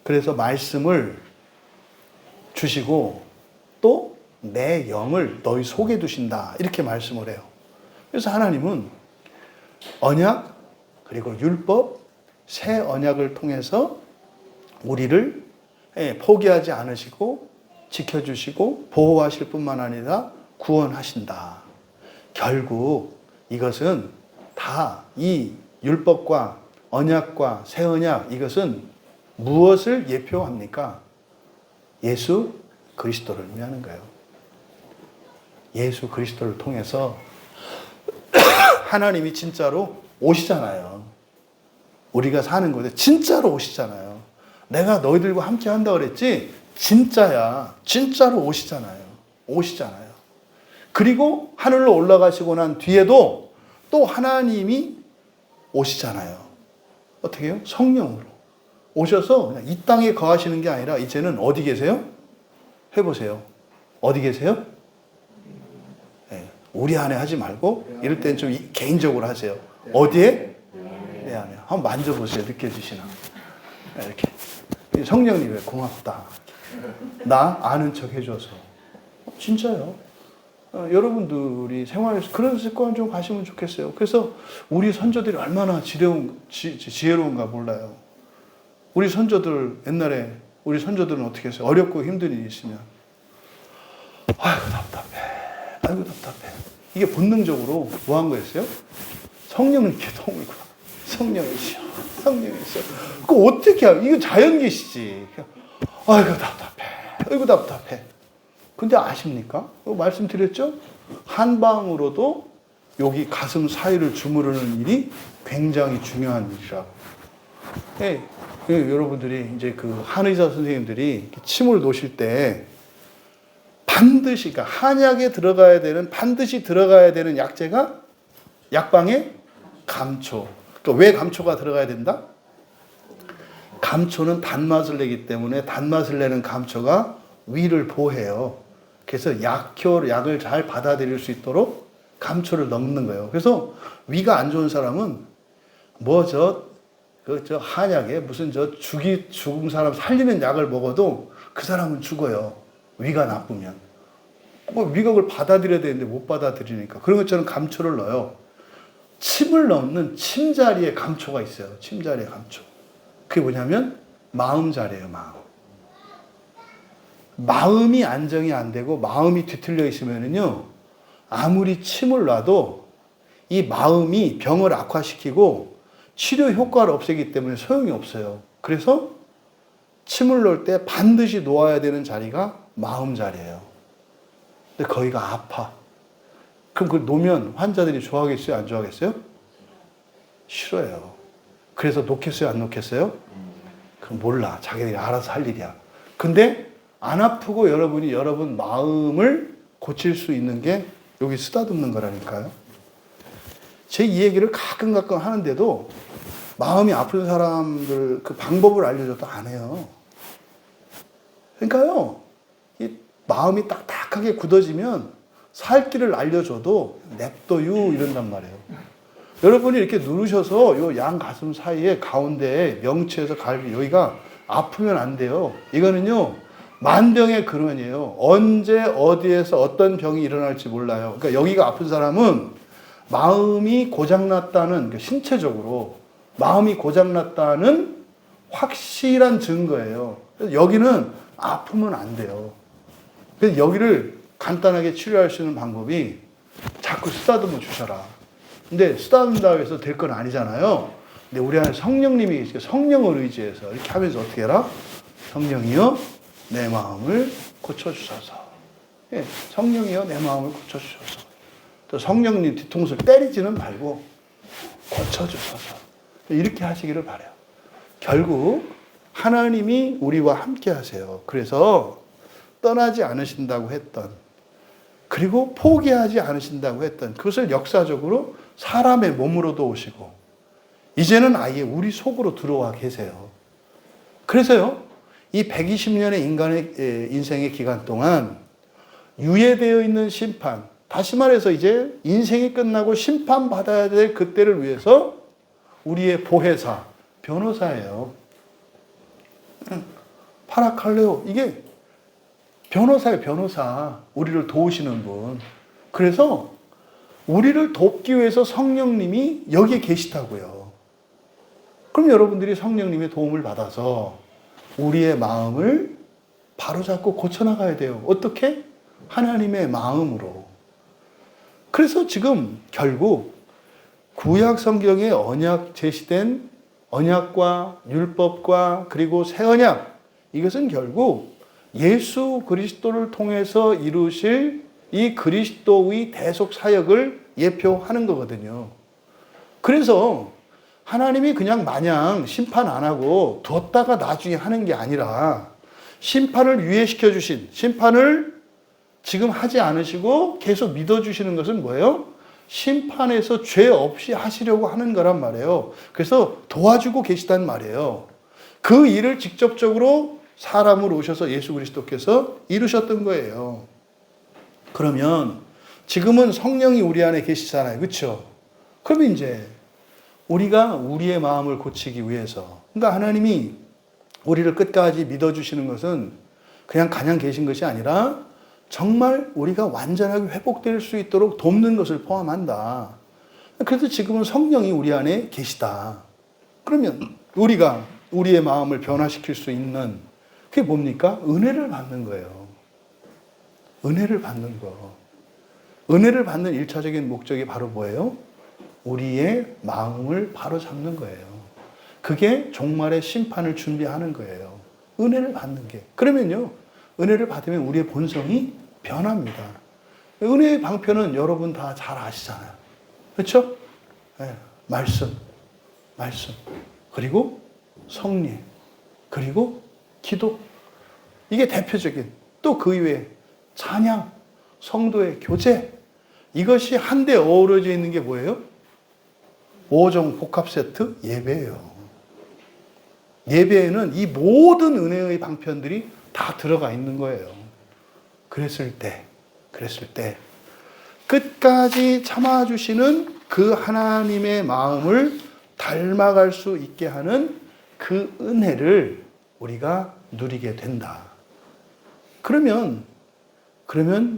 그래서 말씀을 주시고 또 내 영을 너희 속에 두신다. 이렇게 말씀을 해요. 그래서 하나님은 언약 그리고 율법 새 언약을 통해서 우리를 포기하지 않으시고 지켜주시고 보호하실 뿐만 아니라 구원하신다. 결국 이것은 다 이 율법과 언약과 새 언약 이것은 무엇을 예표합니까? 예수 그리스도를 의미하는 거예요. 예수 그리스도를 통해서 하나님이 진짜로 오시잖아요. 우리가 사는 곳에 진짜로 오시잖아요. 내가 너희들과 함께 한다 그랬지? 진짜야. 진짜로 오시잖아요. 오시잖아요. 그리고 하늘로 올라가시고 난 뒤에도 또 하나님이 오시잖아요. 어떻게 해요? 성령으로 오셔서 그냥 이 땅에 거하시는 게 아니라 이제는 어디 계세요? 해보세요. 어디 계세요? 네. 우리 안에 하지 말고 이럴 때는 좀 개인적으로 하세요. 어디에? 내 안에. 한번 만져보세요. 느껴지시나? 이렇게. 성령님 왜 고맙다. 나 아는 척 해줘서. 진짜요. 여러분들이 생활에서 그런 습관 좀 가시면 좋겠어요. 그래서 우리 선조들이 얼마나 지혜로운가 몰라요. 우리 선조들 옛날에 우리 선조들은 어떻게 했어요? 어렵고 힘든 일이 있으면 아이고 답답해. 아이고 답답해. 이게 본능적으로 뭐 한 거였어요? 성령님께 도움이구나. 성령이시여. 성령이시여. 그거 어떻게 하면 이거 자연계시지. 아이고 답답해. 아이고 답답해. 근데 아십니까? 말씀드렸죠? 한 방으로도 여기 가슴 사이를 주무르는 일이 굉장히 중요한 일이라고. 예, 여러분들이 이제 그 한의사 선생님들이 침을 놓으실 때 반드시, 그러니까 한약에 반드시 들어가야 되는 약재가 약방에 감초. 그러니까 왜 감초가 들어가야 된다? 감초는 단맛을 내기 때문에 단맛을 내는 감초가 위를 보호해요. 그래서 약을 잘 받아들일 수 있도록 감초를 넣는 거예요. 그래서 위가 안 좋은 사람은 한약에 무슨 죽은 사람 살리는 약을 먹어도 그 사람은 죽어요. 위가 나쁘면. 위가 그걸 받아들여야 되는데 못 받아들이니까. 그런 것처럼 감초를 넣어요. 침을 넣는 침 자리에 감초가 있어요. 침 자리에 감초. 그게 뭐냐면 마음 자리예요. 마음. 마음이 안정이 안 되고 마음이 뒤틀려 있으면은요, 아무리 침을 놔도 이 마음이 병을 악화시키고 치료 효과를 없애기 때문에 소용이 없어요. 그래서 침을 놓을 때 반드시 놓아야 되는 자리가 마음 자리예요. 근데 거기가 아파. 그럼 그걸 놓으면 환자들이 좋아하겠어요? 안 좋아하겠어요? 싫어요. 그래서 놓겠어요? 안 놓겠어요? 그럼 몰라. 자기들이 알아서 할 일이야. 근데 안 아프고 여러분 마음을 고칠 수 있는 게 여기 쓰다듬는 거라니까요. 제 이 얘기를 가끔 하는데도 마음이 아픈 사람들 그 방법을 알려줘도 안 해요. 그러니까요, 이 마음이 딱딱하게 굳어지면 살 길을 알려줘도 냅둬요 이런단 말이에요. 여러분이 이렇게 누르셔서 요 양 가슴 사이에 가운데에 명치에서 갈비 여기가 아프면 안 돼요. 이거는요 만병의 근원이에요. 언제 어디에서 어떤 병이 일어날지 몰라요. 그러니까 여기가 아픈 사람은 마음이 고장났다는, 그러니까 신체적으로 마음이 고장났다는 확실한 증거예요. 그래서 여기는 아프면 안 돼요. 그래서 여기를 간단하게 치료할 수 있는 방법이 자꾸 쓰다듬어 주셔라. 근데 쓰다듬는다고 해서 될 건 아니잖아요. 근데 우리 안에 성령님이 성령을 의지해서 이렇게 하면서 어떻게 해라? 성령이여 내 마음을 고쳐주소서. 예, 성령이여 내 마음을 고쳐주소서. 또 성령님 뒤통수를 때리지는 말고 고쳐주소서. 이렇게 하시기를 바라요. 결국 하나님이 우리와 함께 하세요. 그래서 떠나지 않으신다고 했던, 그리고 포기하지 않으신다고 했던, 그것을 역사적으로 사람의 몸으로도 오시고 이제는 아예 우리 속으로 들어와 계세요. 그래서요, 이 120년의 인간의 인생의 기간 동안 유예되어 있는 심판, 다시 말해서 이제 인생이 끝나고 심판받아야 될 그때를 위해서 우리의 보혜사, 변호사예요. 파라칼레오, 이게 변호사예요, 변호사. 우리를 도우시는 분. 그래서 우리를 돕기 위해서 성령님이 여기에 계시다고요. 그럼 여러분들이 성령님의 도움을 받아서 우리의 마음을 바로잡고 고쳐나가야 돼요. 어떻게? 하나님의 마음으로. 그래서 지금 결국 구약 성경에 언약 제시된 언약과 율법과 그리고 새 언약, 이것은 결국 예수 그리스도를 통해서 이루실 이 그리스도의 대속 사역을 예표하는 거거든요. 그래서 하나님이 그냥 마냥 심판 안 하고 뒀다가 나중에 하는 게 아니라 심판을 유예시켜 주신, 심판을 지금 하지 않으시고 계속 믿어주시는 것은 뭐예요? 심판에서 죄 없이 하시려고 하는 거란 말이에요. 그래서 도와주고 계시단 말이에요. 그 일을 직접적으로 사람으로 오셔서 예수 그리스도께서 이루셨던 거예요. 그러면 지금은 성령이 우리 안에 계시잖아요. 그렇죠? 그러면 이제 우리가 우리의 마음을 고치기 위해서, 그러니까 하나님이 우리를 끝까지 믿어주시는 것은 그냥 계신 것이 아니라 정말 우리가 완전하게 회복될 수 있도록 돕는 것을 포함한다. 그래서 지금은 성령이 우리 안에 계시다. 그러면 우리가 우리의 마음을 변화시킬 수 있는, 그게 뭡니까? 은혜를 받는 거예요. 은혜를 받는 거. 은혜를 받는 1차적인 목적이 바로 뭐예요? 우리의 마음을 바로잡는 거예요. 그게 종말의 심판을 준비하는 거예요. 은혜를 받는 게. 그러면요, 은혜를 받으면 우리의 본성이 변합니다. 은혜의 방편은 여러분 다 잘 아시잖아요. 그렇죠? 네. 말씀. 그리고 성령. 그리고 기도. 이게 대표적인, 또 그 이외에 찬양, 성도의 교제. 이것이 한데 어우러져 있는 게 뭐예요? 5종 복합 세트 예배예요. 예배에는 이 모든 은혜의 방편들이 다 들어가 있는 거예요. 그랬을 때 끝까지 참아주시는 그 하나님의 마음을 닮아갈 수 있게 하는 그 은혜를 우리가 누리게 된다. 그러면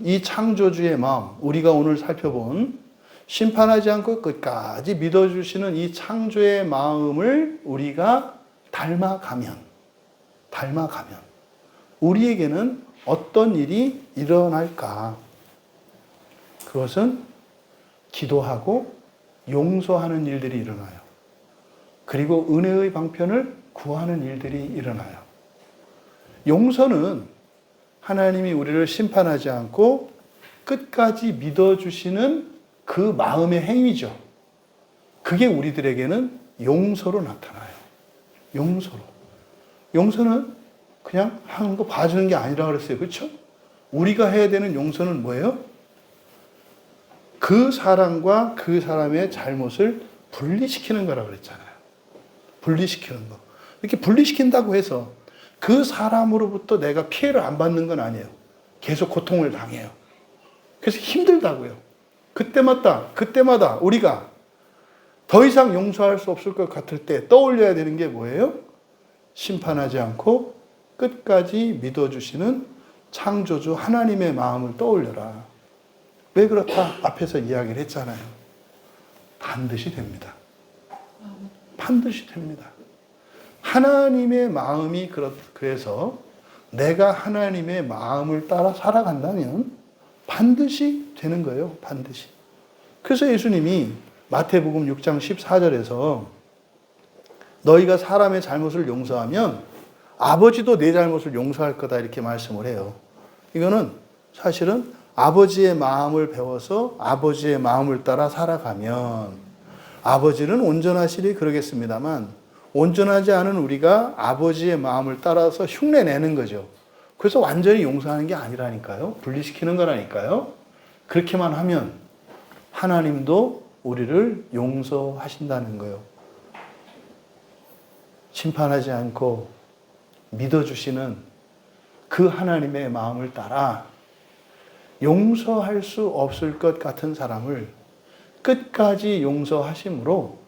이 창조주의 마음, 우리가 오늘 살펴본 심판하지 않고 끝까지 믿어주시는 이 창조의 마음을 우리가 닮아가면 우리에게는 어떤 일이 일어날까? 그것은 기도하고 용서하는 일들이 일어나요. 그리고 은혜의 방편을 구하는 일들이 일어나요. 용서는 하나님이 우리를 심판하지 않고 끝까지 믿어주시는 그 마음의 행위죠. 그게 우리들에게는 용서로 나타나요. 용서는 그냥 하는 거 봐주는 게 아니라 그랬어요. 그렇죠? 우리가 해야 되는 용서는 뭐예요? 그 사람과 그 사람의 잘못을 분리시키는 거라고 그랬잖아요. 분리시키는 거. 이렇게 분리시킨다고 해서 그 사람으로부터 내가 피해를 안 받는 건 아니에요. 계속 고통을 당해요. 그래서 힘들다고요. 그때마다 우리가 더 이상 용서할 수 없을 것 같을 때 떠올려야 되는 게 뭐예요? 심판하지 않고 끝까지 믿어주시는 창조주 하나님의 마음을 떠올려라. 왜 그렇다? 앞에서 이야기를 했잖아요. 반드시 됩니다. 반드시 됩니다. 하나님의 마음이 그래서 내가 하나님의 마음을 따라 살아간다면 반드시 되는 거예요. 반드시. 그래서 예수님이 마태복음 6장 14절에서 너희가 사람의 잘못을 용서하면 아버지도 내 잘못을 용서할 거다 이렇게 말씀을 해요. 이거는 사실은 아버지의 마음을 배워서 아버지의 마음을 따라 살아가면 아버지는 온전하시리 그러겠습니다만 온전하지 않은 우리가 아버지의 마음을 따라서 흉내내는 거죠. 그래서 완전히 용서하는 게 아니라니까요. 분리시키는 거라니까요. 그렇게만 하면 하나님도 우리를 용서하신다는 거예요. 심판하지 않고 믿어주시는 그 하나님의 마음을 따라 용서할 수 없을 것 같은 사람을 끝까지 용서하심으로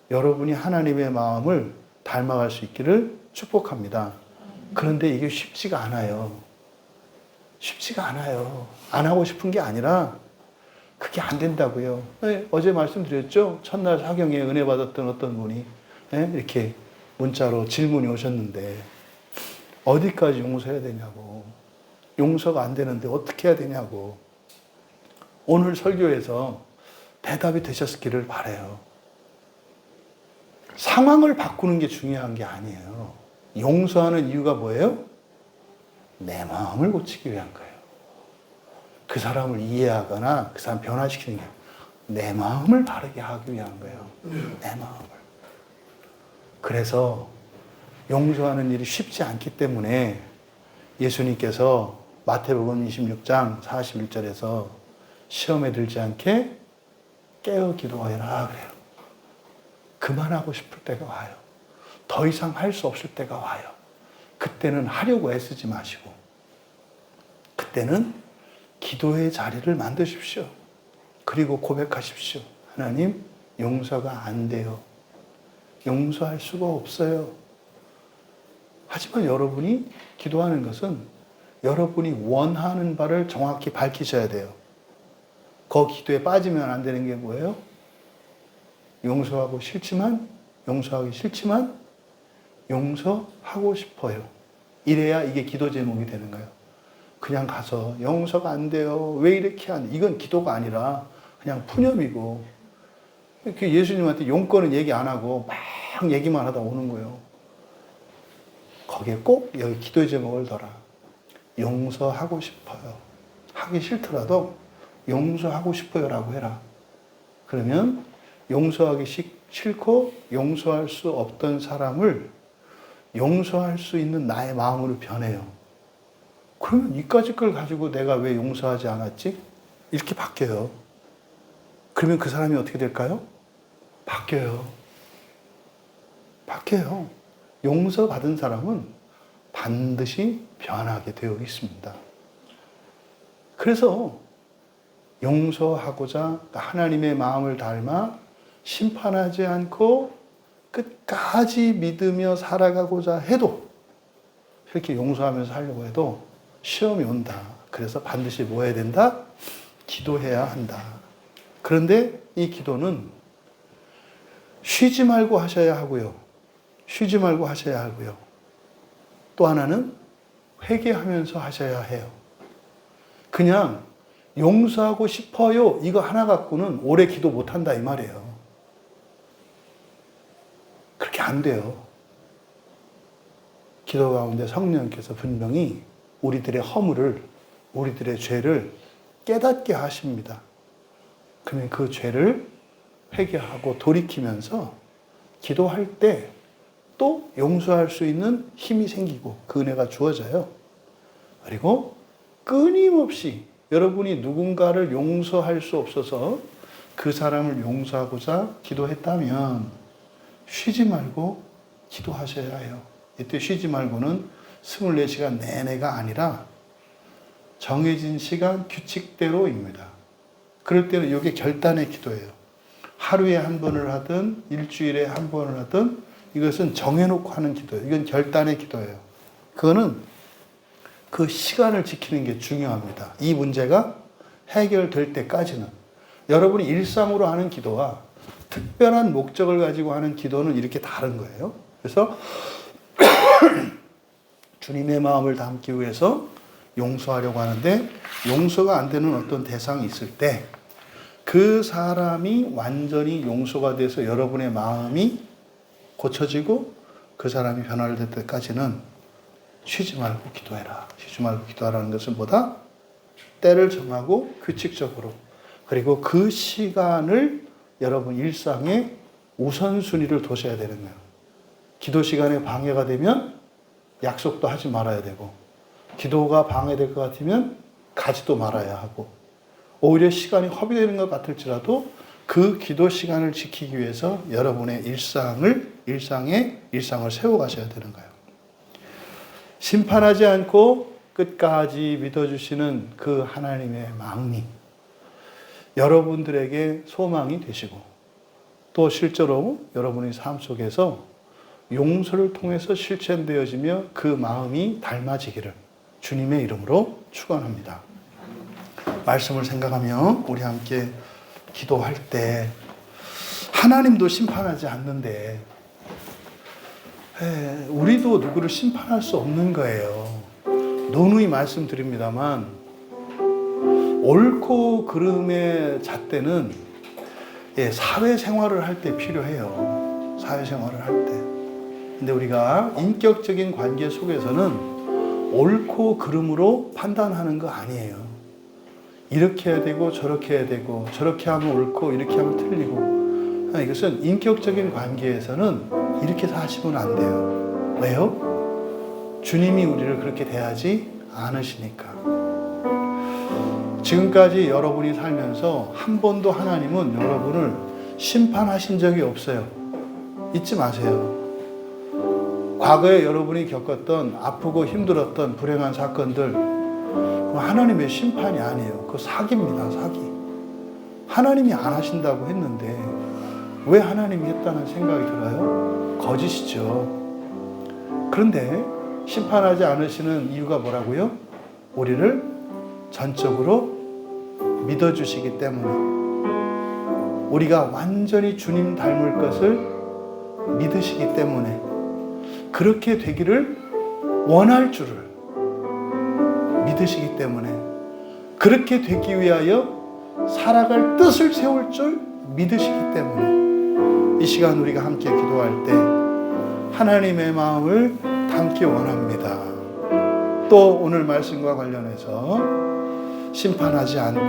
여러분이 하나님의 마음을 닮아갈 수 있기를 축복합니다. 그런데 이게 쉽지가 않아요. 쉽지가 않아요. 안 하고 싶은 게 아니라 그게 안 된다고요. 네, 어제 말씀드렸죠? 첫날 사경에 은혜 받았던 어떤 분이 이렇게 문자로 질문이 오셨는데 어디까지 용서해야 되냐고. 용서가 안 되는데 어떻게 해야 되냐고. 오늘 설교에서 대답이 되셨기를 바라요. 상황을 바꾸는 게 중요한 게 아니에요. 용서하는 이유가 뭐예요? 내 마음을 고치기 위한 거예요. 그 사람을 이해하거나 그 사람 변화시키는 게 내 마음을 바르게 하기 위한 거예요. 내 마음을. 그래서 용서하는 일이 쉽지 않기 때문에 예수님께서 마태복음 26장 41절에서 시험에 들지 않게 깨어 기도하여라 그래요. 그만하고 싶을 때가 와요. 더 이상 할 수 없을 때가 와요. 그때는 하려고 애쓰지 마시고 그때는 기도의 자리를 만드십시오. 그리고 고백하십시오. 하나님, 용서가 안 돼요. 용서할 수가 없어요. 하지만 여러분이 기도하는 것은 여러분이 원하는 바를 정확히 밝히셔야 돼요. 그 기도에 빠지면 안 되는 게 뭐예요? 용서하기 싫지만 용서하고 싶어요. 이래야 이게 기도 제목이 되는 거예요. 그냥 가서 용서가 안 돼요. 왜 이렇게 하는? 이건 기도가 아니라 그냥 푸념이고 예수님한테 용건은 얘기 안 하고 막 얘기만 하다 오는 거예요. 거기에 꼭 여기 기도의 제목을 둬라. 용서하고 싶어요. 하기 싫더라도 용서하고 싶어요라고 해라. 그러면 용서하기 싫고 용서할 수 없던 사람을 용서할 수 있는 나의 마음으로 변해요. 그러면 이까짓 걸 가지고 내가 왜 용서하지 않았지? 이렇게 바뀌어요. 그러면 그 사람이 어떻게 될까요? 바뀌어요. 용서받은 사람은 반드시 변하게 되어 있습니다. 그래서 용서하고자 하나님의 마음을 닮아 심판하지 않고 끝까지 믿으며 살아가고자 해도 이렇게 용서하면서 하려고 해도 시험이 온다. 그래서 반드시 뭐 해야 된다? 기도해야 한다. 그런데 이 기도는 쉬지 말고 하셔야 하고요. 또 하나는 회개하면서 하셔야 해요. 그냥 용서하고 싶어요. 이거 하나 갖고는 오래 기도 못 한다 이 말이에요. 그렇게 안 돼요. 기도 가운데 성령께서 분명히 우리들의 허물을, 우리들의 죄를 깨닫게 하십니다. 그러면 그 죄를 회개하고 돌이키면서 기도할 때 또 용서할 수 있는 힘이 생기고 그 은혜가 주어져요. 그리고 끊임없이 여러분이 누군가를 용서할 수 없어서 그 사람을 용서하고자 기도했다면 쉬지 말고 기도하셔야 해요. 이때 쉬지 말고는 24시간 내내가 아니라 정해진 시간 규칙대로입니다. 그럴 때는 이게 결단의 기도예요. 하루에 한 번을 하든 일주일에 한 번을 하든 이것은 정해놓고 하는 기도예요. 이건 결단의 기도예요. 그거는 그 시간을 지키는 게 중요합니다. 이 문제가 해결될 때까지는. 여러분이 일상으로 하는 기도와 특별한 목적을 가지고 하는 기도는 이렇게 다른 거예요. 그래서 주님의 마음을 담기 위해서 용서하려고 하는데 용서가 안 되는 어떤 대상이 있을 때 그 사람이 완전히 용서가 돼서 여러분의 마음이 고쳐지고 그 사람이 변화를 될 때까지는 쉬지 말고 기도해라. 쉬지 말고 기도하라는 것은 뭐다? 때를 정하고 규칙적으로, 그리고 그 시간을 여러분 일상의 우선순위를 두셔야 되는 거예요. 기도 시간에 방해가 되면 약속도 하지 말아야 되고, 기도가 방해될 것 같으면 가지도 말아야 하고, 오히려 시간이 허비되는 것 같을지라도 그 기도 시간을 지키기 위해서 여러분의 일상을 세워가셔야 되는 거예요. 심판하지 않고 끝까지 믿어주시는 그 하나님의 마음이 여러분들에게 소망이 되시고, 또 실제로 여러분의 삶 속에서 용서를 통해서 실천되어지며 그 마음이 닮아지기를 주님의 이름으로 축원합니다. 말씀을 생각하며 우리 함께 기도할 때 하나님도 심판하지 않는데 우리도 누구를 심판할 수 없는 거예요. 누누이 말씀드립니다만 옳고 그름의 잣대는 사회생활을 할 때 필요해요. 사회생활을 할 때. 근데 우리가 인격적인 관계 속에서는 옳고 그름으로 판단하는 거 아니에요. 이렇게 해야 되고 저렇게 해야 되고, 저렇게 하면 옳고 이렇게 하면 틀리고, 이것은 인격적인 관계에서는 이렇게 사시면 안 돼요. 왜요? 주님이 우리를 그렇게 대하지 않으시니까. 지금까지 여러분이 살면서 한 번도 하나님은 여러분을 심판하신 적이 없어요. 잊지 마세요. 과거에 여러분이 겪었던 아프고 힘들었던 불행한 사건들, 하나님의 심판이 아니에요. 그거 사기입니다. 사기. 하나님이 안 하신다고 했는데 왜 하나님이 했다는 생각이 들어요? 거짓이죠. 그런데 심판하지 않으시는 이유가 뭐라고요? 우리를 전적으로 믿어주시기 때문에, 우리가 완전히 주님 닮을 것을 믿으시기 때문에, 그렇게 되기를 원할 줄을 믿으시기 때문에, 그렇게 되기 위하여 살아갈 뜻을 세울 줄 믿으시기 때문에 이 시간 우리가 함께 기도할 때 하나님의 마음을 담기 원합니다. 또 오늘 말씀과 관련해서 심판하지 않고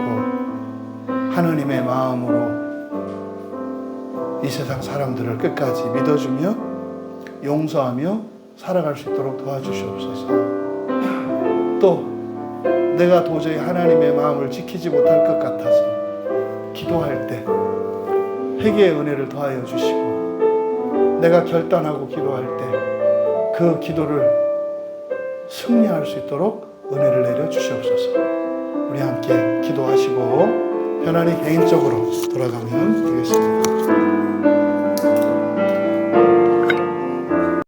하나님의 마음으로 이 세상 사람들을 끝까지 믿어주며 용서하며 살아갈 수 있도록 도와주시옵소서. 또 내가 도저히 하나님의 마음을 지키지 못할 것 같아서 기도할 때 회개의 은혜를 더하여 주시고, 내가 결단하고 기도할 때 그 기도를 승리할 수 있도록 은혜를 내려 주시옵소서. 우리 함께 기도하시고 편안히 개인적으로 돌아가면 되겠습니다.